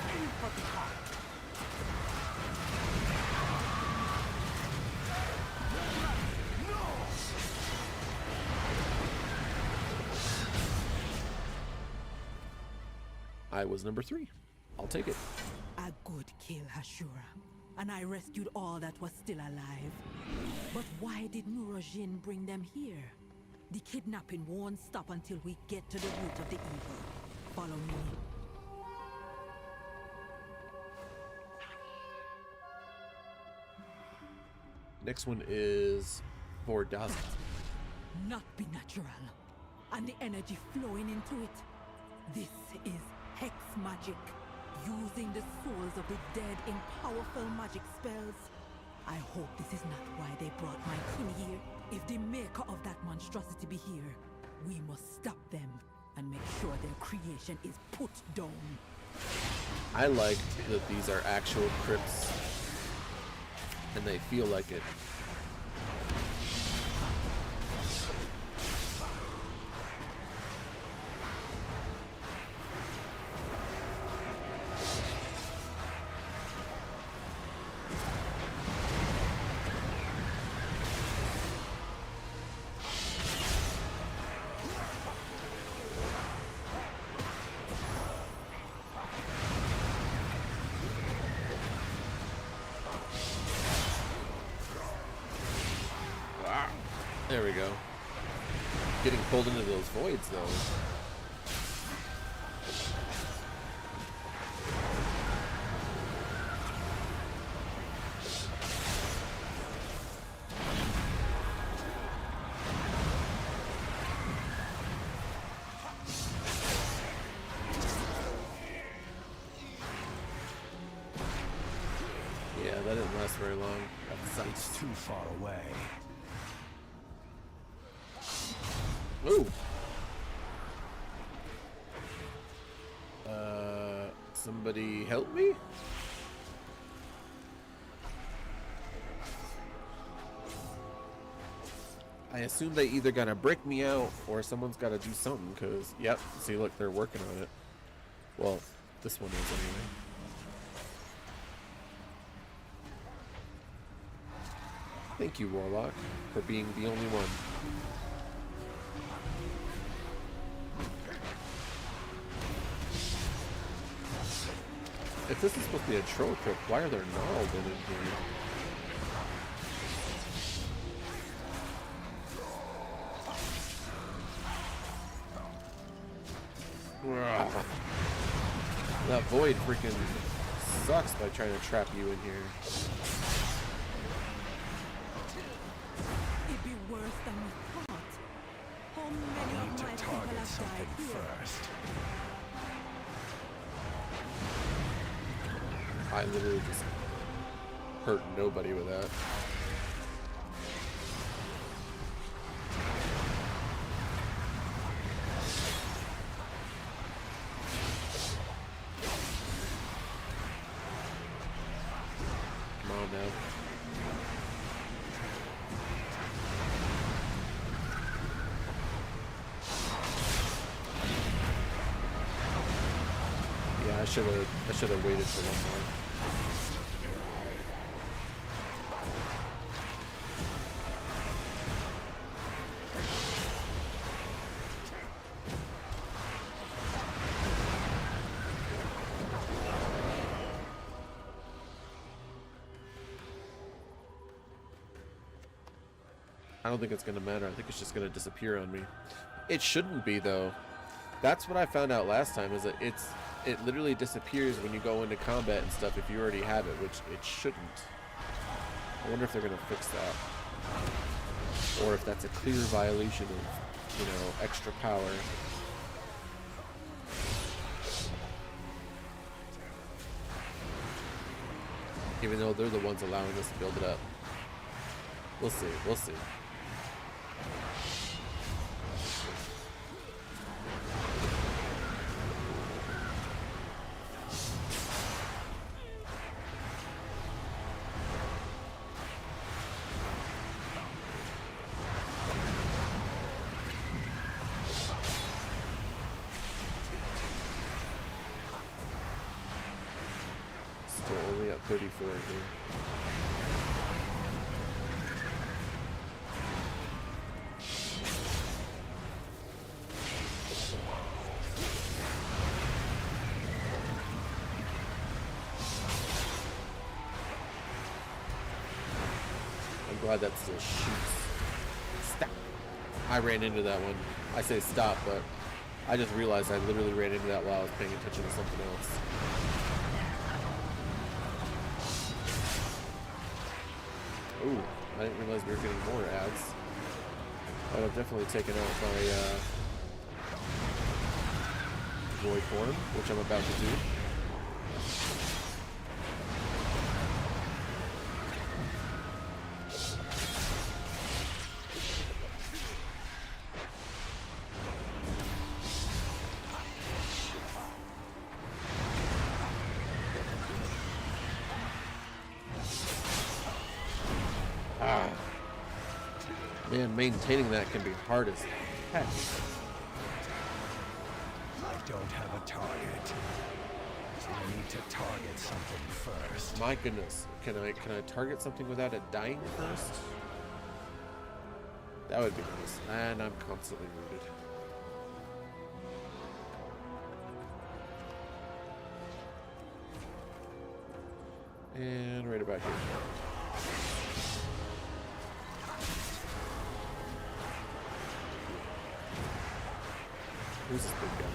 Aim for the heart. I was number 3. I'll take it. A good kill, Hashura. And I rescued all that was still alive. But why did Murojin bring them here? The kidnapping won't stop until we get to the root of the evil. Follow me. Next one is Vordaza. Not be natural. And the energy flowing into it. This is hex magic. Using the souls of the dead in powerful magic spells. I hope this is not why they brought my kin here. If the maker of that monstrosity be here, we must stop them and make sure their creation is put down. I like that these are actual crypts, and they feel like it. There we go. Getting pulled into those voids, though. that didn't last very long. That It's sucks. too far away. Ooh. Somebody help me? I assume they either gotta break me out or someone's gotta do something, because, yep, see, look, they're working on it. Well, this one is anyway. Thank you, Warlock, for being the only one. If this is supposed to be a troll crypt, why are there gnarled in it here? Ugh. That void freaking sucks by trying to trap you in here. It'd be worse than we thought. How many I of need to my people target have something died here? first. I literally just hurt nobody with that. Come on now. Yeah, I should have waited for one more. I don't think it's gonna matter. I think it's just gonna disappear on me. It shouldn't be though. That's what I found out last time, is that it literally disappears when you go into combat and stuff if you already have it, which it shouldn't. I wonder if they're gonna fix that. Or if that's a clear violation of, you know, extra power. Even though they're the ones allowing us to build it up. We'll see, we'll see. Still only at 34 here. I'm glad that still shoots. Stop. I ran into that one. I say stop, but I just realized I literally ran into that while I was paying attention to something else. Ooh, I didn't realize we were getting more ads. I would have definitely taken out my void form, which I'm about to do. Man, maintaining that can be hard as heck. I don't have a target. I need to target something first. My goodness, can I target something without it dying first? That would be nice. And I'm constantly wounded. And right about here. Who's this big guy?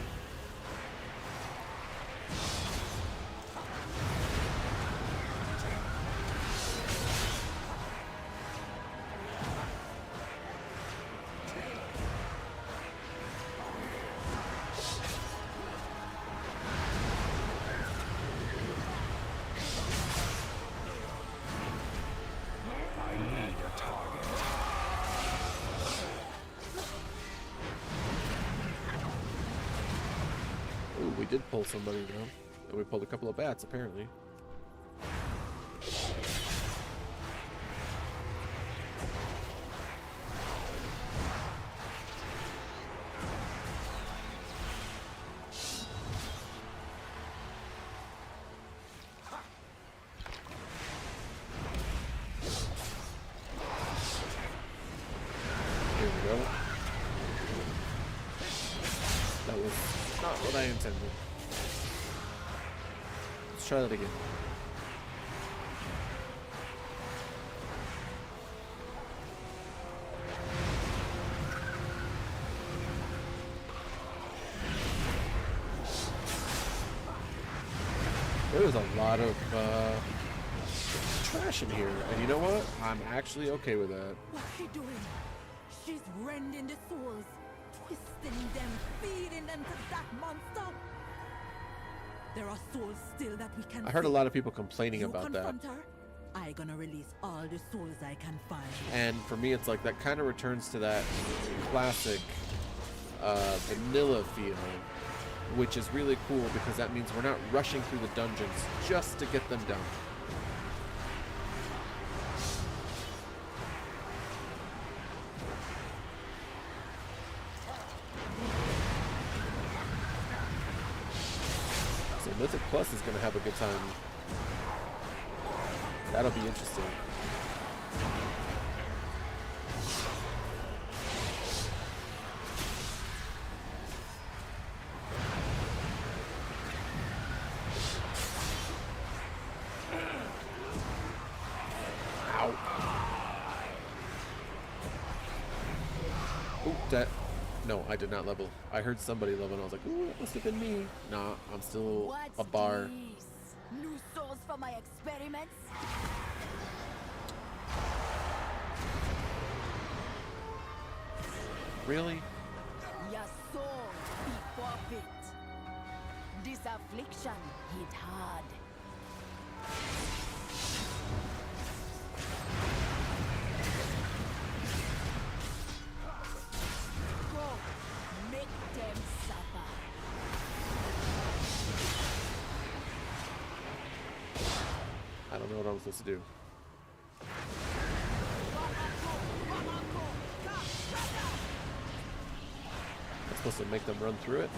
Ooh, we did pull somebody though. And we pulled a couple of bats apparently. Here we go. That was not what I intended. Let's try that again. There was a lot of trash in here, and you know what? I'm actually okay with that. What's she doing? She's rending the souls, twisting them, feeding them to that monster. There are souls still that we can I heard a see. lot of people complaining You about that. confront her, I gonna release all the souls I can find. And for me, it's like that kind of returns to that classic vanilla feel, which is really cool because that means we're not rushing through the dungeons just to get them done. So Mythic Plus is going to have a good time. That'll be interesting. Ow. Ooh, that. No, I did not level. I heard somebody level and I was like, ooh, that must have been me. Nah, I'm still What's a bar. this? New souls for my experiments? Really? Your soul be forfeit. This affliction hit hard. Go, make them suffer. I don't know what I'm supposed to do. I'm supposed to make them run through it?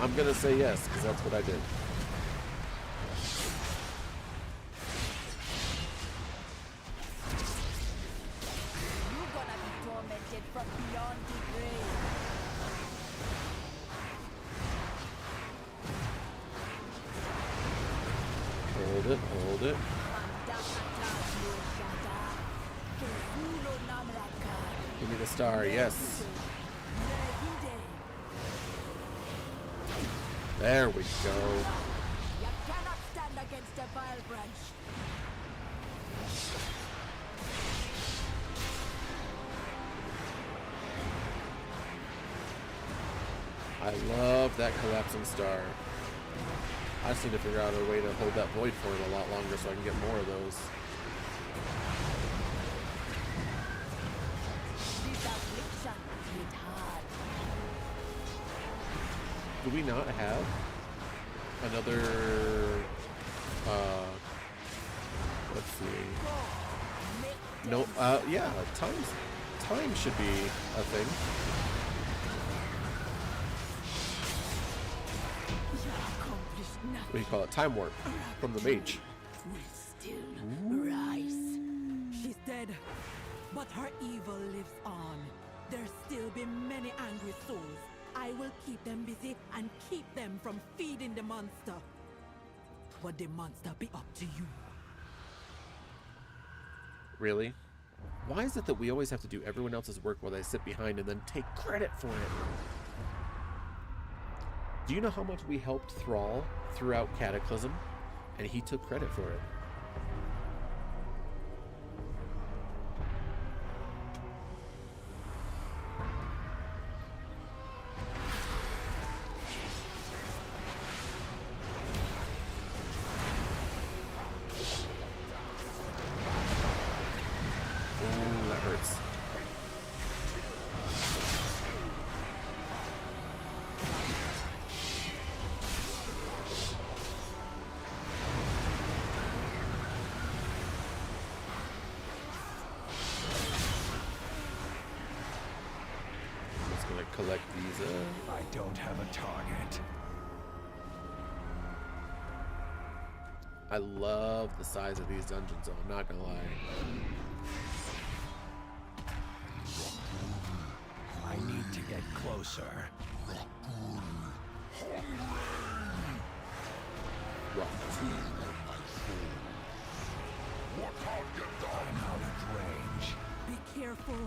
I'm gonna say yes, because that's what I did. You're gonna be tormented from beyond the grave. Hold it, hold it. Give me the star, yes. There we go. You cannot stand against a vile branch. I love that collapsing star. I just need to figure out a way to hold that void for it a lot longer so I can get more of those. This affliction hit hard. Do we not have another, let's see. No, yeah, time should be a thing. What do you call it? Time warp from the mage. She's dead, but her evil lives on. There'll still be many angry souls. I will keep them busy and keep them from feeding the monster. But the monster be up to you. Really? Why is it that we always have to do everyone else's work while they sit behind and then take credit for it? Do you know how much we helped Thrall throughout Cataclysm? And he took credit for it. Ooh, that hurts. collect these. I don't have a target. I love the size of these dungeons, though. I'm not gonna lie. I need to get closer. I'm out of range. Be careful.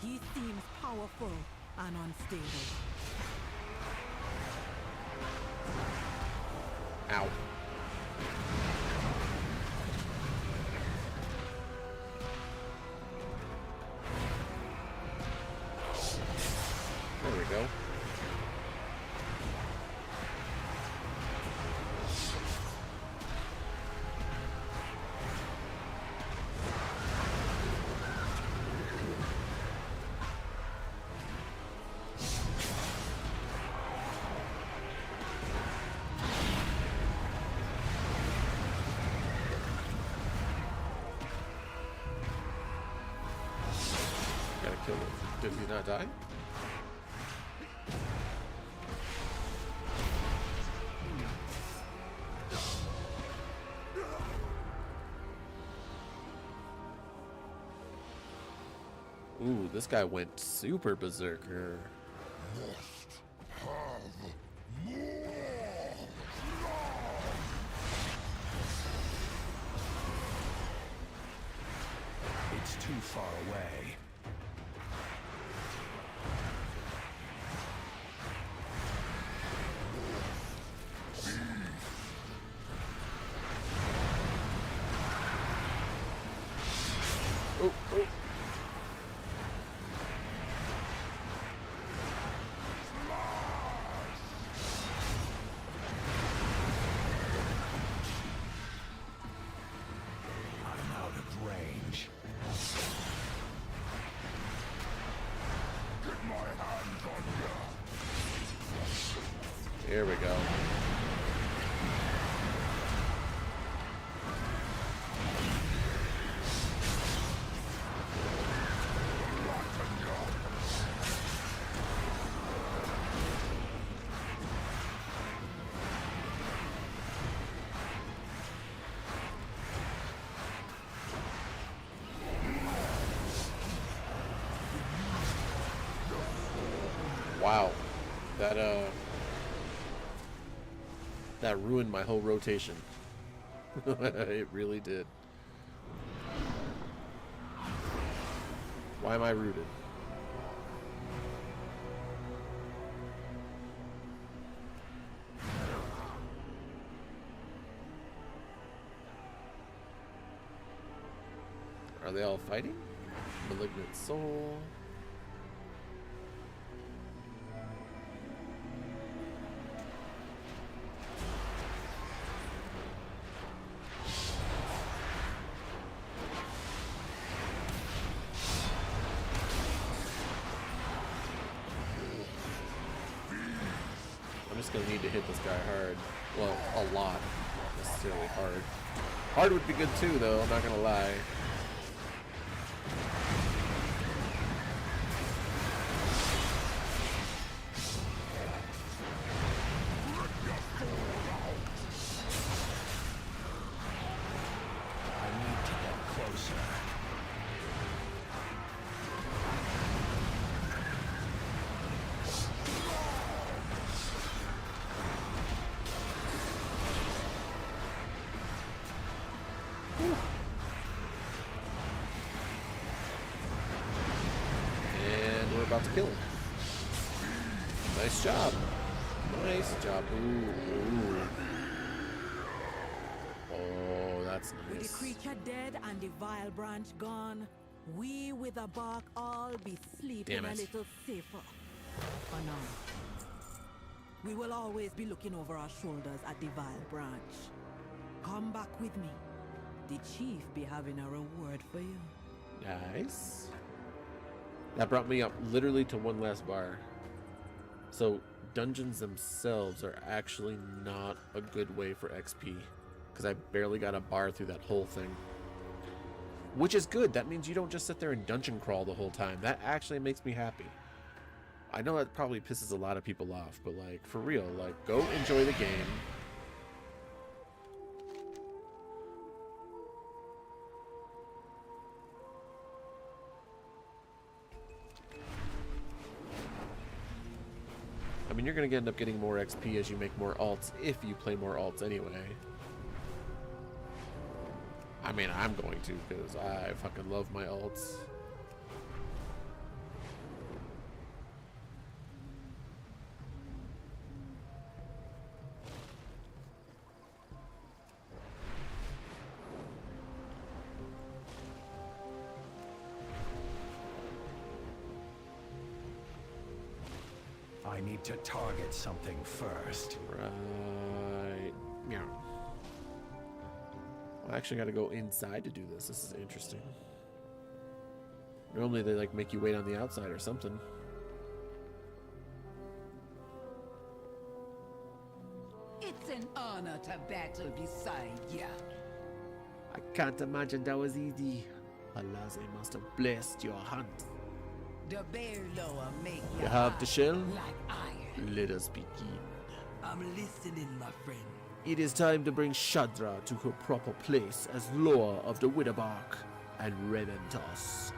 He seems powerful and unstable. Ow. There we go. Gotta kill him. Did he not die? Ooh, this guy went super berserker. It's too far away. Oh, oh. I'm out of range. Get my hands on you. Here we go. Wow, that ruined my whole rotation. It really did. Why am I rooted? Are they all fighting? Malignant soul. I'm just gonna need to hit this guy hard. Well, a lot. Not necessarily hard. Hard would be good too, though, I'm not gonna lie. I need to get closer. And we're about to kill him. Nice job. Nice job. Ooh, ooh. Oh, that's With the nice. creature dead and the vile branch gone, we with the bark all be sleeping Damn a it. little safer. For now. We will always be looking over our shoulders at the vile branch. Come back with me. The chief be having a reward for you. Nice. That brought me up literally to one last bar. So dungeons themselves are actually not a good way for XP, because I barely got a bar through that whole thing. Which is good. That means you don't just sit there and dungeon crawl the whole time. That actually makes me happy. I know that probably pisses a lot of people off, but like, for real, like, go enjoy the game. I mean, you're gonna end up getting more XP as you make more alts, if you play more alts anyway. I mean, I'm going to, because I fucking love my alts. I need to target something first. Right. Yeah. I actually got to go inside to do this. This is interesting. Normally they like make you wait on the outside or something. It's an honor to battle beside ya. I can't imagine that was easy. Halazi must have blessed your hunt. The bear lower make You have the shell? like iron. Let us begin. I'm listening, my friend. It is time to bring Shadra to her proper place as Lore of the Witherbark and Reventusk.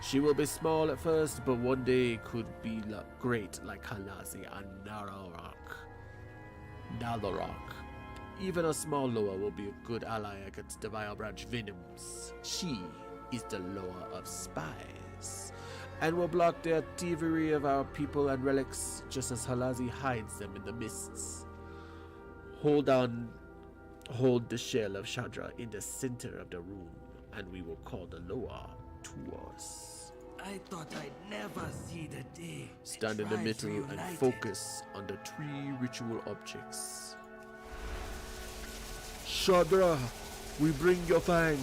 She will be small at first, but one day could be great like Halazi and Nalorok. Even a small Loa will be a good ally against the Vile Branch Venoms. She is the Loa of spies, and will block the thievery of our people and relics, just as Halazi hides them in the mists. Hold the shell of Shadra in the center of the room, and we will call the Loa to us. I thought I'd never see the day. Stand in the middle and focus on the 3 ritual objects. Shadra, we bring your fang,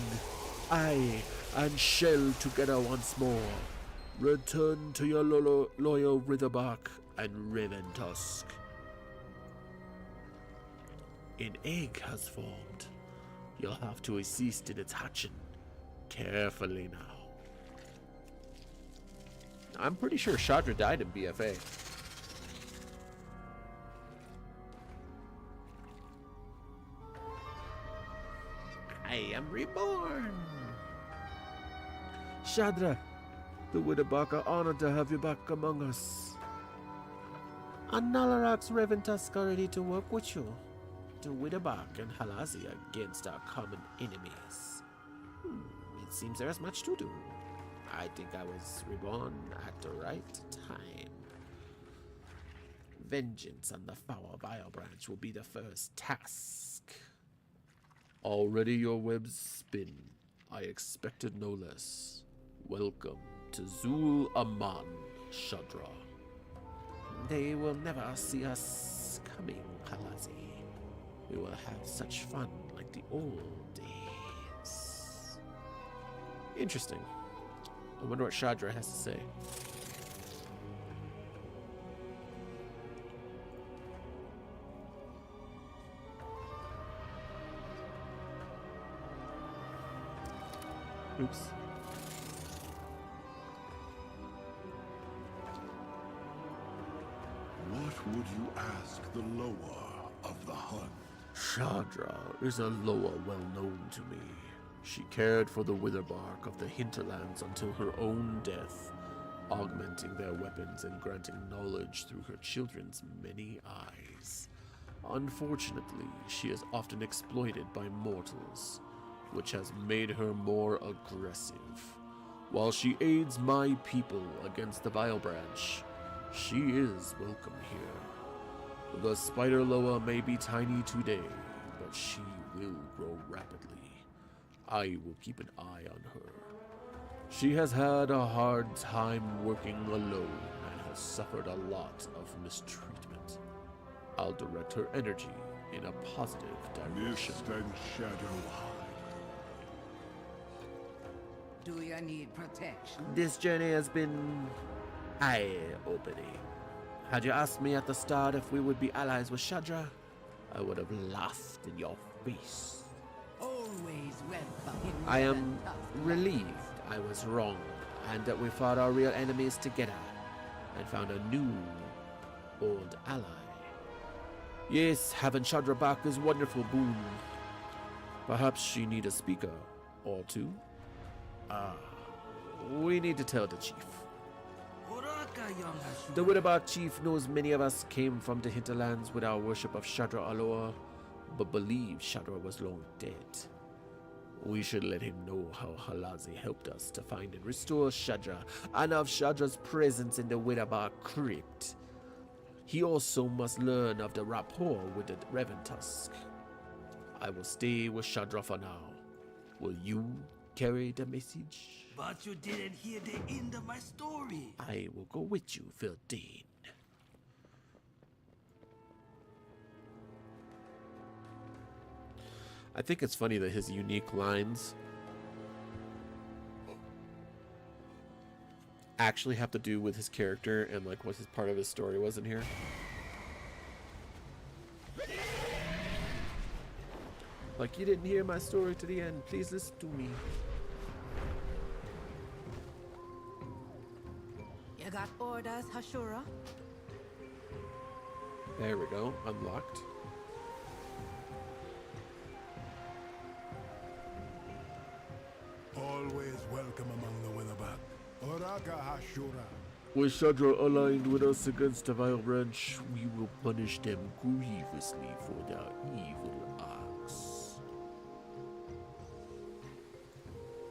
eye, and shell together once more. Return to your loyal Witherbark and Reventusk. An egg has formed. You'll have to assist in its hatching. Carefully now. I'm pretty sure Shadra died in BFA. I am reborn. Shadra, the Witherbark are honored to have you back among us. And Nalarok's Reventusk are ready to work with you. The Witherbark and Halazi against our common enemies. It seems there is much to do. I think I was reborn at the right time. Vengeance on the foul Vile Branch will be the first task. Already your webs spin. I expected no less. Welcome to ZulAman, Shadra. They will never see us coming, Halazi. We will have such fun like the old days. Interesting. I wonder what Shadra has to say. Oops. What would you ask the Loa of the hunt? Shadra is a Loa well known to me. She cared for the Witherbark of the hinterlands until her own death, augmenting their weapons and granting knowledge through her children's many eyes. Unfortunately, she is often exploited by mortals, which has made her more aggressive. While she aids my people against the Vile Branch, she is welcome here. The Spider Loa may be tiny today, but she will grow rapidly. I will keep an eye on her. She has had a hard time working alone and has suffered a lot of mistreatment. I'll direct her energy in a positive direction. Mist and shadow hide. Do you need protection? This journey has been eye-opening. Had you asked me at the start if we would be allies with Shadra, I would have laughed in your face. Always welcome. I am relieved I was wrong, and that we fought our real enemies together. and found a new old ally. Yes, having Chandra back is wonderful boon. Perhaps she need a speaker or two. We need to tell the chief. The Widowbark chief knows many of us came from the hinterlands with our worship of Shadra Aloa, but believe Shadra was long dead. We should let him know how Halazi helped us to find and restore Shadra, and of Shadra's presence in the Widowbark crypt. He also must learn of the rapport with the Reventusk. I will stay with Shadra for now. Will you carry the message? But you didn't hear the end of my story. I will go with you, Vildane. I think it's funny that his unique lines actually have to do with his character and like what his part of his story was in here. Like, you didn't hear my story to the end. Please listen to me. You got orders, Hashura? There we go. Unlocked. Always welcome among the Witherback. Oraka Hashura. With Shadra aligned with us against the Vile Branch, we will punish them grievously for their evil acts.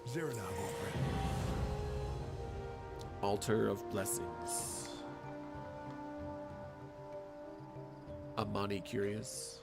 Zerinago, friend. Altar of Blessings. Amani curious.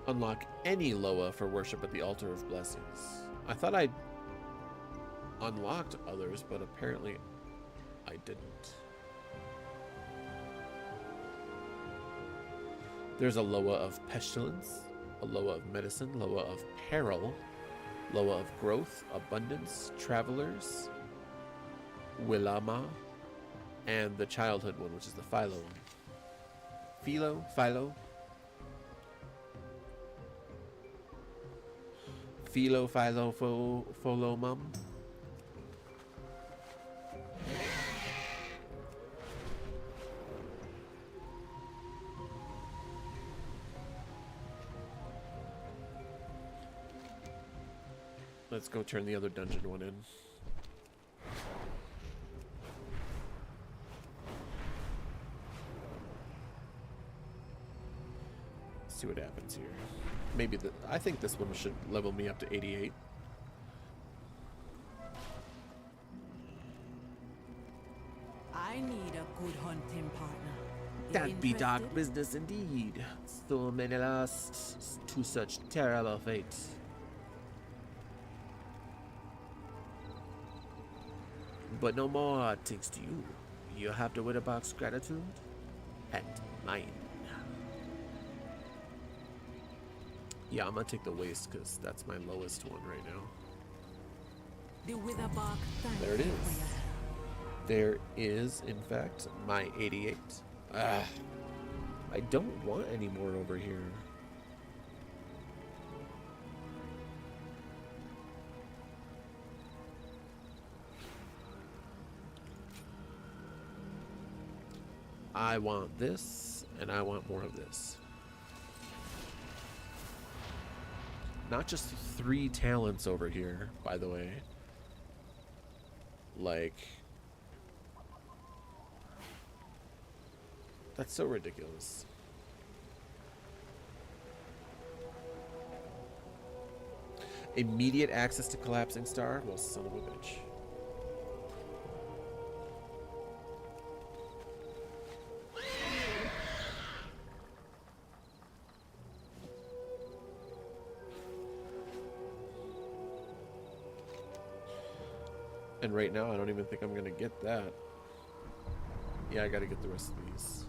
Unlock any Loa for worship at the Altar of Blessings. I thought I unlocked others, but apparently I didn't. There's a Loa of Pestilence, a Loa of Medicine, Loa of Peril, Loa of Growth, Abundance, Travelers, Willama, and the Childhood one, which is the Philo one. Philo? Follow, mum. Let's go turn the other dungeon one in. See what happens here. Maybe I think this one should level me up to 88. I need a good hunting partner. That be dark business indeed. So many lost to such terrible fate. But no more thanks to you. You have the Widowbark's gratitude and mine. Yeah, I'm gonna take the waist because that's my lowest one right now. The Witherbark. There it is. There is, in fact, my 88. I don't want any more over here. I want this, and I want more of this. Not just 3 talents over here, by the way. Like, that's so ridiculous. Immediate access to Collapsing Star? Well, son of a bitch. And right now, I don't even think I'm gonna get that. Yeah, I gotta get the rest of these.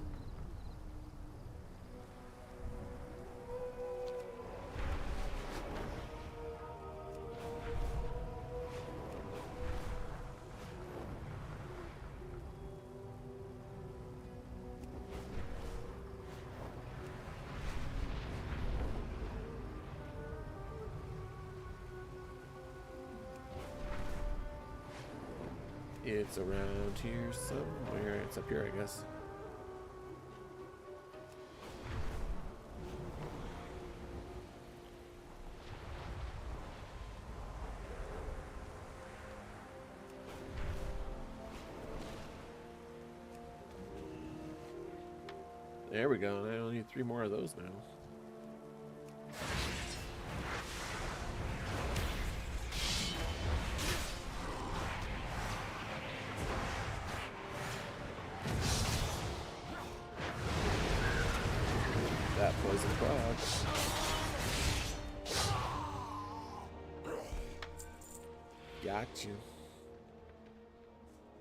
It's around here somewhere. It's up here, I guess. There we go. I only need 3 more of those now. That poison frog. Got you.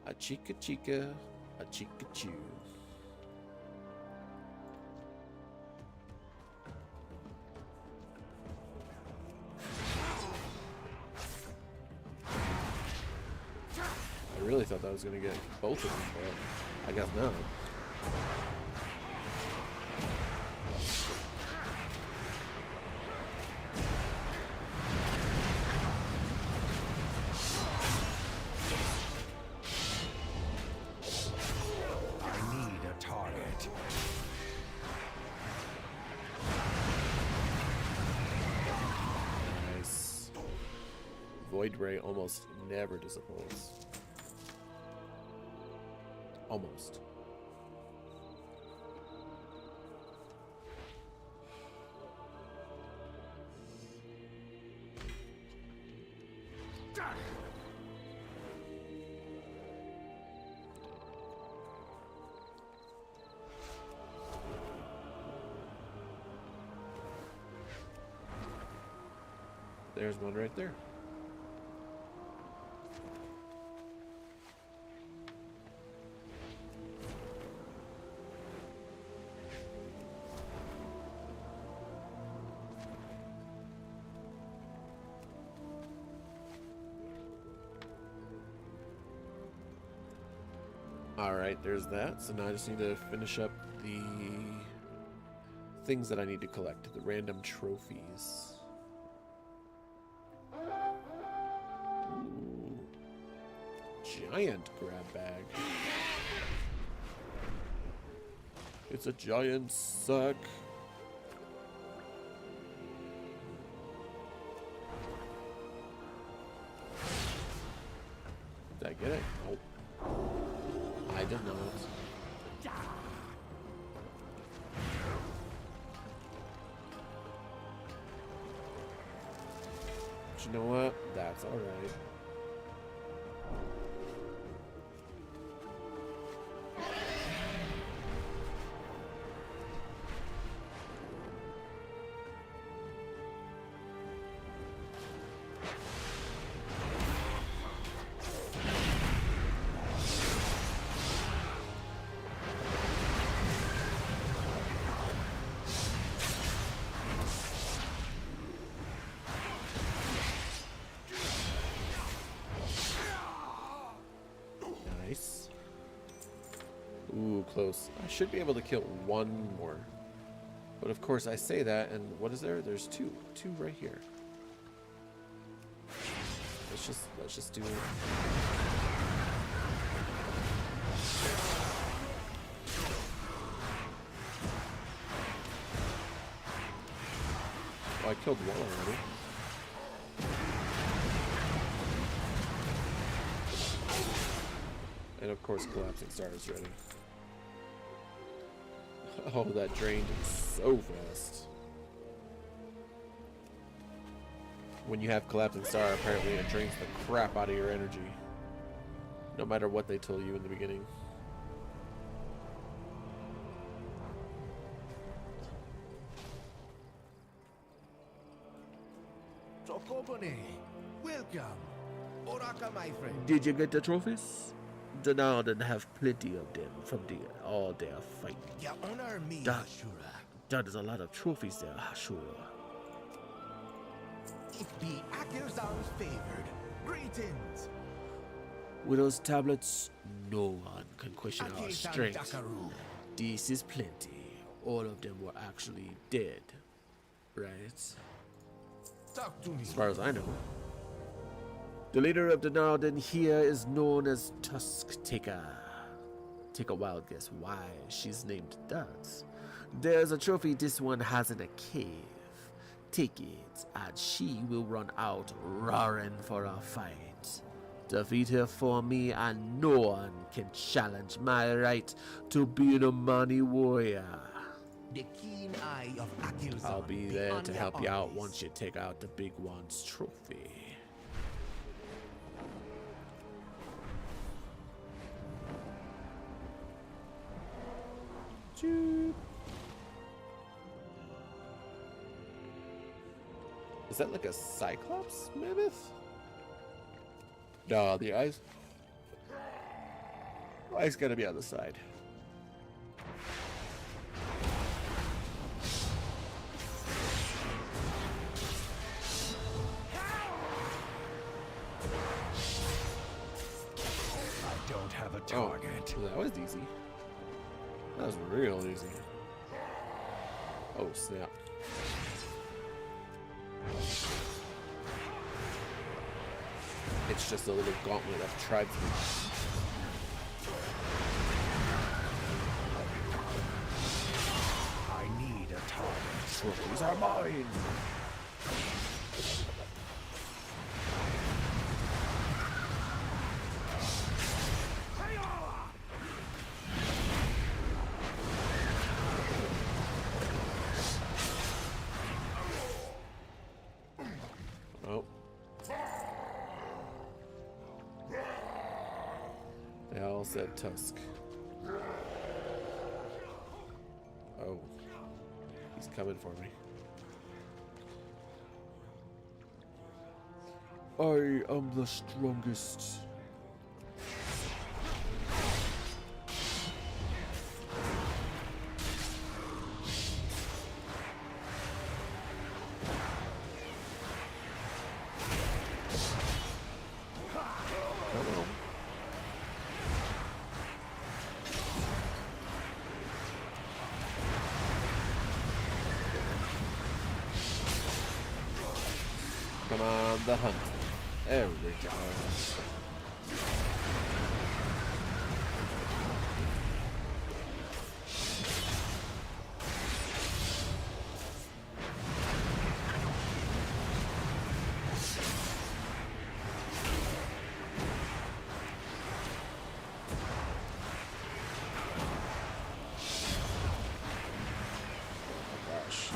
A chica chica, a chica chew. I really thought that was gonna get both of them, but I guess not. I need a target. Nice. Void Ray almost never disappoints. Almost. There's one right there. Alright, there's that. So now I just need to finish up the things that I need to collect, the random trophies. Ooh. Giant grab bag. It's a giant sack. Did I get it? Nope. I did not. But you know what? That's alright. Nice. Ooh, close. I should be able to kill one more. But of course I say that, and what is there? There's two. Two right here. Let's just do it. Oh, I killed one already. And of course, Collapsing Star is ready. Oh, that drained so fast. When you have Collapsing Star, apparently it drains the crap out of your energy. No matter what they told you in the beginning. Chocobone, welcome. Oraka, my friend. Did you get the trophies? The Norden have plenty of them from all their fighting. You honor me, That- Ashura. That is a lot of trophies there, Ashura. It be Akirzan's favored. Greetings. With those tablets, no one can question our Aki-san strength. Dakaru. This is plenty. All of them were actually dead, right? Talk to me. As far as I know. The leader of the Northern here is known as Tusk Taker. Take a wild guess why she's named that. There's a trophy this one has in a cave. Take it, and she will run out roaring for a fight. Defeat her for me, and no one can challenge my right to be an Omani warrior. The keen eye of Akilzon. I'll be there to help you out armies. once you take out the big one's trophy. Choop. Is that like a Cyclops mammoth? No, the eyes. Eyes gotta be on the side. I don't have a target. Oh, that was easy. That was real easy. Oh, snap. It's just a little gauntlet of tribesmen. I need a target. Trophies are mine! Oh. They all said Tusk. Oh. He's coming for me. I am the strongest. Come on, the hunt. There we go. Gosh.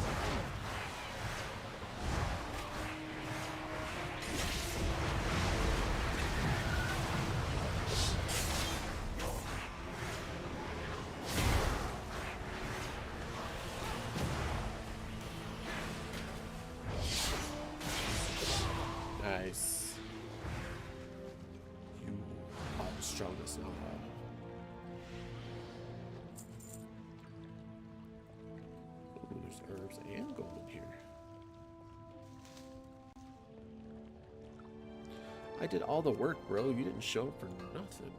Nice. You are the strongest now. Ooh, there's herbs and gold in here. I did all the work, bro. You didn't show up for nothing.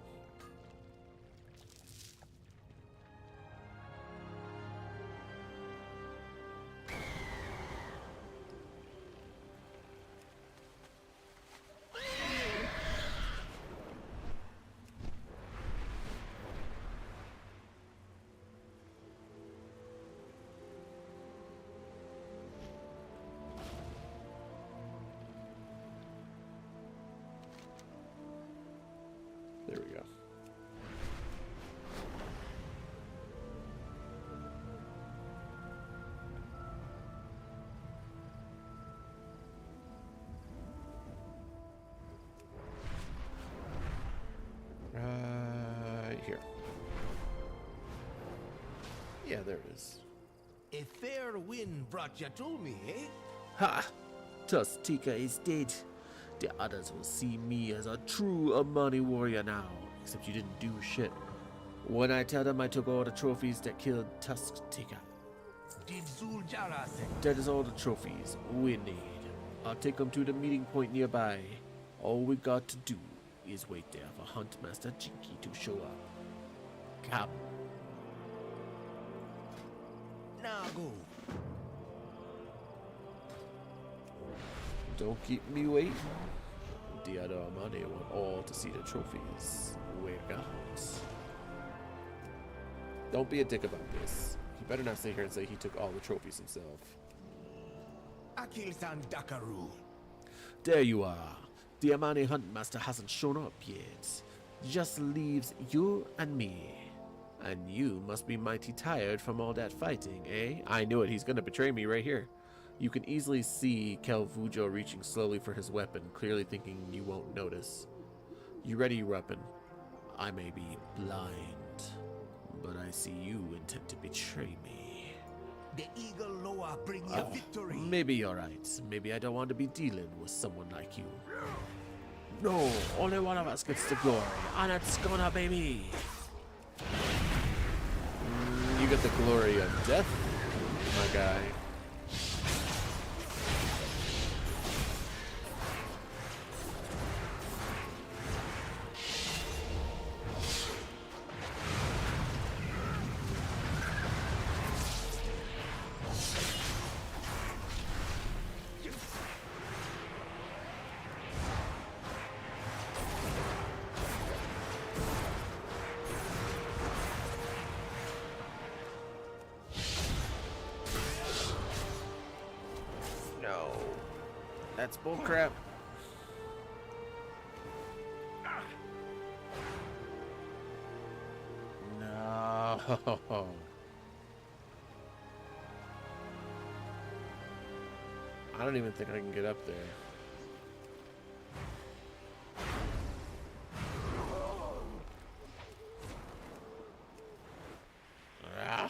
There we go. Right here. Yeah, there it is. A fair wind brought you to me, eh? Ha! Tustika is dead. The others will see me as a true Omani warrior now. Except you didn't do shit. When I tell them I took all the trophies that killed Tustika. Did Zuljara say? That is all the trophies we need. I'll take them to the meeting point nearby. All we got to do is wait there for Huntmaster Jinky to show up. Come. Now go. Don't keep me waiting. the other Amane want all to see the trophies. Wake out. Don't be a dick about this. He better not sit here and say he took all the trophies himself. Akil-san Dakaru. There you are. The Amane Huntmaster hasn't shown up yet. Just leaves you and me. And you must be mighty tired from all that fighting, eh? I knew it. He's gonna betray me right here. You can easily see Kelvujo reaching slowly for his weapon, clearly thinking you won't notice. You ready, weapon? I may be blind, but I see you intend to betray me. The Eagle Loa bring you victory. Maybe you're right. Maybe I don't want to be dealing with someone like you. No, only one of us gets the glory, and it's gonna be me. You get the glory of death, my guy. That's bullcrap. No. I don't even think I can get up there. Ah.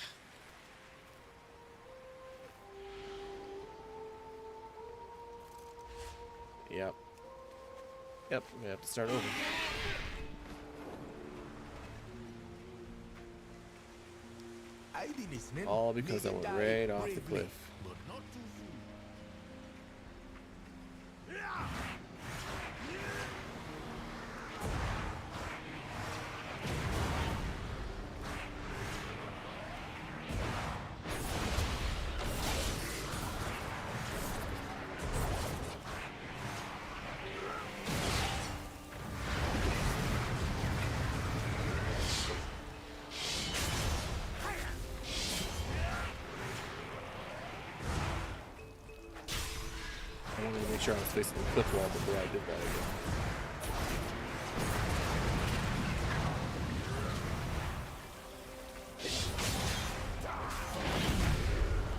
Yep, we have to start over. All because I went right off the cliff. I wanted to make sure I was facing the cliff wall before I did that again.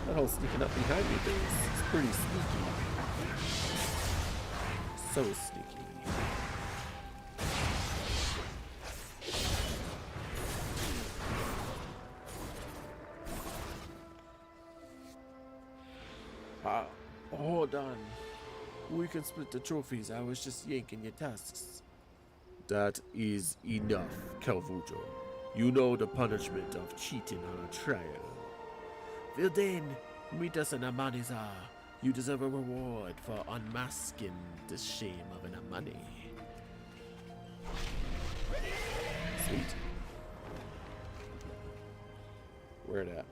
That whole sneaking up behind me thing is pretty sneaky. So sneaky. Hold on. We can split the trophies. I was just yanking your tusks. That is enough, Kelvujo. You know the punishment of cheating on a trial. Vildain, meet us in Amanizar. You deserve a reward for unmasking the shame of an Amani. Sweet. Where it at?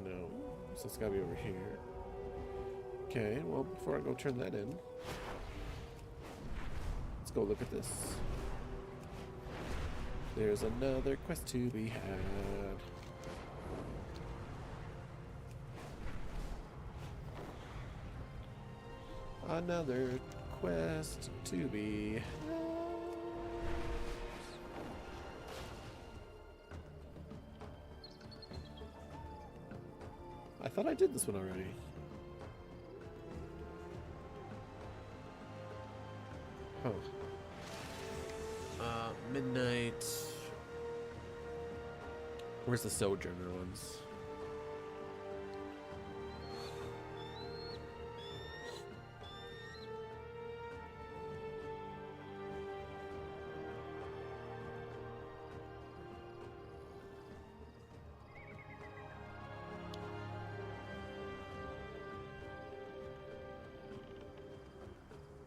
No. So it's gotta be over here. Okay, well, before I go turn that in, let's go look at this. There's another quest to be had. Another quest to be had. I thought I did this one already. Huh. Midnight. Where's the Sojourner ones?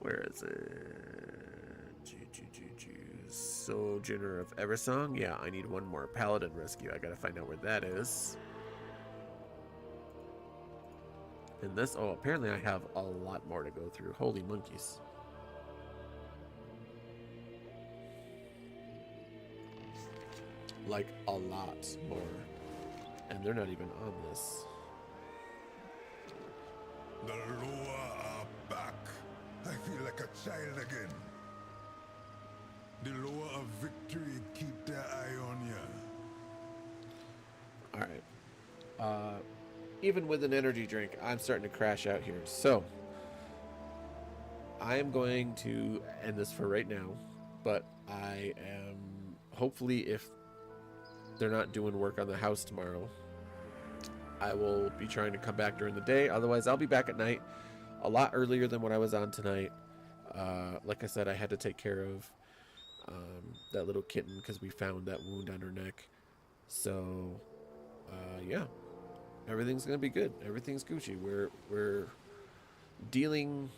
Where is it? Sojourner of Eversong? Yeah, I need one more Paladin rescue. I gotta find out where that is. And this, oh, apparently I have a lot more to go through. Holy monkeys. Like, a lot more. And they're not even on this. The Loa are back. I feel like a child again. The Loa of Victory keep their eye on ya. Alright. Even with an energy drink, I'm starting to crash out here. So, I am going to end this for right now. But I am, hopefully, if they're not doing work on the house tomorrow, I will be trying to come back during the day. Otherwise, I'll be back at night a lot earlier than what I was on tonight. Like I said, I had to take care of that little kitten because we found that wound on her neck. So, yeah, everything's gonna be good. Everything's Gucci. We're dealing.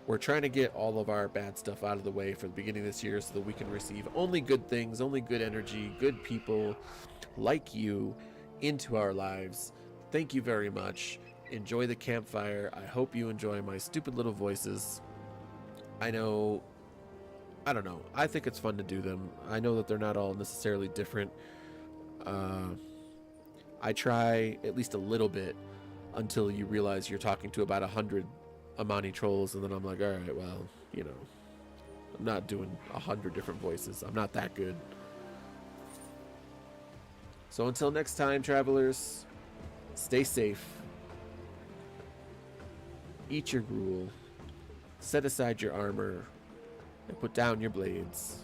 We're trying to get all of our bad stuff out of the way for the beginning of this year so that we can receive only good things, only good energy, good people like you into our lives. Thank you very much. Enjoy the campfire. I hope you enjoy my stupid little voices. I don't know. I think it's fun to do them. I know that they're not all necessarily different. I try at least a little bit until you realize you're talking to about 100 Amani trolls, and then I'm like, all right, well, you know, I'm not doing 100 different voices. I'm not that good. So until next time, travelers, stay safe. Eat your gruel. Set aside your armor. And put down your blades.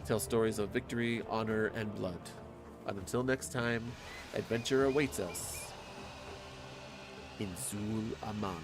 Tell stories of victory, honor, and blood. And until next time, adventure awaits us in ZulAman.